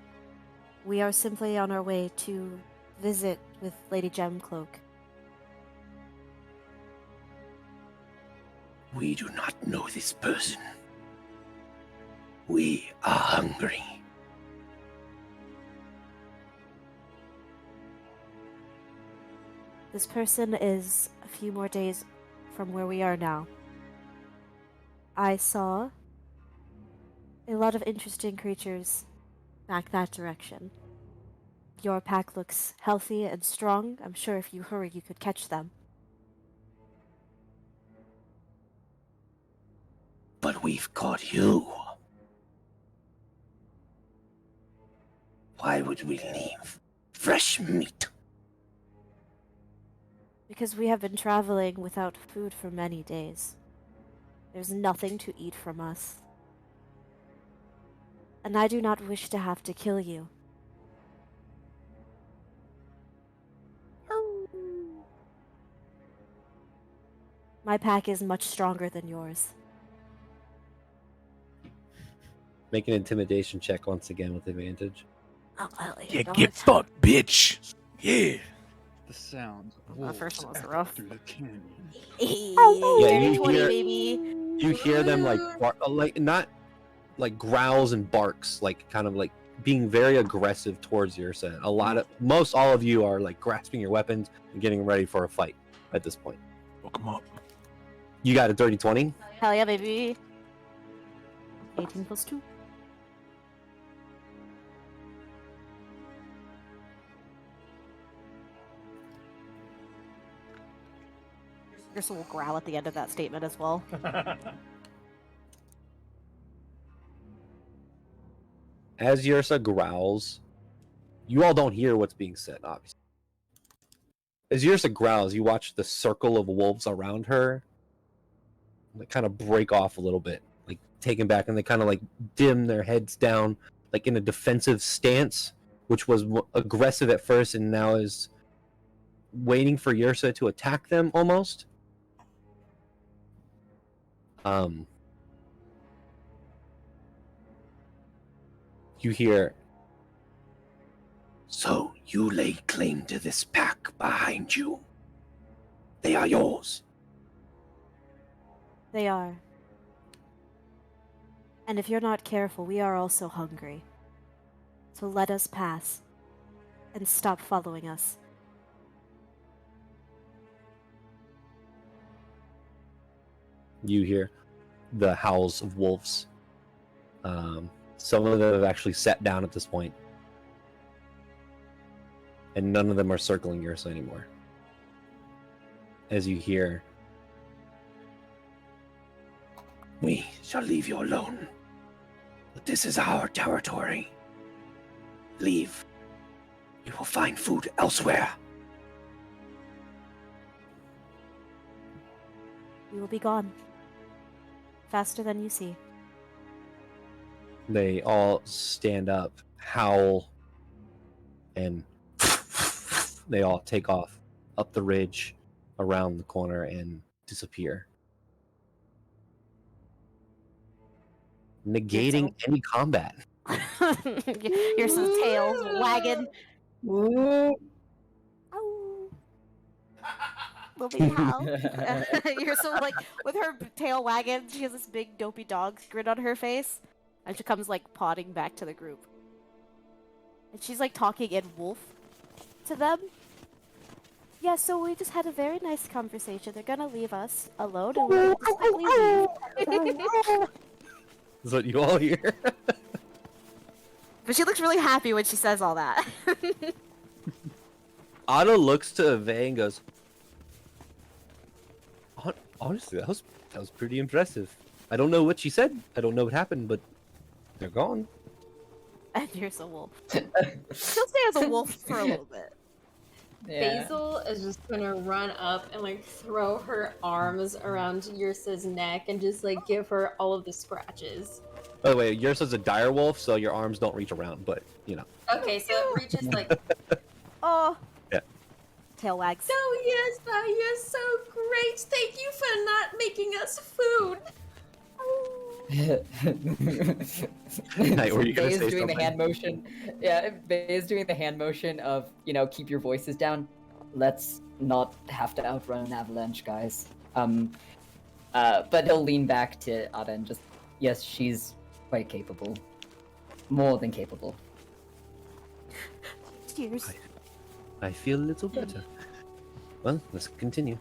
We are simply on our way to visit with Lady Gemcloak. We do not know this person. We are hungry. This person is few more days from where we are now, I saw a lot of interesting creatures back that direction. Your pack looks healthy and strong. I'm sure if you hurry, you could catch them. But we've caught you. Why would we leave fresh meat? Because we have been traveling without food for many days. There's nothing to eat from us. And I do not wish to have to kill you. My pack is much stronger than yours. Make an intimidation check once again with advantage. Oh, well, Yeah, get fucked, bitch. Yeah. The sounds of The first one was echo rough. through the canyon. Yeah, you 20, hear- baby. You hear them like not like growls and barks, like kind of like being very aggressive towards Yrsa. Most all of you are like grasping your weapons and getting ready for a fight at this point. Fuck 'em up. You got a dirty 20. Hell yeah, baby. 18 plus 2. Yrsa will growl at the end of that statement as well. As Yrsa growls, you all don't hear what's being said, obviously. As Yrsa growls, you watch the circle of wolves around her like kind of break off a little bit, like taken back, and they kind of like dim their heads down, like in a defensive stance, which was aggressive at first and now is waiting for Yrsa to attack them almost. You hear, So you lay claim to this pack behind you. They are yours. They are. And if you're not careful, we are also hungry. So let us pass. And stop following us. you hear the howls of wolves. Some of them have actually sat down at this point. And none of them are circling Yrsa anymore. As you hear, We shall leave you alone. But this is our territory. Leave. You will find food elsewhere. We will be gone. Faster than you see. they all stand up, howl, and they all take off up the ridge, around the corner, and disappear. Negating any combat. Here's some tails wagging. Ow. Little baby howl. You're so like with her tail wagging. She has this big dopey dog grin on her face, and she comes like pawing back to the group. And she's like talking in wolf to them. Yeah, so we just had a very nice conversation. They're gonna leave us alone, and we're gonna just quickly leave. Is what you all hear. But she looks really happy when she says all that. Otto looks to Vey and goes, honestly, that was pretty impressive. I don't know what she said. I don't know what happened, but they're gone. And here's a wolf. She'll stay as a wolf for a little bit. Yeah. Basil is just gonna run up and like throw her arms around Yrsa's neck and just like give her all of the scratches. By the way, yours is a dire wolf, so your arms don't reach around, but you know. Okay, so it reaches like. Oh. Yeah. Tail wags. Oh yes, you're so great. Thank you for not making us food. Night, were you gonna Vey is say doing something? the hand motion. Yeah, Vey is doing the hand motion of, keep your voices down. Let's not have to outrun an avalanche, guys. But he'll lean back to Ada and just, yes, she's quite capable. More than capable. Cheers. I feel a little better. Well, let's continue.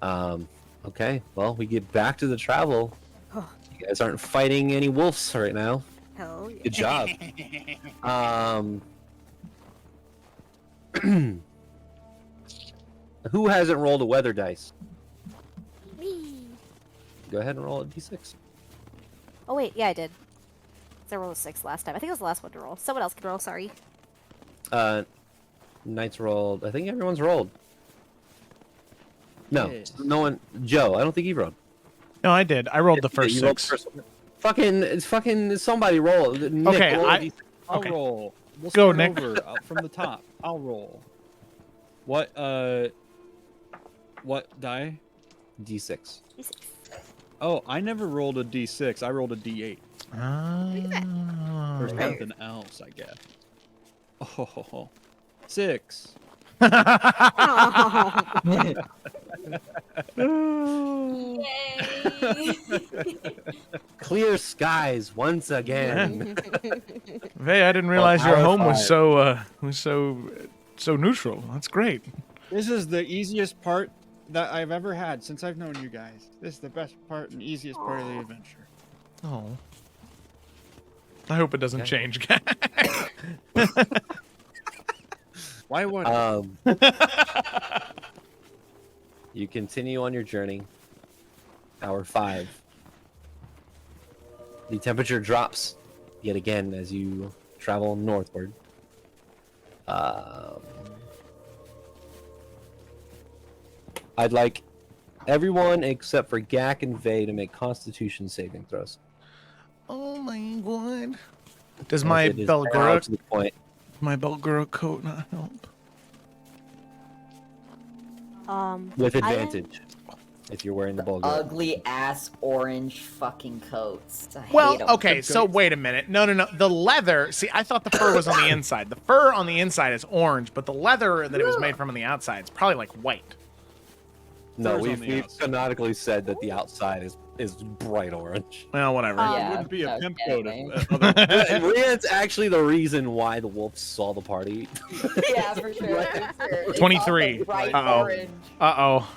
Okay, well, we get back to the travel. You guys aren't fighting any wolves right now. Hell yeah. Good job. Who hasn't rolled a weather dice? Me. Go ahead and roll a d6. Oh wait, yeah, I did. I rolled a 6 last time. I think it was the last one to roll. Someone else can roll. Sorry. Knight's rolled. I think everyone's rolled. No, Yes. no one. Joe, I don't think you rolled. No, I did. I rolled the first You rolled the 6. first one. Fucking somebody roll. Nick, Okay, roll a I- d6. I'll Okay. roll. We'll Go, start Nick. over from the top. I'll roll. What die? D6. Oh, I never rolled a d6. I rolled a d8. Ah. Or something else, I guess. Oh, 6. Yay! Clear skies once again. Vey, I didn't realize your hour home was 5. so neutral. That's great. This is the easiest part that I've ever had since I've known you guys. This is the best part and easiest part of the adventure. Oh. I hope it doesn't Okay. change. Why would You continue on your journey. Hour 5. The temperature drops yet again as you travel northward. I'd like everyone except for Gak and Vey to make Constitution saving throws. Oh my god. Does As my it is now Belgura to the point. coat not help? With I am- advantage, if you're wearing the Bulgur. Ugly ass orange fucking coats. I hate Well, 'em. okay, so wait a minute. No. The leather. See, I thought the fur was on the inside. The fur on the inside is orange, but the leather that it was made from on the outside is probably like white. No, Fur's on we've, the we've outside. canonically said that the outside is bright orange. Well, whatever. Um, It Yeah, wouldn't be a no pimp kidding. coat. If, Rian's actually the reason why the wolves saw the party. Yeah, for sure. for sure. They 23. saw the bright Uh-oh. orange. Uh-oh.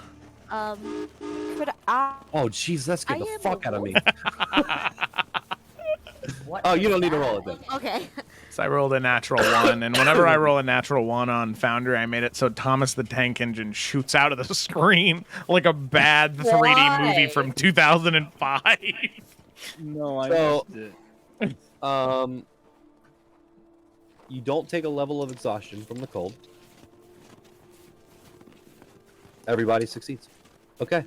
Could I? Oh, jeez, that scared I the am fuck a out of me. What Oh, you is don't need to that? roll it then. Okay. So I rolled a natural 1, and whenever I roll a natural 1 on Foundry, I made it so Thomas the Tank Engine shoots out of the screen like a bad 3D movie Why? from 2005. no, I So- missed it. You don't take a level of exhaustion from the cold. Everybody succeeds. Okay.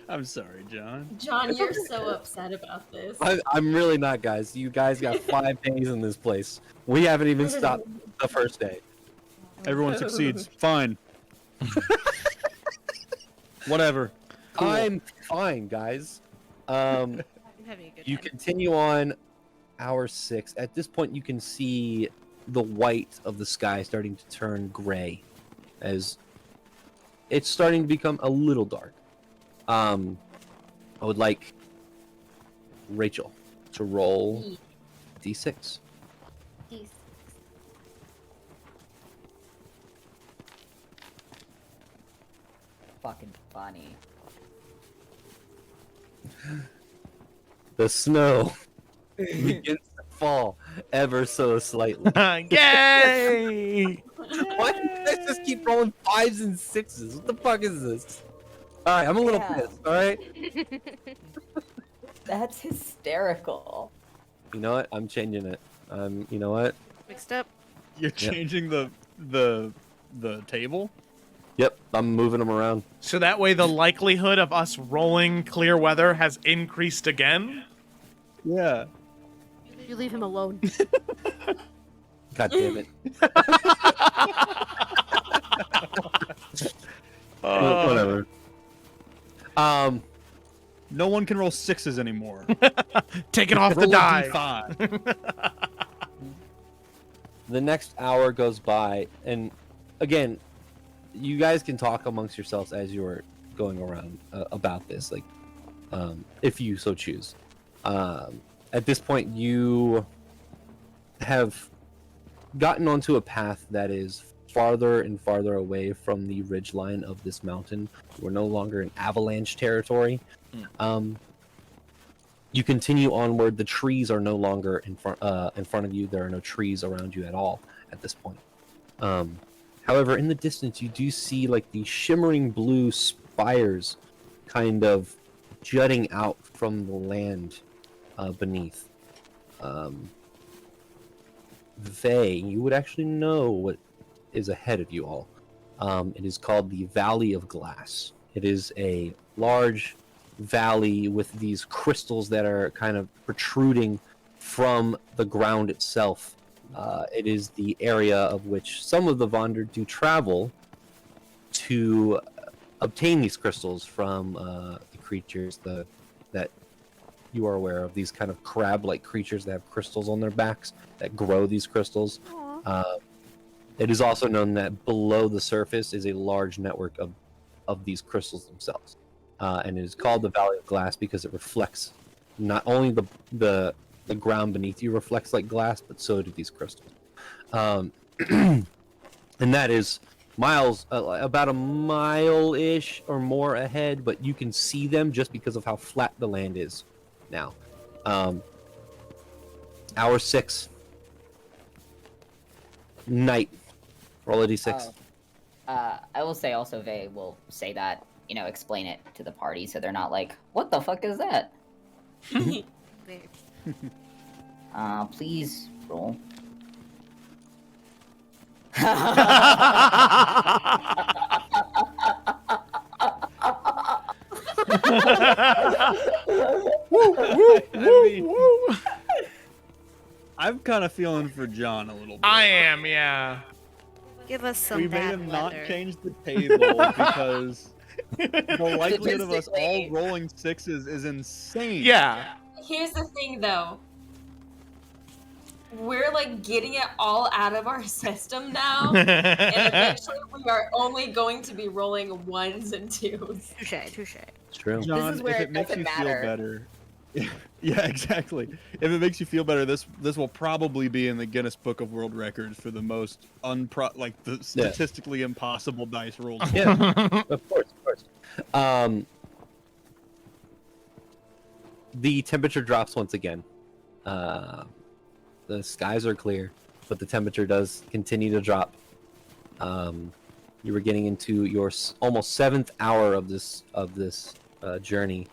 I'm sorry, John. John, you're so upset about this. I'm really not, guys. You guys got 5 days in this place. We haven't even stopped the first day. Everyone succeeds. Fine. Whatever. Cool. I'm fine, guys. I'm having a good You time. continue on hour 6. At this point, you can see the white of the sky starting to turn gray as it's starting to become a little dark. I would like Rachel to roll d6. Peace. Fucking funny. The snow begins to fall ever so slightly. Yay! Why do you guys just keep rolling 5s and 6s? What the fuck is this? Alright, I'm a little Yeah. pissed, alright? That's hysterical. You know what? I'm changing it. You know what? Mixed up. You're changing the table? Yep, I'm moving them around. So that way the likelihood of us rolling clear weather has increased again? Yeah. You leave him alone. God damn it. Whatever. No one can roll 6s anymore. Take it off the Roll a die. D5. The next hour goes by, and again, you guys can talk amongst yourselves as you're going around about this, like, if you so choose. At this point, you have gotten onto a path that is farther and farther away from the ridgeline of this mountain. We're no longer in avalanche territory. You continue onward. The trees are no longer in front of you. There are no trees around you at all at this point. However, in the distance, you do see like the shimmering blue spires kind of jutting out from the land beneath. Vey, you would actually know what is ahead of you all. It is called the Valley of Glass. It is a large valley with these crystals that are kind of protruding from the ground itself. It is the area of which some of the Vonder do travel to obtain these crystals from the creatures that you are aware of, these kind of crab-like creatures that have crystals on their backs that grow these crystals. It is also known that below the surface is a large network of these crystals themselves. And it is called the Valley of Glass because it reflects not only the ground beneath you reflects like glass, but so do these crystals. And that is miles, about a mile-ish or more ahead, but you can see them just because of how flat the land is now. Hour 6. Night. Roll a d6. I will say also, Vey will say that, explain it to the party so they're not like, what the fuck is that? Please roll. I'm kind of feeling for John a little bit. I am, yeah. Give us some We made bad him weather. not change the table because the likelihood of us all rolling 6s is insane. Yeah. Here's the thing, though. We're like getting it all out of our system now, and eventually we are only going to be rolling 1s and 2s. Touche. It's true. John, is where if it it makes you doesn't feel matter. better, yeah, exactly. If it makes you feel better, this will probably be in the Guinness Book of World Records for the most the statistically impossible dice rolls. Yeah, of course. The temperature drops once again. The skies are clear, but the temperature does continue to drop. You were getting into your almost 7th hour of this journey.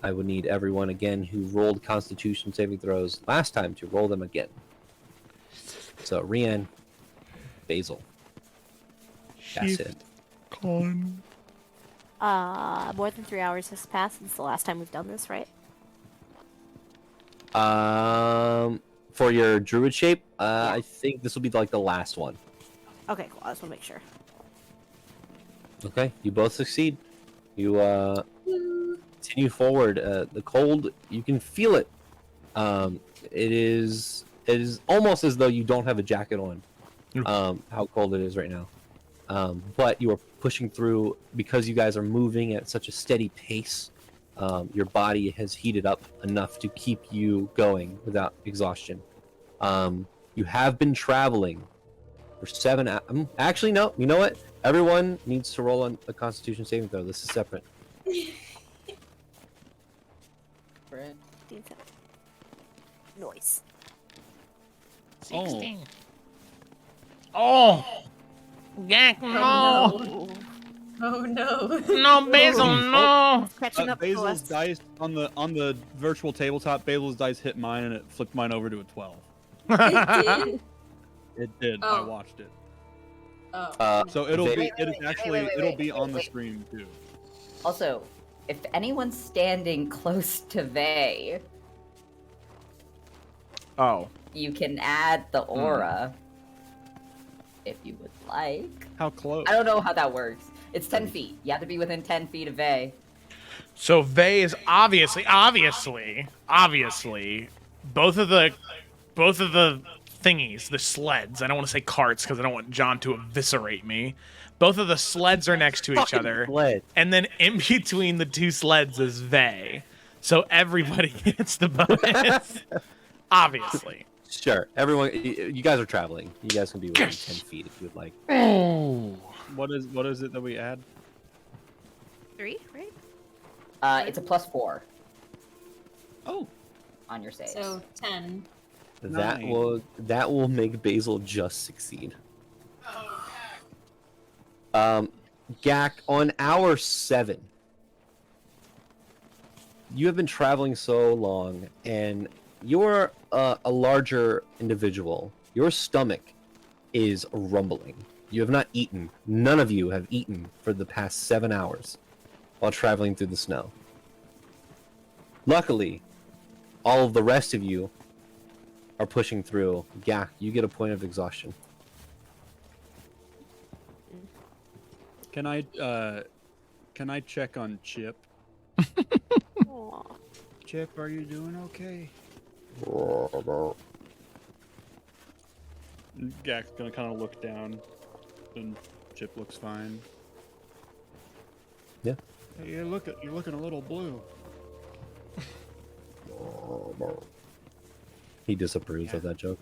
I would need everyone again who rolled Constitution saving throws last time to roll them again. So, Rian, Basil. That's it. More than 3 hours has passed since the last time we've done this, right? For your druid shape, I think this will be like the last one. Okay, cool. I just want to make sure. Okay, you both succeed. You continue forward. The cold, you can feel it. It is almost as though you don't have a jacket on. How cold it is right now. But you are pushing through because you guys are moving at such a steady pace. Your body has heated up enough to keep you going without exhaustion. You have been traveling for 7 hours. Actually, no. You know what? Everyone needs to roll on a Constitution saving throw. This is separate. Noise. 16. Oh! Yak, no! Oh no! No, Basil, no! Catching up to Basil's us. dice on the virtual tabletop. Basil's dice hit mine and it flipped mine over to a 12. It did. It did. I Oh. watched it. Oh. So it'll Wait, be wait, it'll be on the wait. stream too. Also, if anyone's standing close to Vey, Oh. you can add the aura if you would like. How close? I don't know how that works. It's 10 feet. You have to be within 10 feet of Vey. So Vey is obviously, both of the thingies, the sleds. I don't want to say carts because I don't want John to eviscerate me. Both of the sleds are next to each other, Sled. and then in between the two sleds is Vey. So everybody gets the bonus. Obviously. Sure. Everyone, you guys are traveling. You guys can be within 10 feet if you would like. Oh. What is it that we add? 3, right? It's a +4 Oh, on your saves. So 10. That 9. will make Basil just succeed. Gak, on hour 7, you have been traveling so long, and you're a larger individual. Your stomach is rumbling. You have not eaten. None of you have eaten for the past 7 hours while traveling through the snow. Luckily, all of the rest of you are pushing through. Gak, you get a point of exhaustion. Can I check on Chip? Aw. Chip, are you doing okay? Gak's gonna kind of look down, and Chip looks fine. Yeah. Hey, you're looking a little blue. He disapproves of that joke.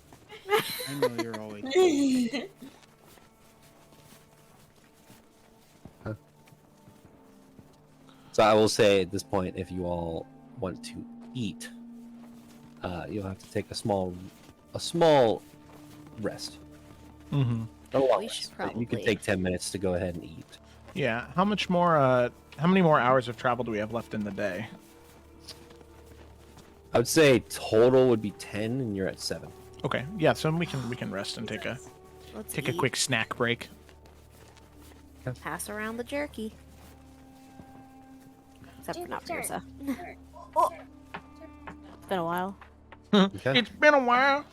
I know you're always. So I will say at this point, if you all want to eat, you'll have to take a small rest. Mm-hmm. A long We rest, should but you can probably- take 10 minutes to go ahead and eat. Yeah. How much more? How many more hours of travel do we have left in the day? I would say total would be 10, and you're at 7. Okay. Yeah. So we can rest and take a Let's take a eat. quick snack break. Pass around the jerky. Except for not for Jerky. Ursa. Oh. It's been a while. Okay. It's been a while.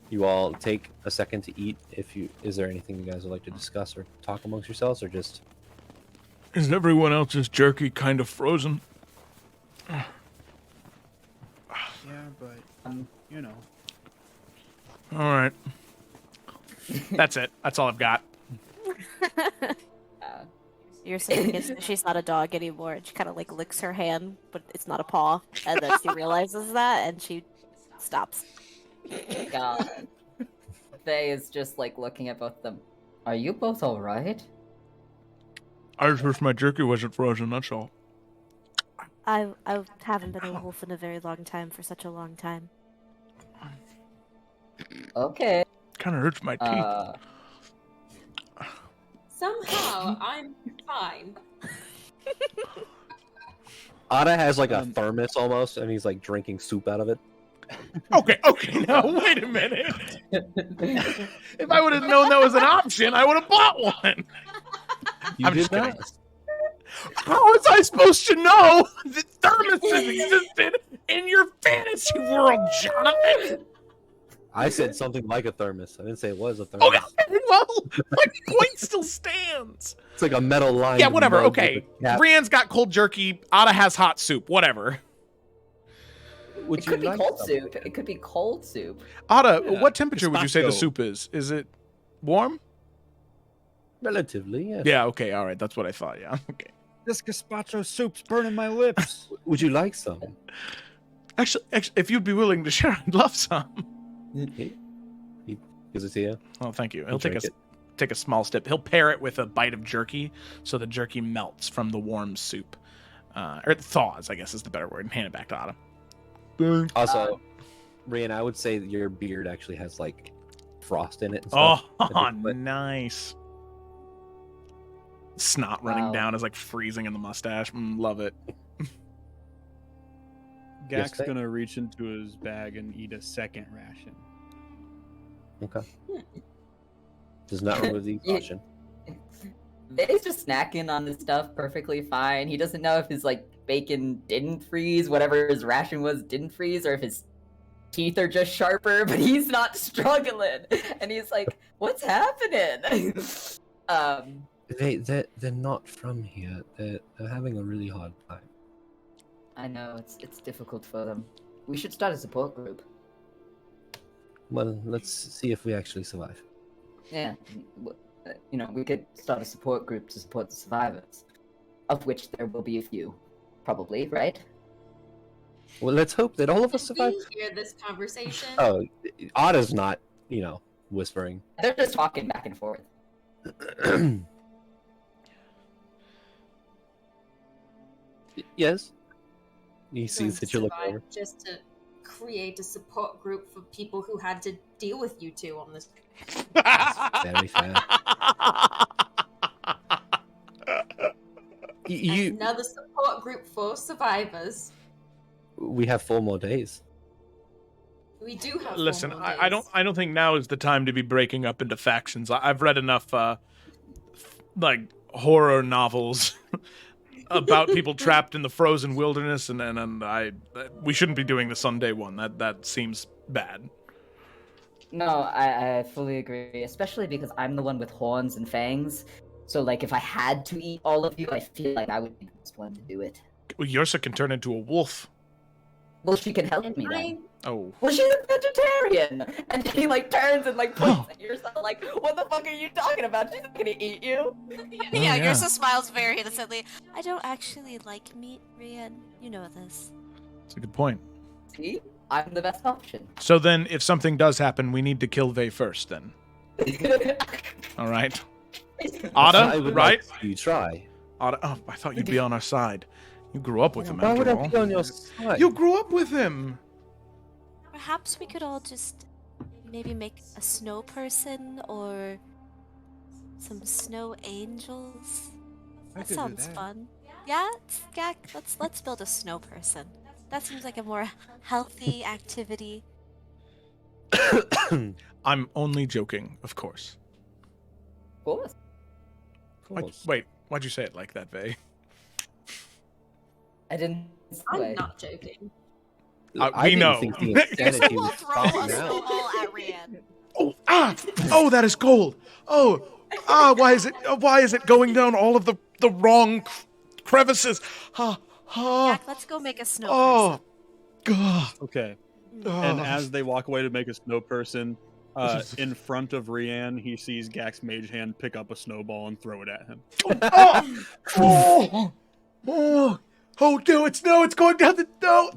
You all take a second to eat. Is there anything you guys would like to discuss or talk amongst yourselves, or just? Is everyone else's jerky kind of frozen? Yeah, but you know. All right. That's it. That's all I've got. You're saying she's not a dog anymore, and she kind of like licks her hand, but it's not a paw, and then she realizes that, and she stops. God. Faye is just like looking at both of them. Are you both alright? I just wish my jerky wasn't frozen. That's all. I haven't been a wolf in a very long time for such a long time. Okay. Kind of hurts my teeth. Somehow, I'm fine. Ada has like a thermos almost, and he's like drinking soup out of it. Okay. Now wait a minute. If I would have known that was an option, I would have bought one. You I'm did just kidding. not. How was I supposed to know that thermoses existed in your fantasy world, Jonathan? I said something like a thermos. I didn't say it was a thermos. Okay, well, my point still stands. It's like a metal line. Yeah, whatever. mug with Okay, a cap. Brienne's got cold jerky. Ada has hot soup. Whatever. Would It you could be like cold some? soup. It could be cold soup. Ada, Yeah, what temperature would you say the gazpacho. soup is? Is it warm? Relatively, yes. Yeah. Okay. All right. That's what I thought. Yeah. Okay. This gazpacho soup's burning my lips. Would you like some? Actually, if you'd be willing to share, I'd love some. He gives it to you. Oh, thank you. He'll Drink take a small sip. He'll pair it with a bite of jerky, so the jerky melts from the warm soup, or it thaws, I guess is the better word, and hand it back to Autumn. Also, Rian, I would say that your beard actually has like frost in it. And stuff. Oh, But nice. Snot running Wow. down is like freezing in the mustache. Love it. Yes, Gak's Faye? gonna reach into his bag and eat a second ration. Okay. Does not remove the exhaustion. Faye's just snacking on this stuff perfectly fine. He doesn't know if his like bacon didn't freeze, whatever his ration was didn't freeze, or if his teeth are just sharper, but he's not struggling. And he's like, what's happening? They're not from here. They're having a really hard time. I know, it's difficult for them. We should start a support group. Well, let's see if we actually survive. Yeah, you know, we could start a support group to support the survivors, of which there will be a few, probably, right? Well, let's hope that all of us Did survive. we hear this conversation? Oh, Otta's not, whispering. They're just talking back and forth. Yes. He Going sees to that you're looking survive over. just to create a support group for people who had to deal with you two on this. Very fair. You, Another support group for survivors. we have 4 more days. We do have. Listen, 4 more I days. don't think now is the time to be breaking up into factions. I've read enough like horror novels about people trapped in the frozen wilderness, and we shouldn't be doing this on day one. That seems bad. No, I fully agree, especially because I'm the one with horns and fangs. So, like, if I had to eat all of you, I feel like I would be the best one to do it. Well, Yursa can turn into a wolf. Well, she can help me then. Oh. Well, she's a vegetarian! And she, like, turns and, like, points at yourself, like, what the fuck are you talking about? She's not gonna eat you! Yeah, yeah. Yursa smiles very innocently. I don't actually like meat, Rian. You know this. That's a good point. See? I'm the best option. So then, if something does happen, we need to kill Vey first, then. All right. I Otta, would right? like you try. Otta, oh, I thought you'd be on our side. You grew up with him, Why would after I all. be on your side? You grew up with him. Perhaps we could all just maybe make a snow person or some snow angels. That sounds fun. Yeah, let's build a snow person. That seems like a more healthy activity. I'm only joking, of course. Of course. Wait, why'd you say it like that, Vey? I didn't I'm say. not joking. I We didn't know. think the insanity We'll was throw talking a out. snowball at Rian. Oh, that is gold. Why is it going down all of the wrong crevices? Jack, let's go make a snow Oh, God. Okay. Oh. And as they walk away to make a snow person, in front of Rian, he sees Gak's mage hand pick up a snowball and throw it at him. Oh, no, it's going down the no.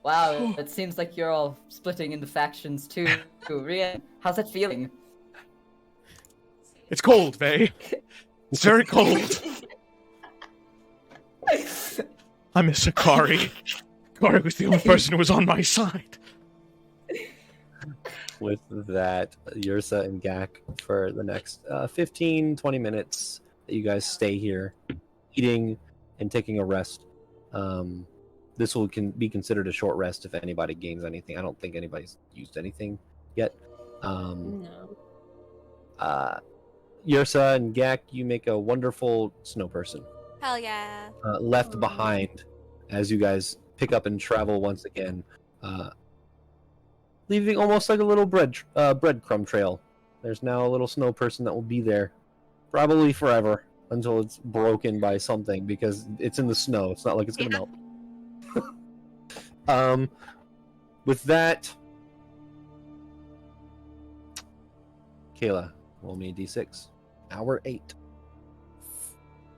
Wow, it seems like you're all splitting into factions too. Rian, how's it feeling? It's cold, Vey. It's very cold. I miss Akari. Akari was the only person who was on my side. With that, Yursa and Gak, for the next 15-20 minutes that you guys stay here, eating and taking a rest. This will be considered a short rest if anybody gains anything. I don't think anybody's used anything yet. No. Yursa and Gak, you make a wonderful snow person. Hell yeah. Left behind as you guys pick up and travel once again, leaving almost like a little breadcrumb trail. There's now a little snow person that will be there probably forever until it's broken by something, because it's in the snow. It's not like it's gonna melt. With that, Kayla, roll me a d6. Hour 8.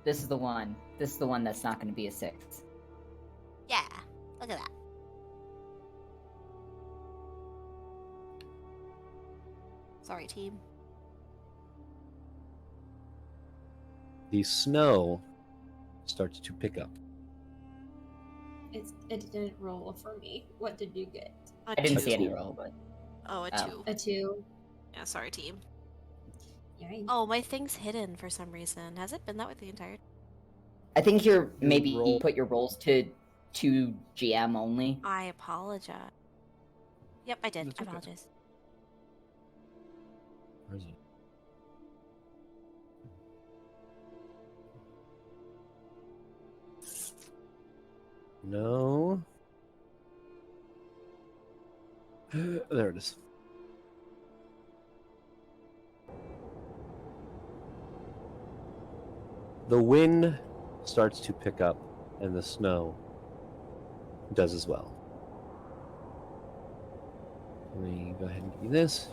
This is the one. This is the one that's not going to be a 6. Yeah. Look at that. Sorry, team. The snow starts to pick up. It didn't roll for me. What did you get? I didn't see any roll, but Oh, a Oh. 2. A 2. Yeah, sorry, team. Yikes. Oh, my thing's hidden for some reason. Has it been that way the entire? I think you're maybe roll- put your rolls to 2 GM only. I apologize. Yep, I did. That's I okay. apologize. Where is it? No. There it is. The wind starts to pick up, and the snow does as well. Let me go ahead and give you this.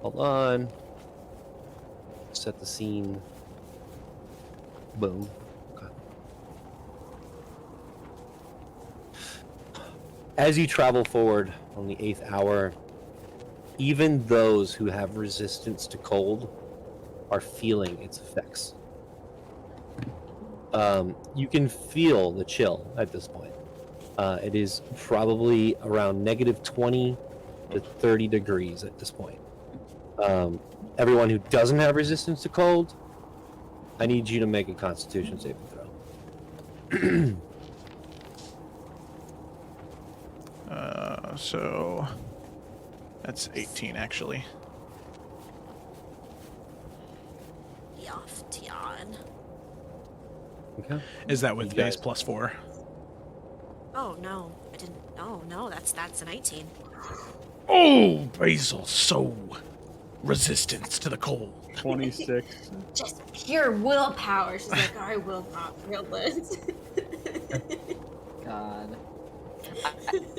Hold on. Set the scene. Boom. Okay. As you travel forward on the 8th hour, even those who have resistance to cold are feeling its effects. You can feel the chill at this point. It is probably around negative 20 to 30 degrees at this point. Everyone who doesn't have resistance to cold, I need you to make a Constitution saving throw. So that's 18 actually. Yoff Tian. Okay. Is that with You guys- base plus 4? Oh no, I didn't. Oh no, that's a 19. Oh, Basil, so resistance to the cold. 26. Just pure willpower. She's like, I will not feel this. God.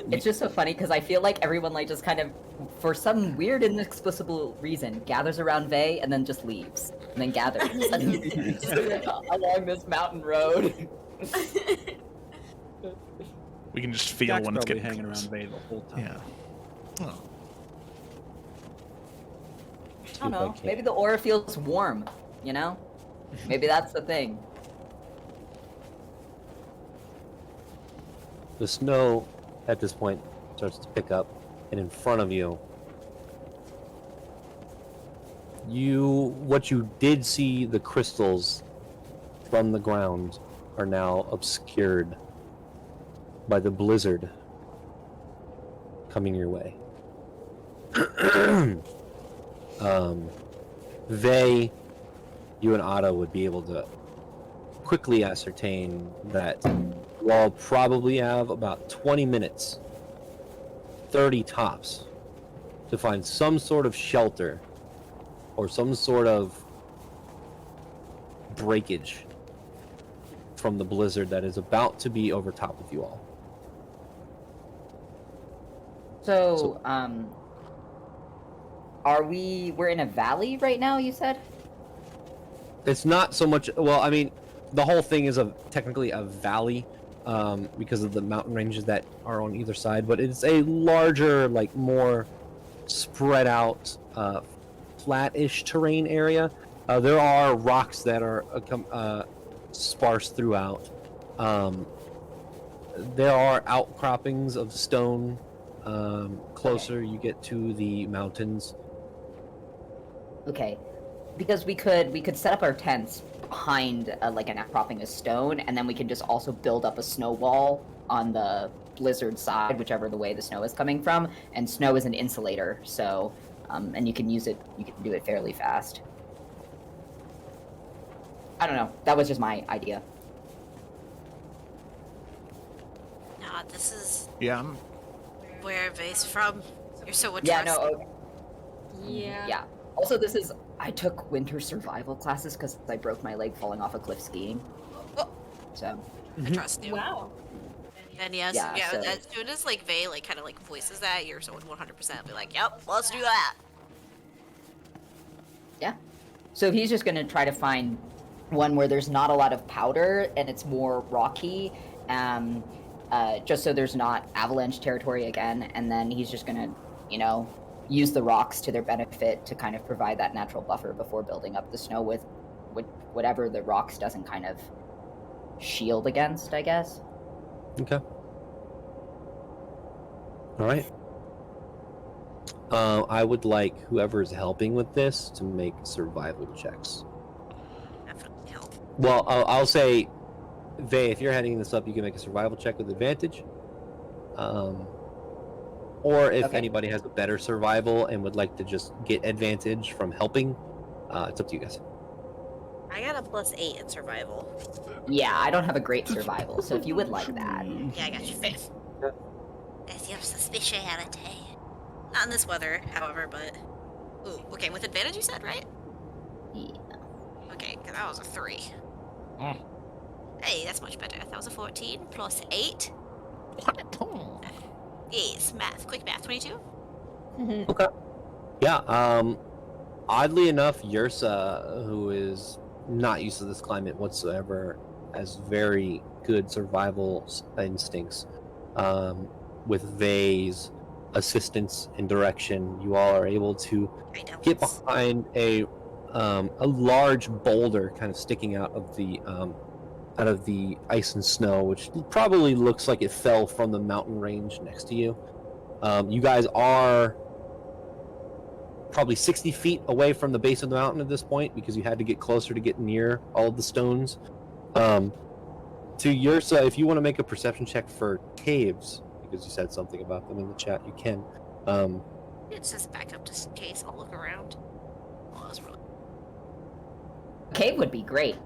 It's just so funny because I feel like everyone like just kind of, for some weird inexplicable reason, gathers around Vey and then just leaves, and then gathers along this mountain road. We can just feel Jack's when it's probably getting hanging close. around Bay the whole time. Yeah. Oh. I don't know. Maybe the aura feels warm. You know? Maybe that's the thing. The snow at this point starts to pick up, and in front of you, what you did see, the crystals from the ground are now obscured by the blizzard coming your way. You and Otto would be able to quickly ascertain that you all probably have about 20 minutes, 30 tops, to find some sort of shelter or some sort of breakage from the blizzard that is about to be over top of you all. So, we're in a valley right now, you said? It's not so much, well, I mean, the whole thing is technically a valley, because of the mountain ranges that are on either side, but it's a larger, like, more spread out, flat-ish terrain area. There are rocks that are sparse throughout. There are outcroppings of stone closer you get to the mountains. Okay. Because we could set up our tents behind like an outcropping of stone, and then we can just also build up a snow wall on the blizzard side, whichever the way the snow is coming from. And snow is an insulator, so and you can use it. You can do it fairly fast. I don't know. That was just my idea. Nah, this is Yeah. where Vey's from. You're so interested. Yeah. No. Okay. Yeah. Yeah. Also, I took winter survival classes because I broke my leg falling off a cliff skiing. Oh. So. I trust you. Wow. And yes, Yeah, yeah, so- as soon as like Vey like kind of like voices that, you're so 100% be like, yep, let's do that. Yeah. So he's just gonna try to find one where there's not a lot of powder and it's more rocky, just so there's not avalanche territory again. And then he's just gonna, use the rocks to their benefit to kind of provide that natural buffer before building up the snow with whatever the rocks doesn't kind of shield against, I guess. Okay. All right. I would like whoever is helping with this to make survival checks. Definitely help. Well, I'll say, Vey, if you're heading this up, you can make a survival check with advantage. Or if Okay. anybody has a better survival and would like to just get advantage from helping, it's up to you guys. I got a +8 in survival. Yeah, I don't have a great survival, so if you would like that. Yeah, I got you 5th. As your speciality. Not in this weather, however, but... Ooh, okay, with advantage you said, right? Yeah. Okay, because that was a 3. Mm. Hey, that's much better. That was a 14 plus 8. Yes, math. Quick math. 22? Okay. Yeah, Oddly enough, Yursa, who is not used to this climate whatsoever, has very good survival instincts. With Vay's assistance and direction, you all are able to get behind a large boulder kind of sticking out of the ice and snow, which probably looks like it fell from the mountain range next to you. You guys are probably 60 feet away from the base of the mountain at this point because you had to get closer to get near all of the stones. To Yursa, if you want to make a perception check for caves, because you said something about them in the chat, you can. It's just back up just in case. I'll look around. Cave would be great.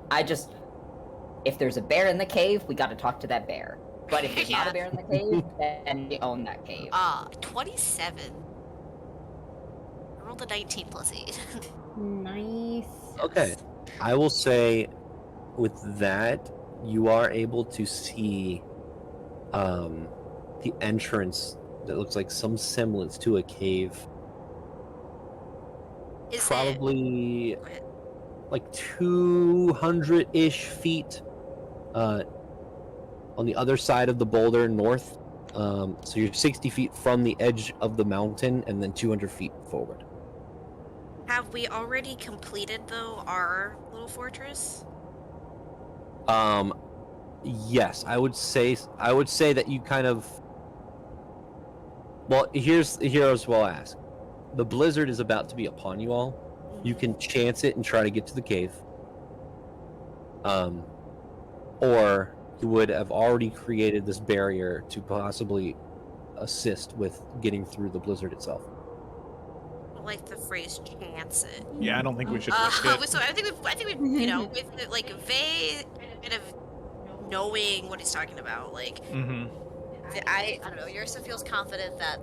If there's a bear in the cave, we got to talk to that bear. But if there's not a bear in the cave, then we own that cave. 27. I rolled a 19 plus 8. Nice. Okay. I will say with that, you are able to see the entrance that looks like some semblance to a cave. Is probably like 200-ish feet on the other side of the boulder north. So you're 60 feet from the edge of the mountain and then 200 feet forward. Have we already completed, though, our little fortress? Yes, I would say that you kind of. Well, here's what I'll ask. The blizzard is about to be upon you all. You can chance it and try to get to the cave. Or you would have already created this barrier to possibly assist with getting through the blizzard itself. I like the phrase "chance it." Yeah, I don't think we should risk it. So I think we, you know, with like Vay kind of knowing what he's talking about, like I don't know. Yursa feels confident that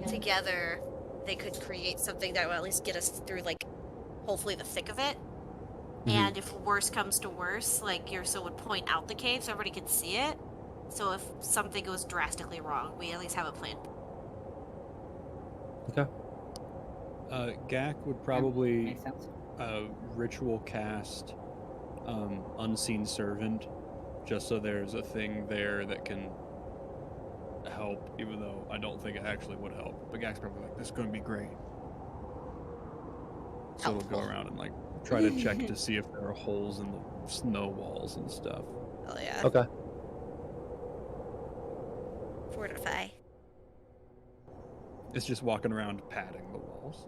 together they could create something that will at least get us through, like, hopefully the thick of it. And if worse comes to worse, like, Yursa would point out the cave so everybody could see it. So if something goes drastically wrong, we at least have a plan. Okay. Gak would probably ritual cast Unseen Servant, just so there's a thing there that can help, even though I don't think it actually would help. But Gak's probably like, this is going to be great. So we'll go around and like try to check to see if there are holes in the snow walls and stuff. Oh yeah. Okay. Fortify. It's just walking around padding the walls.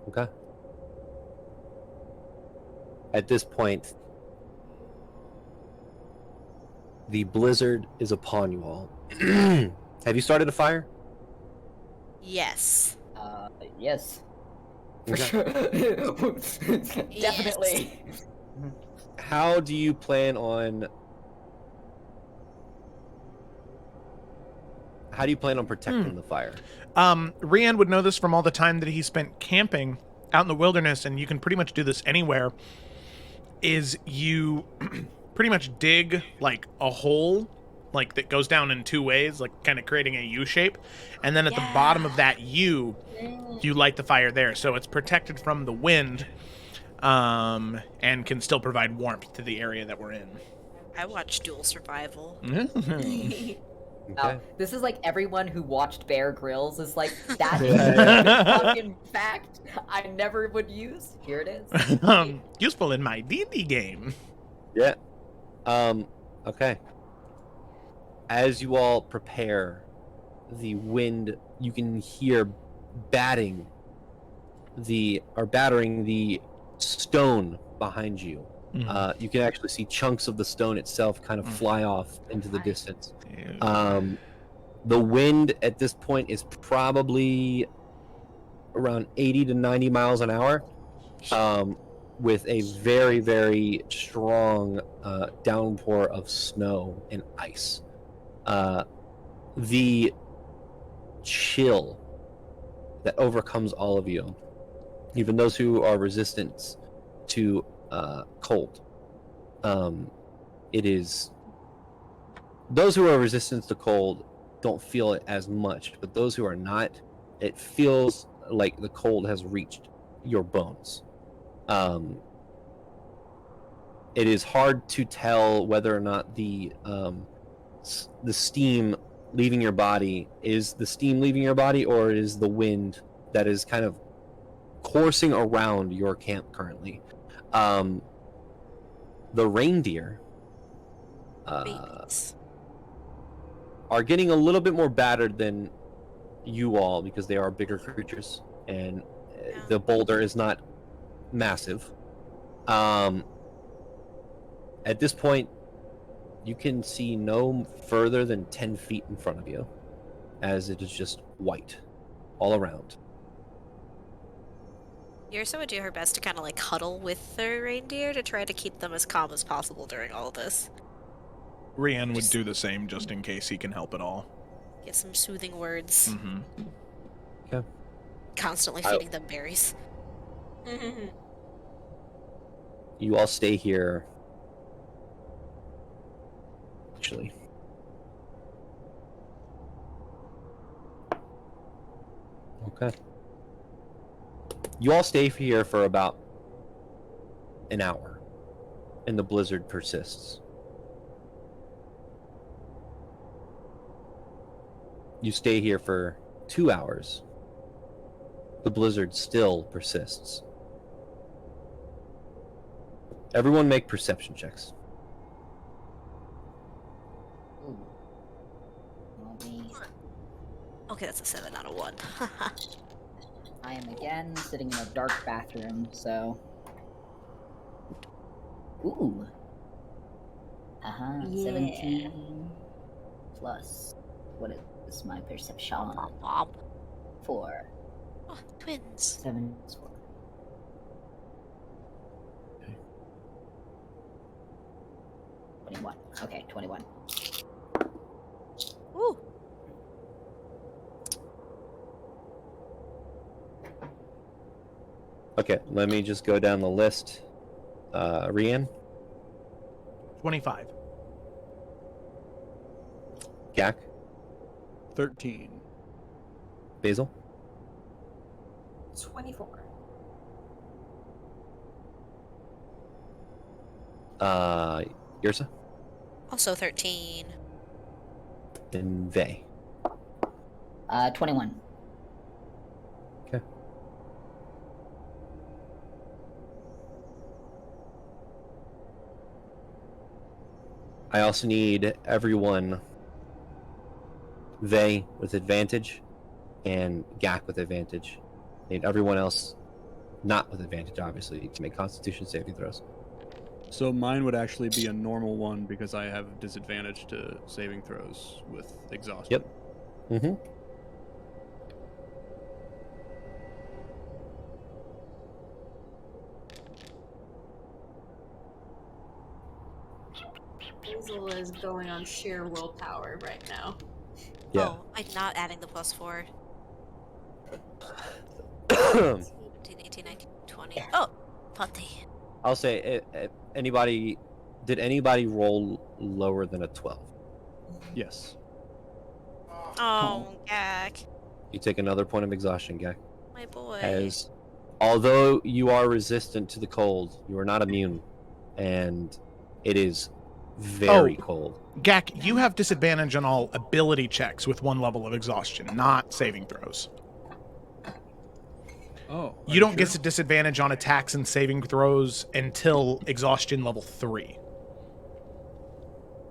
Okay. At this point, the blizzard is upon you all. Have you started a fire? Yes. Yes. For Okay. sure. Definitely. Yes. How do you plan on protecting the fire? Rian would know this from all the time that he spent camping out in the wilderness, and you can pretty much do this anywhere, is you pretty much dig like a hole like that goes down in two ways, like kind of creating a U shape, and then at the bottom of that U, you light the fire there, so it's protected from the wind, and can still provide warmth to the area that we're in. I watch Dual Survival. Okay. This is like everyone who watched Bear Grylls is like, that is a fucking fact I never would use. Here it is. Useful in my D&D game. Yeah. Okay. As you all prepare, the wind, you can hear battering the stone behind you. You can actually see chunks of the stone itself kind of fly off into the distance. The wind at this point is probably around 80 to 90 miles an hour, with a very, very strong downpour of snow and ice. The chill that overcomes all of you, even those who are resistant to cold. It is those who are resistant to cold don't feel it as much, but those who are not, it feels like the cold has reached your bones. It is hard to tell whether or not the steam leaving your body is the steam leaving your body, or is the wind that is kind of coursing around your camp currently. The reindeer Babies. are getting a little bit more battered than you all because they are bigger creatures, and the boulder is not massive. At this point, you can see no further than 10 feet in front of you, as it is just white all around. Yrsa would do her best to kind of like huddle with the reindeer to try to keep them as calm as possible during all of this. Rian would do the same just in case he can help at all. Get some soothing words. Mm-hmm. Okay. Constantly feeding them berries. You all stay here. Actually. Okay. You all stay here for about an hour, and the blizzard persists. You stay here for 2 hours. The blizzard still persists. Everyone make perception checks. Ooh. Well, Okay, that's a 7 out of 1. I am again sitting in a dark bathroom, so. Ooh. Yeah. 17 plus. What is my perception? Mom. 4. Oh, twins. 7 plus 4. Okay. 21. Okay, 21. Ooh. Okay, let me just go down the list. Rian, 25. Gak, 13. Basil, 24. Yrsa, Also 13. and Vey. 21. Okay. I also need everyone, Vey with advantage, and Gak with advantage. I need everyone else not with advantage, obviously, to make Constitution saving throws. So mine would actually be a normal one because I have disadvantage to saving throws with exhaustion. Yep. Mm-hmm. Hazel is going on sheer willpower right now. Yeah. Oh, I'm not adding the +4. 17, 18, 19, 20. Oh, 20. I'll say, did anybody roll lower than a 12? Yes. Oh, Gak. You take another point of exhaustion, Gak. My boy. As, although you are resistant to the cold, you are not immune, and it is very cold. Gak, you have disadvantage on all ability checks with 1 level of exhaustion, not saving throws. Oh. You don't get a disadvantage on attacks and saving throws until exhaustion level 3.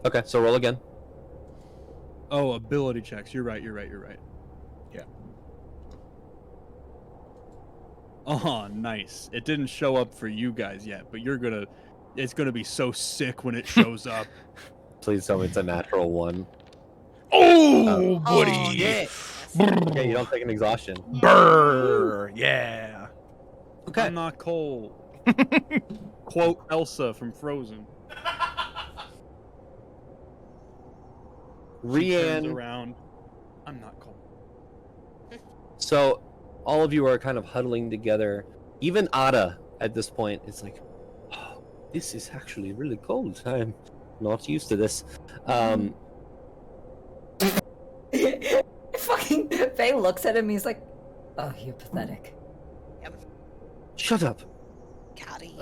Okay, so roll again. Oh, ability checks. You're right. Yeah. Oh, nice. It didn't show up for you guys yet, but it's gonna be so sick when it shows up. Please tell me it's a natural 1. Oh, buddy. Oh, yeah. Okay, you don't take an exhaustion. Brr. Yeah. Okay. I'm not cold. Quote Elsa from Frozen. She turns Rian. around. I'm not cold. So, all of you are kind of huddling together. Even Ada, at this point, is like, oh, this is actually really cold. I'm not used to this. Fucking Faye looks at him, he's like, Oh, you're pathetic. Shut up. Howdy.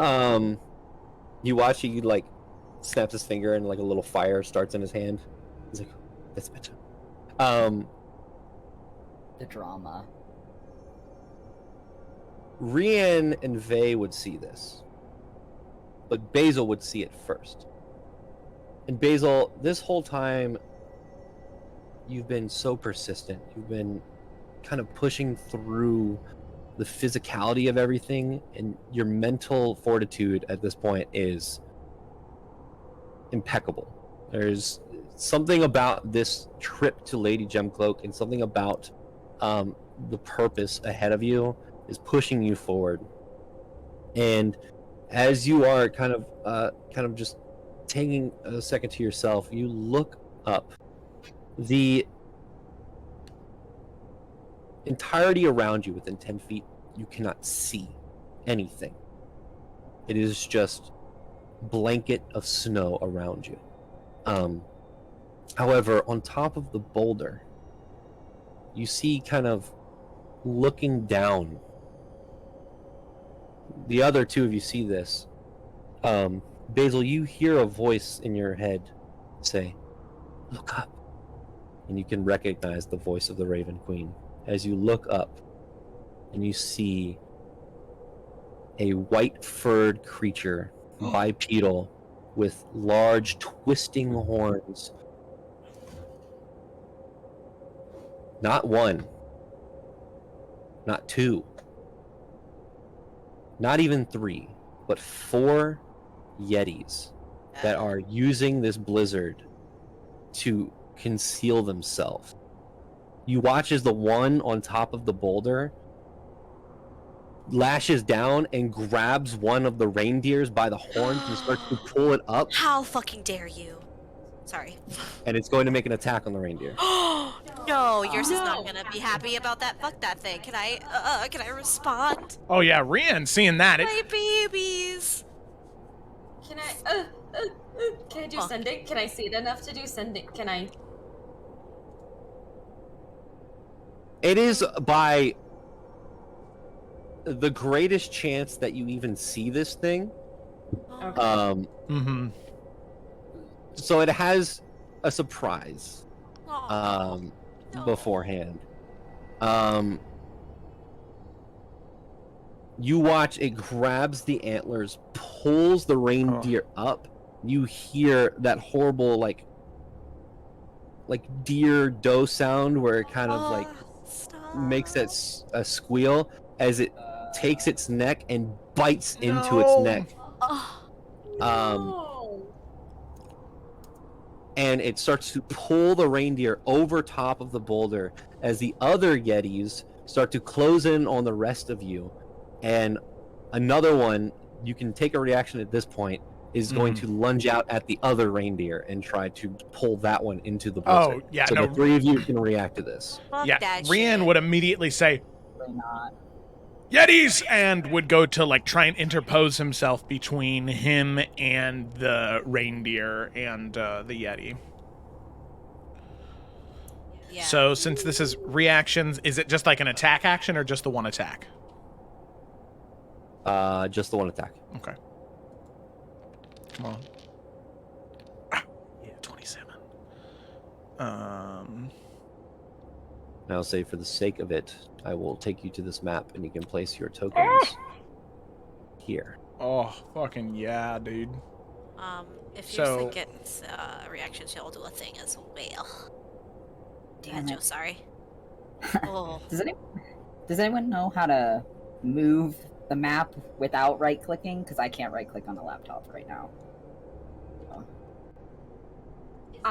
You watch he like snaps his finger and like a little fire starts in his hand. He's like, that's better. The drama. Rian and Vey would see this, but Basil would see it first. And Basil, this whole time, you've been so persistent. You've been kind of pushing through the physicality of everything, and your mental fortitude at this point is impeccable. There's something about this trip to Lady Gemcloak and something about the purpose ahead of you is pushing you forward. And as you are kind of just taking a second to yourself, you look up. The entirety around you within 10 feet, you cannot see anything. It is just blanket of snow around you. However, on top of the boulder, you see kind of looking down. The other two of you see this. Basil, you hear a voice in your head say, "Look up." And you can recognize the voice of the Raven Queen as you look up and you see a white-furred creature, bipedal, with large twisting horns. Not one, not two, not even three, but 4 Yetis that are using this blizzard to conceal themselves. You watch as the one on top of the boulder lashes down and grabs one of the reindeers by the horns and starts to pull it up. How fucking dare you? Sorry. And it's going to make an attack on the reindeer. No, yours is not gonna be happy about that. Fuck that thing. Can I respond? Oh yeah, Rian seeing that. My babies. Can I do sending? Can I see it enough to do sending? Can I? It is by the greatest chance that you even see this thing. Okay. So it has a surprise No. beforehand. You watch it grabs the antlers, pulls the reindeer up. You hear that horrible like deer doe sound where it kind of like makes that a squeal as it takes its neck and bites into its neck. And it starts to pull the reindeer over top of the boulder as the other Yetis start to close in on the rest of you. And another one, you can take a reaction at this point, is going to lunge out at the other reindeer and try to pull that one into the blizzard. Oh, yeah, so no. the 3 of you can react to this. Fuck Yeah, that Rian shit. would immediately say, Probably not. Yetis! And would go to like try and interpose himself between him and the reindeer and the Yeti. Yeah. So since this is reactions, is it just like an attack action or just the one attack? Just the one attack. Okay. Come on. Ah, yeah, 27. Now, say for the sake of it, I will take you to this map, and you can place your tokens here. Oh, fucking yeah, dude. If So- you gets reactions, he'll do a thing as well. Damn Joe, it. sorry. Oh. Does anyone know how to move the map without right-clicking? Because I can't right-click on a laptop right now.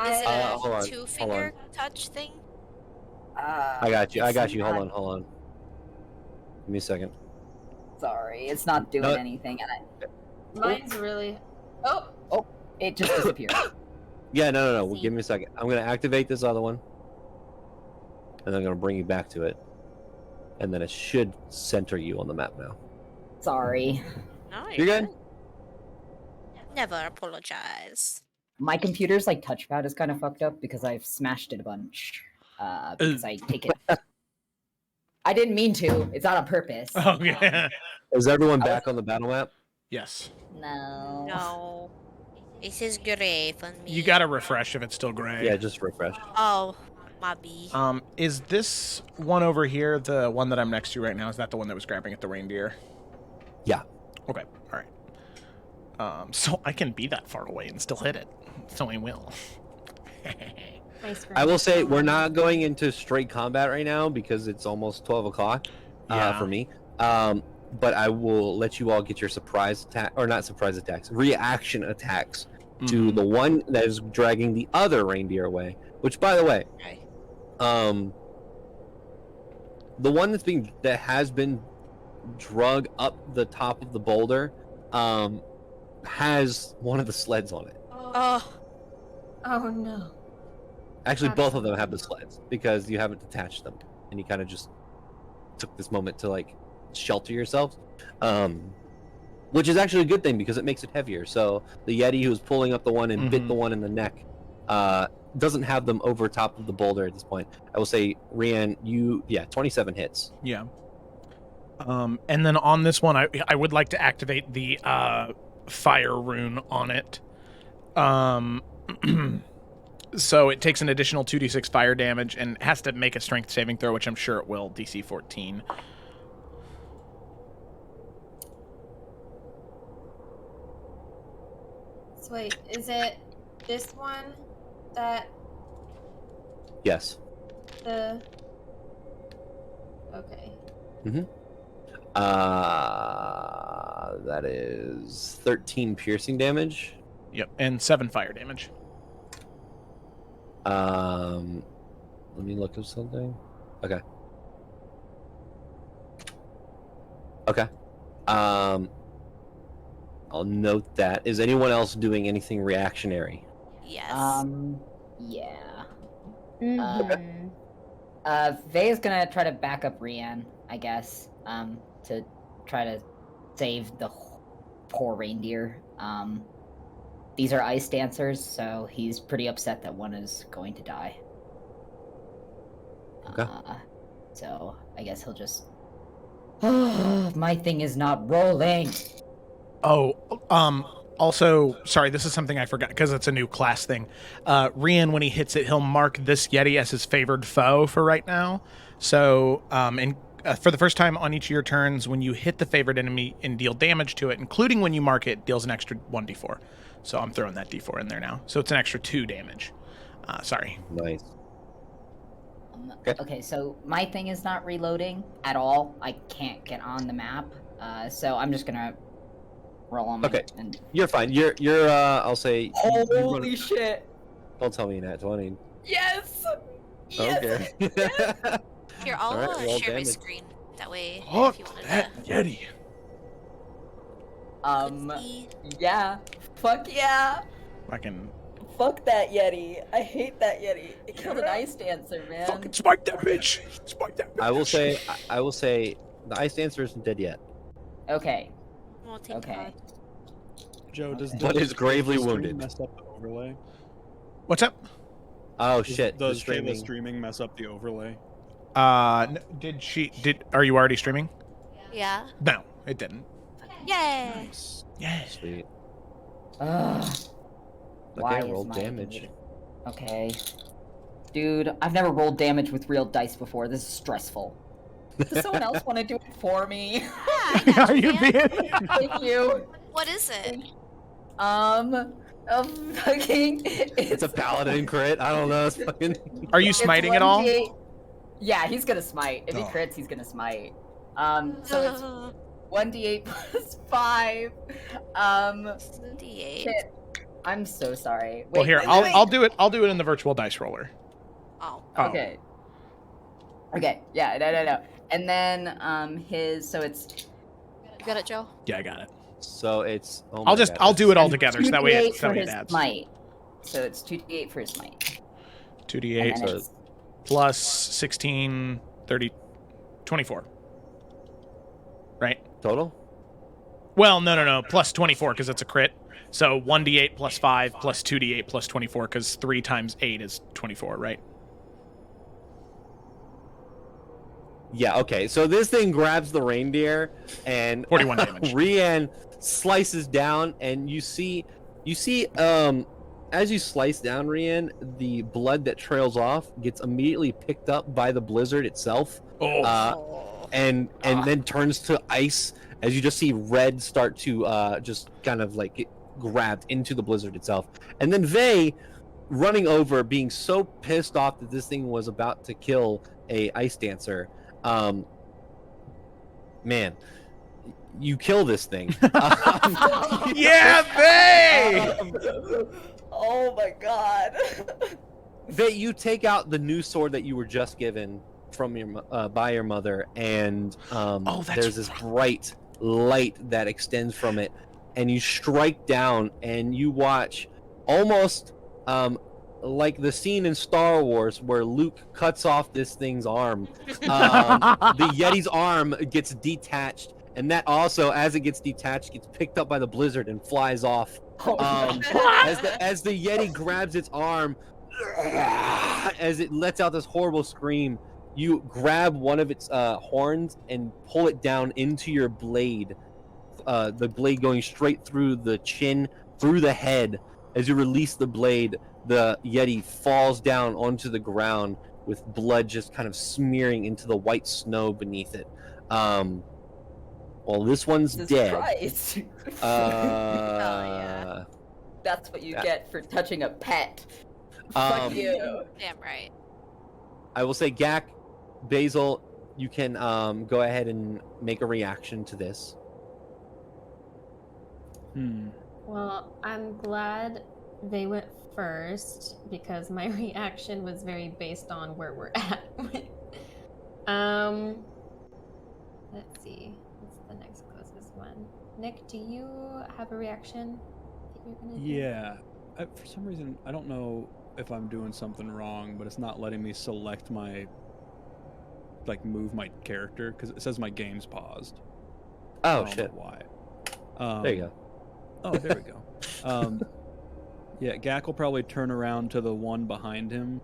Is it hold a on, two-finger touch thing? I got you. it's Hold not- on. Give me a second. Sorry, it's not doing No. anything, and Mine's really. Oh. it just disappeared. Yeah, no. Well, give me a second. I'm going to activate this other one. And I'm going to bring you back to it. And then it should center you on the map now. Sorry. No, You're good? Never apologize. My computer's like touchpad is kind of fucked up because I've smashed it a bunch. Because I take it. I didn't mean to. It's not on purpose. Oh yeah. Is everyone back on the battle map? Yes. No. No. This is gray for me. You gotta refresh if it's still gray. Yeah, just refresh. Oh, my B. Is this one over here the one that I'm next to right now? Is that the one that was grabbing at the reindeer? Yeah. Okay. All right. So I can be that far away and still hit it. So I will. I will say we're not going into straight combat right now because it's almost 12 o'clock for me. But I will let you all get your surprise attack, or not surprise attacks, reaction attacks to the one that is dragging the other reindeer away. Which, by the way, the one that has been drug up the top of the boulder, has one of the sleds on it. Oh. Oh no. Actually, both of them have the sleds because you haven't detached them, and you kind of just took this moment to like shelter yourselves, which is actually a good thing because it makes it heavier. So the Yeti who was pulling up the one and bit the one in the neck doesn't have them over top of the boulder at this point. I will say, Rian, 27 hits. Yeah. And then on this one, I would like to activate the fire rune on it. So it takes an additional 2d6 fire damage and has to make a strength saving throw, which I'm sure it will, DC 14. So wait, is it this one that Yes. the... Okay. That is 13 piercing damage. Yep, and 7 fire damage. Let me look up something. Okay. I'll note that. Is anyone else doing anything reactionary? Yes. Yeah. Mm-hmm. Vey is gonna try to back up Rian, I guess, to try to save the poor reindeer. These are ice dancers, so he's pretty upset that one is going to die. Okay. So I guess he'll just... My thing is not rolling! Also, sorry, this is something I forgot because it's a new class thing. Rian, when he hits it, he'll mark this Yeti as his favored foe for right now. So, for the first time on each of your turns, when you hit the favorite enemy and deal damage to it, including when you mark it, deals an extra 1d4. So I'm throwing that d4 in there now. So it's an extra 2 damage. Sorry. Nice. Okay, so my thing is not reloading at all. I can't get on the map, so I'm just gonna roll on my... Okay, and... you're fine. You're I'll say... Holy shit! Don't tell me you're not 20. Yes! Okay. Here, I'll Alright, roll share my damage. screen. That way, Fuck if you wanted that to... Yeti. Yeah. Fuck yeah! Fucking Fuck that Yeti. I hate that Yeti. It killed an ice dancer, man. fucking spike that bitch. Spike that bitch. I will say the ice dancer isn't dead yet. Okay. Well, take Okay. Joe, does But is gravely stream wounded. mess up the overlay? What's up? Oh shit! Does the Kayla streaming mess up the overlay? Are you already streaming? Yeah. No, it didn't. Yay! Yeah. Sweet. Why Okay, is roll my damage. muted? Okay. Dude, I've never rolled damage with real dice before. This is stressful. Does someone else want to do it for me? Yeah, I got Are you man. being? Thank you. What is it? Fucking... It's a paladin crit. I don't know. It's fucking. Are you It's smiting at all? 1d8. Yeah, he's gonna smite. If he Oh. crits, he's gonna smite. So it's 1d8 plus 5. D8. Shit. I'm so sorry. Well, Wait, here, wait, I'll wait. I'll do it. I'll do it in the virtual dice roller. Oh. Oh. Okay. Okay, yeah, no. And then, so it's... You got it, Joe? Yeah, I got it. So it's. Oh my I'll just God, I'll do it all and together so that way 2d8 it for his adds. smite. So it's 2d8 for his smite. 2d8 And then it's- plus 16, 30, 24. Right? Total. Well, no. Plus 24 because it's a crit. So 1d8 plus 5 plus 2d8 plus 24 because 3 times 8 is 24, right? Yeah, okay. So this thing grabs the reindeer and 41 damage. Rian slices down, and you see as you slice down Rian, the blood that trails off gets immediately picked up by the blizzard itself. And then turns to ice as you just see red start to just kind of like get grabbed into the blizzard itself. And then Vey running over, being so pissed off that this thing was about to kill a ice dancer. Man, you kill this thing. Yeah, Vey! Oh my god. Vey, you take out the new sword that you were just given from your by your mother, and there's this bright light that extends from it, and you strike down, and you watch almost like the scene in Star Wars where Luke cuts off this thing's arm. The Yeti's arm gets detached, and that also, as it gets detached, gets picked up by the blizzard and flies off. As the Yeti grabs its arm, as it lets out this horrible scream, you grab one of its horns and pull it down into your blade. The blade going straight through the chin, through the head. As you release the blade, the Yeti falls down onto the ground with blood just kind of smearing into the white snow beneath it. Well, this one's dead. Christ. Yeah. That's what you get for touching a pet. Um, Fuck you. Damn right. I will say, Gak, Basil, you can go ahead and make a reaction to this. Well, I'm glad they went first because my reaction was very based on where we're at. Let's see. What's the next closest one? Nick, do you have a reaction that you're gonna do? Yeah. For some reason, I don't know if I'm doing something wrong, but it's not letting me select my, like, move my character because it says my game's paused. Oh, I don't shit. know why. There you go. Oh, there we go. Yeah, Gak will probably turn around to the one behind him,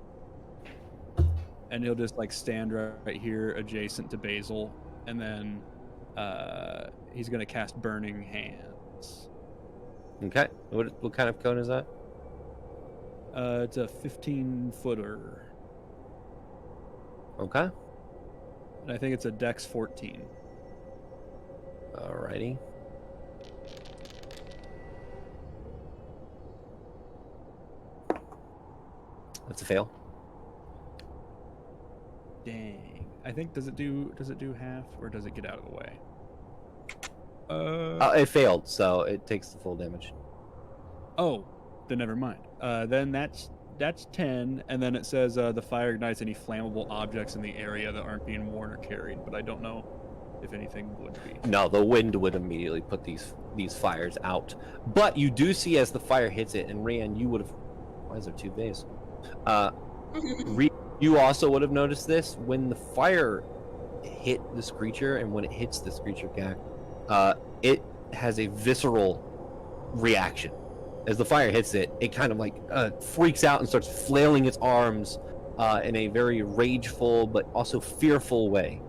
and he'll just like stand right here adjacent to Basil, and then he's gonna cast Burning Hands. Okay. What kind of cone is that? It's a 15-footer, Okay. and I think it's a Dex 14. Alrighty. That's a fail. Dang. I think does it do half or does it get out of the way? It failed, so it takes the full damage. Oh, then never mind. Then that's 10, and then it says the fire ignites any flammable objects in the area that aren't being worn or carried, but I don't know if anything would be. No, the wind would immediately put these fires out. But you do see as the fire hits it, and Rian, you would have. Why is there two bays? You also would have noticed this when the fire hit this creature, and when it hits this creature, Gak, it has a visceral reaction. As the fire hits it, it kind of like freaks out and starts flailing its arms in a very rageful but also fearful way.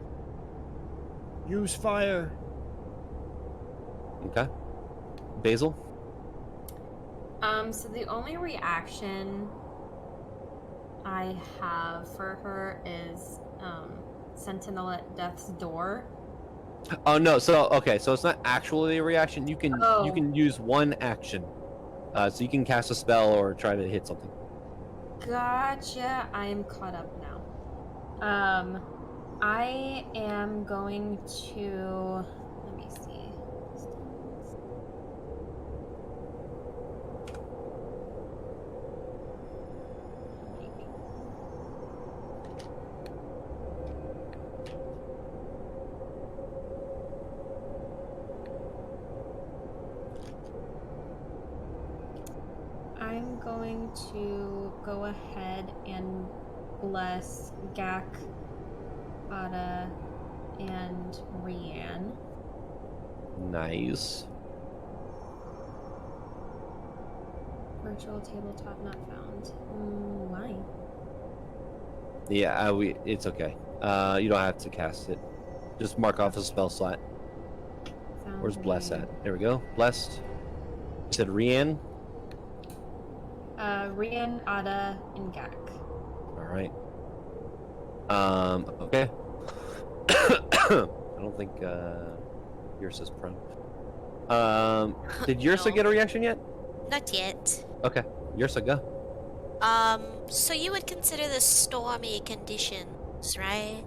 Use fire. Okay. Basil? So the only reaction I have for her is Sentinel at Death's Door. Oh no, so it's not actually a reaction. You can use one action. So you can cast a spell or try to hit something. Gotcha. I am caught up now. I am going to. Let me see. I'm going to go ahead and bless Gak, Ada, and Rian. Nice. Virtual tabletop not found. Why? Yeah, it's okay. You don't have to cast it. Just mark off a spell slot. Where's Bless at? There we go. Blessed. You said Rian? Rian, Ada, and Gak. Alright. Okay. I don't think Yrsa's prone. Did Yrsa No. get a reaction yet? Not yet. Okay. Yrsa, go. So you would consider this stormy conditions, right?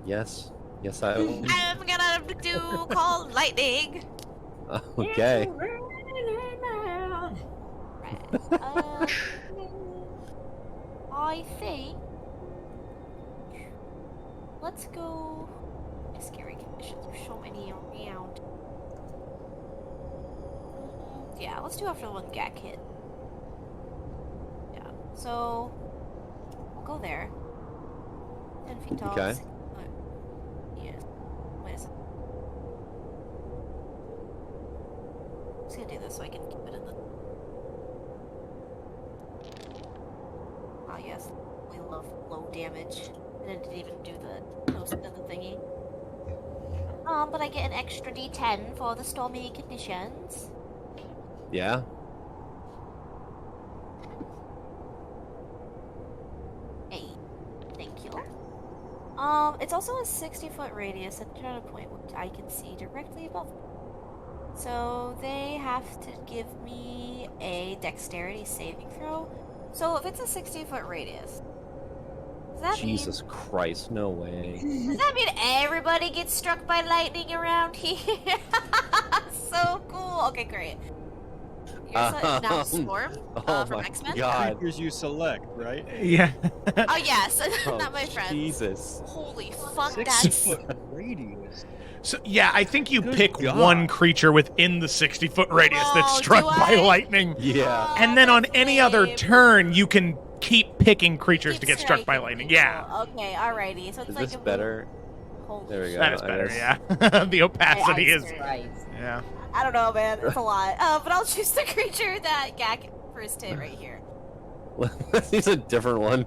Yes. Yes, I will. I'm gonna do call lightning. Okay. I think. Let's go. Scary conditions. There's so many around. Yeah, let's do after one Gak hit. Yeah. So we'll go there. 10 feet tall. Okay. Yeah. Wait a second. I'm just gonna do this so I can keep it in the. Ah, yes. We love low damage. And it didn't even do the post of the thingy. But I get an extra D10 for the stormy conditions. Yeah. Hey, thank you. It's also a 60-foot radius and at a point which I can see directly above. So they have to give me a dexterity saving throw. So if it's a 60-foot radius, does that Jesus Christ, no way. does that mean everybody gets struck by lightning around here? So cool. Okay, great. Yrsa is now Storm from X-Men. God. Creatures you select, right? Yeah. Oh yes, Oh, not my friends. Jesus. Holy fuck, 6 that's foot radius. So yeah, I think you Good pick God. one creature within the 60-foot radius that's Oh, struck do by I? lightning. Yeah. Oh, And then on that's any other lame. turn, you can keep picking creatures Keep to get struck by striking lightning. people. Yeah. Okay, alrighty. So it's Is like this a better? Holy There we go. That is I better, guess. yeah. The opacity is. Right. Yeah. I don't know, man. It's a lot. But I'll choose the creature that Gak first hit right here. He's a different one.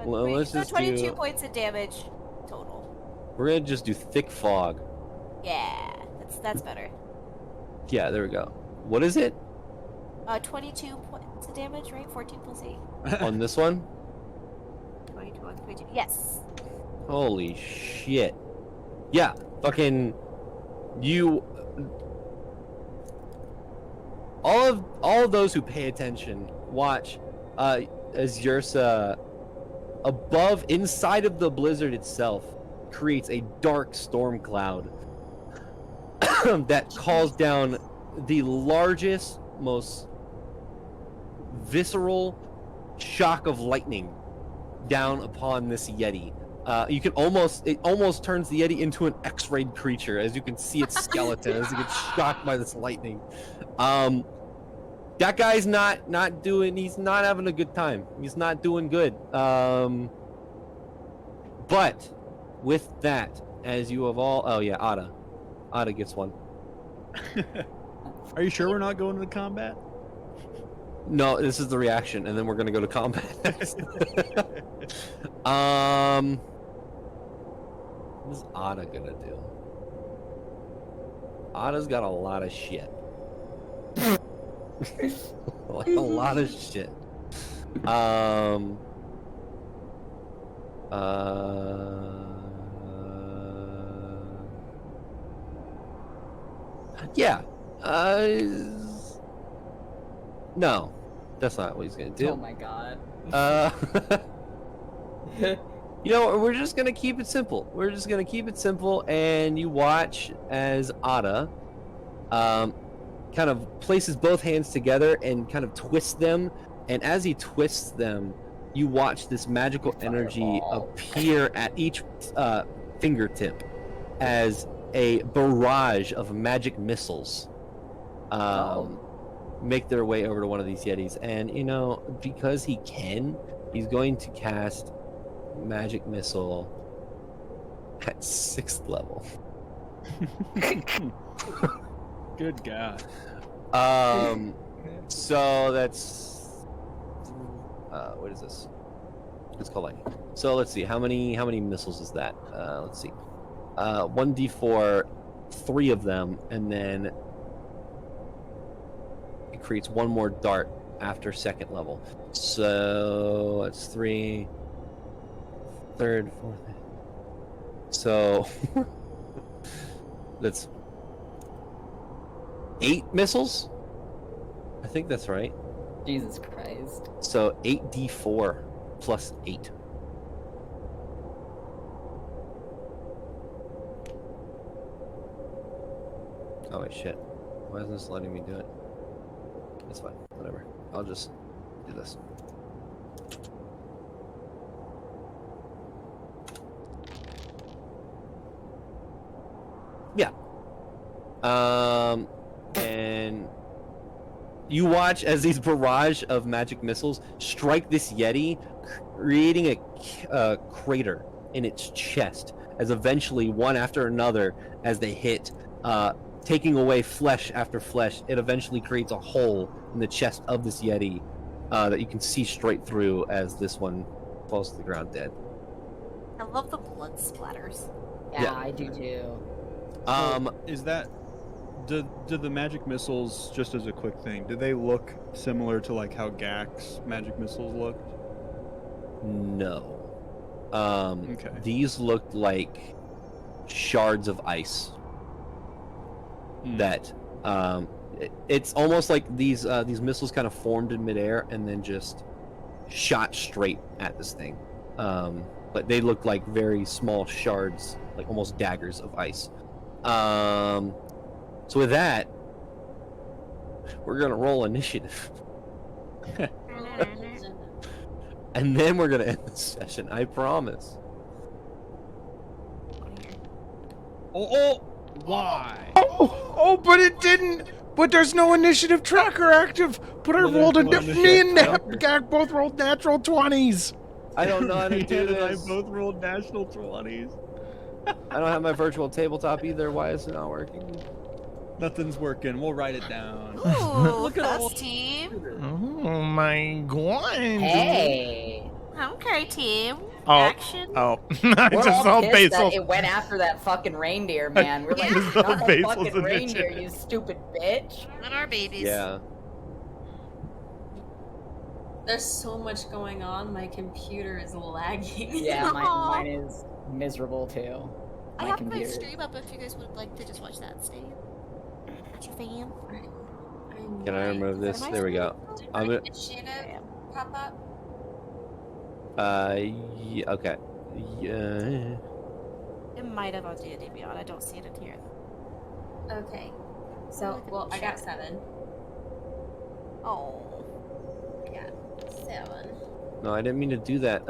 Well, let's So just 22 do- points of damage total. We're gonna just do thick fog. Yeah, that's better. Yeah, there we go. What is it 22 points of damage, right? 14 plus 8. on this one? 22 on 22. Yes. Holy shit. Yeah, fucking you. All of those who pay attention watch as Yrsa above inside of the blizzard itself creates a dark storm cloud that calls down the largest, most visceral shock of lightning down upon this Yeti. You can it almost turns the Yeti into an X-rayed creature, as you can see its skeleton as it gets shocked by this lightning. That guy's not doing. He's not having a good time. He's not doing good. But with that, as you have all, oh yeah, Ada gets one. Are you sure we're not going to combat? No, this is the reaction, and then we're gonna go to combat next. What is Ada gonna do? Ada's got a lot of shit. Like a lot of shit. Yeah. No, that's not what he's gonna do. Oh my god. You know, we're just gonna keep it simple. We're just gonna keep it simple, and you watch as Ada, kind of places both hands together and kind of twists them. And as he twists them, you watch this magical energy appear at each fingertip as a barrage of magic missiles make their way over to one of these Yetis. And, you know, because he can, he's going to cast Magic Missile at 6th level. Good God. So that's what is this? It's called lightning. So let's see, how many missiles is that? Let's see. 1d4, 3 of them, and then it creates one more dart after second level. So that's 3, third, fourth. So that's 8 missiles. I think that's right. Jesus Christ. So 8d4 plus 8. Oh wait, shit. Why isn't this letting me do it? That's fine. Whatever. I'll just do this. Yeah. And you watch as these barrage of magic missiles strike this Yeti, creating a crater in its chest, as eventually, one after another, as they hit, taking away flesh after flesh, it eventually creates a hole in the chest of this Yeti that you can see straight through as this one falls to the ground dead. I love the blood splatters. Yeah, I do too. Is that do the magic missiles, just as a quick thing, do they look similar to like how Gak's magic missiles looked? No. Okay. These looked like shards of ice. That it's almost like these missiles kind of formed in midair and then just shot straight at this thing. But they look like very small shards, like almost daggers of ice. So with that, we're gonna roll initiative, and then we're gonna end the session. I promise. Oh, why? Oh, but it didn't. But there's no initiative tracker active. But I Well, rolled there's no me and initiative Gak both rolled natural 20s. I don't know how to do Ian and I this. both rolled national 20s. I don't have my virtual tabletop either. Why is it not working? Nothing's working. We'll write it down. Ooh, Look at all- best team. Oh my god. Hey. Okay, team. Oh. Action. Oh, I We're just saw all pissed Basil. that it went after that fucking reindeer, man. We're like, just saw not the Basil's fucking reindeer, initiative. you stupid bitch. Not our babies. Yeah. There's so much going on, my computer is lagging. Yeah, Aw. mine is miserable too. I My have computer. my stream up if you guys would like to just watch that. Stay. Not your fan. Can I remove this? Am I There we go. Did I'm my gonna. initiative pop up? Yeah, okay. Yeah. It might have on D&D Beyond. I don't see it in here. Okay. So, well, I got 7. Oh. I got 7. No, I didn't mean to do that.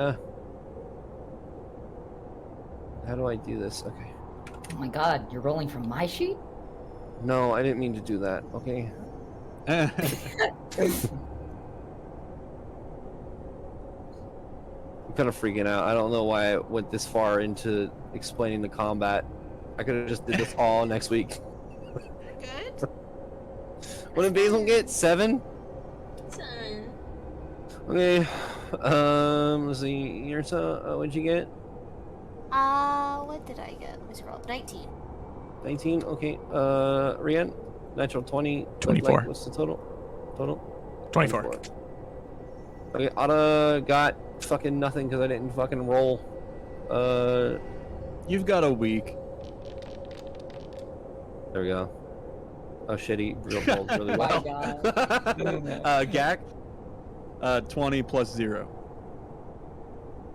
How do I do this? Okay. Oh my god, you're rolling from my sheet? No, I didn't mean to do that. Okay. I'm kind of freaking out. I don't know why I went this far into explaining the combat. I could have just did this all next week. Good. What did Basil get? 7? 10. Okay. Let's see. Yursa, what'd you get? What did I get? Let me scroll up. 19. 19. Okay. Rian, natural 20. 24. What's the total? 24. Okay. Otta got fucking nothing because I didn't fucking roll. You've got a week. There we go. Oh shit, he rolled really Oh my well. god. Gak. 20 plus 0.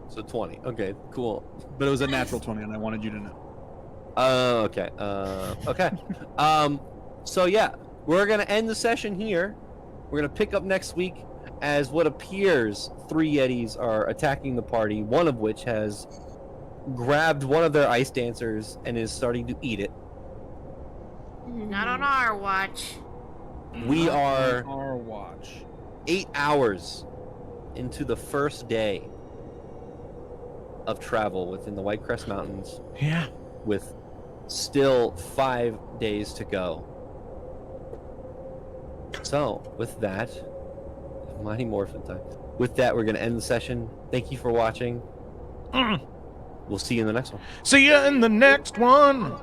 So 20. Okay, cool. But it was a natural 20, and I wanted you to know. Okay. Okay. So yeah, we're gonna end the session here. We're gonna pick up next week as what appears 3 Yetis are attacking the party. One of which has grabbed one of their ice dancers and is starting to eat it. Not on our watch. We are Our watch. 8 hours into the first day of travel within the Whitecrest Mountains, Yeah. with still 5 days to go. So, with that, Mighty Morphin time. With that, we're going to end the session. Thank you for watching. We'll see you in the next one. See you in the next one.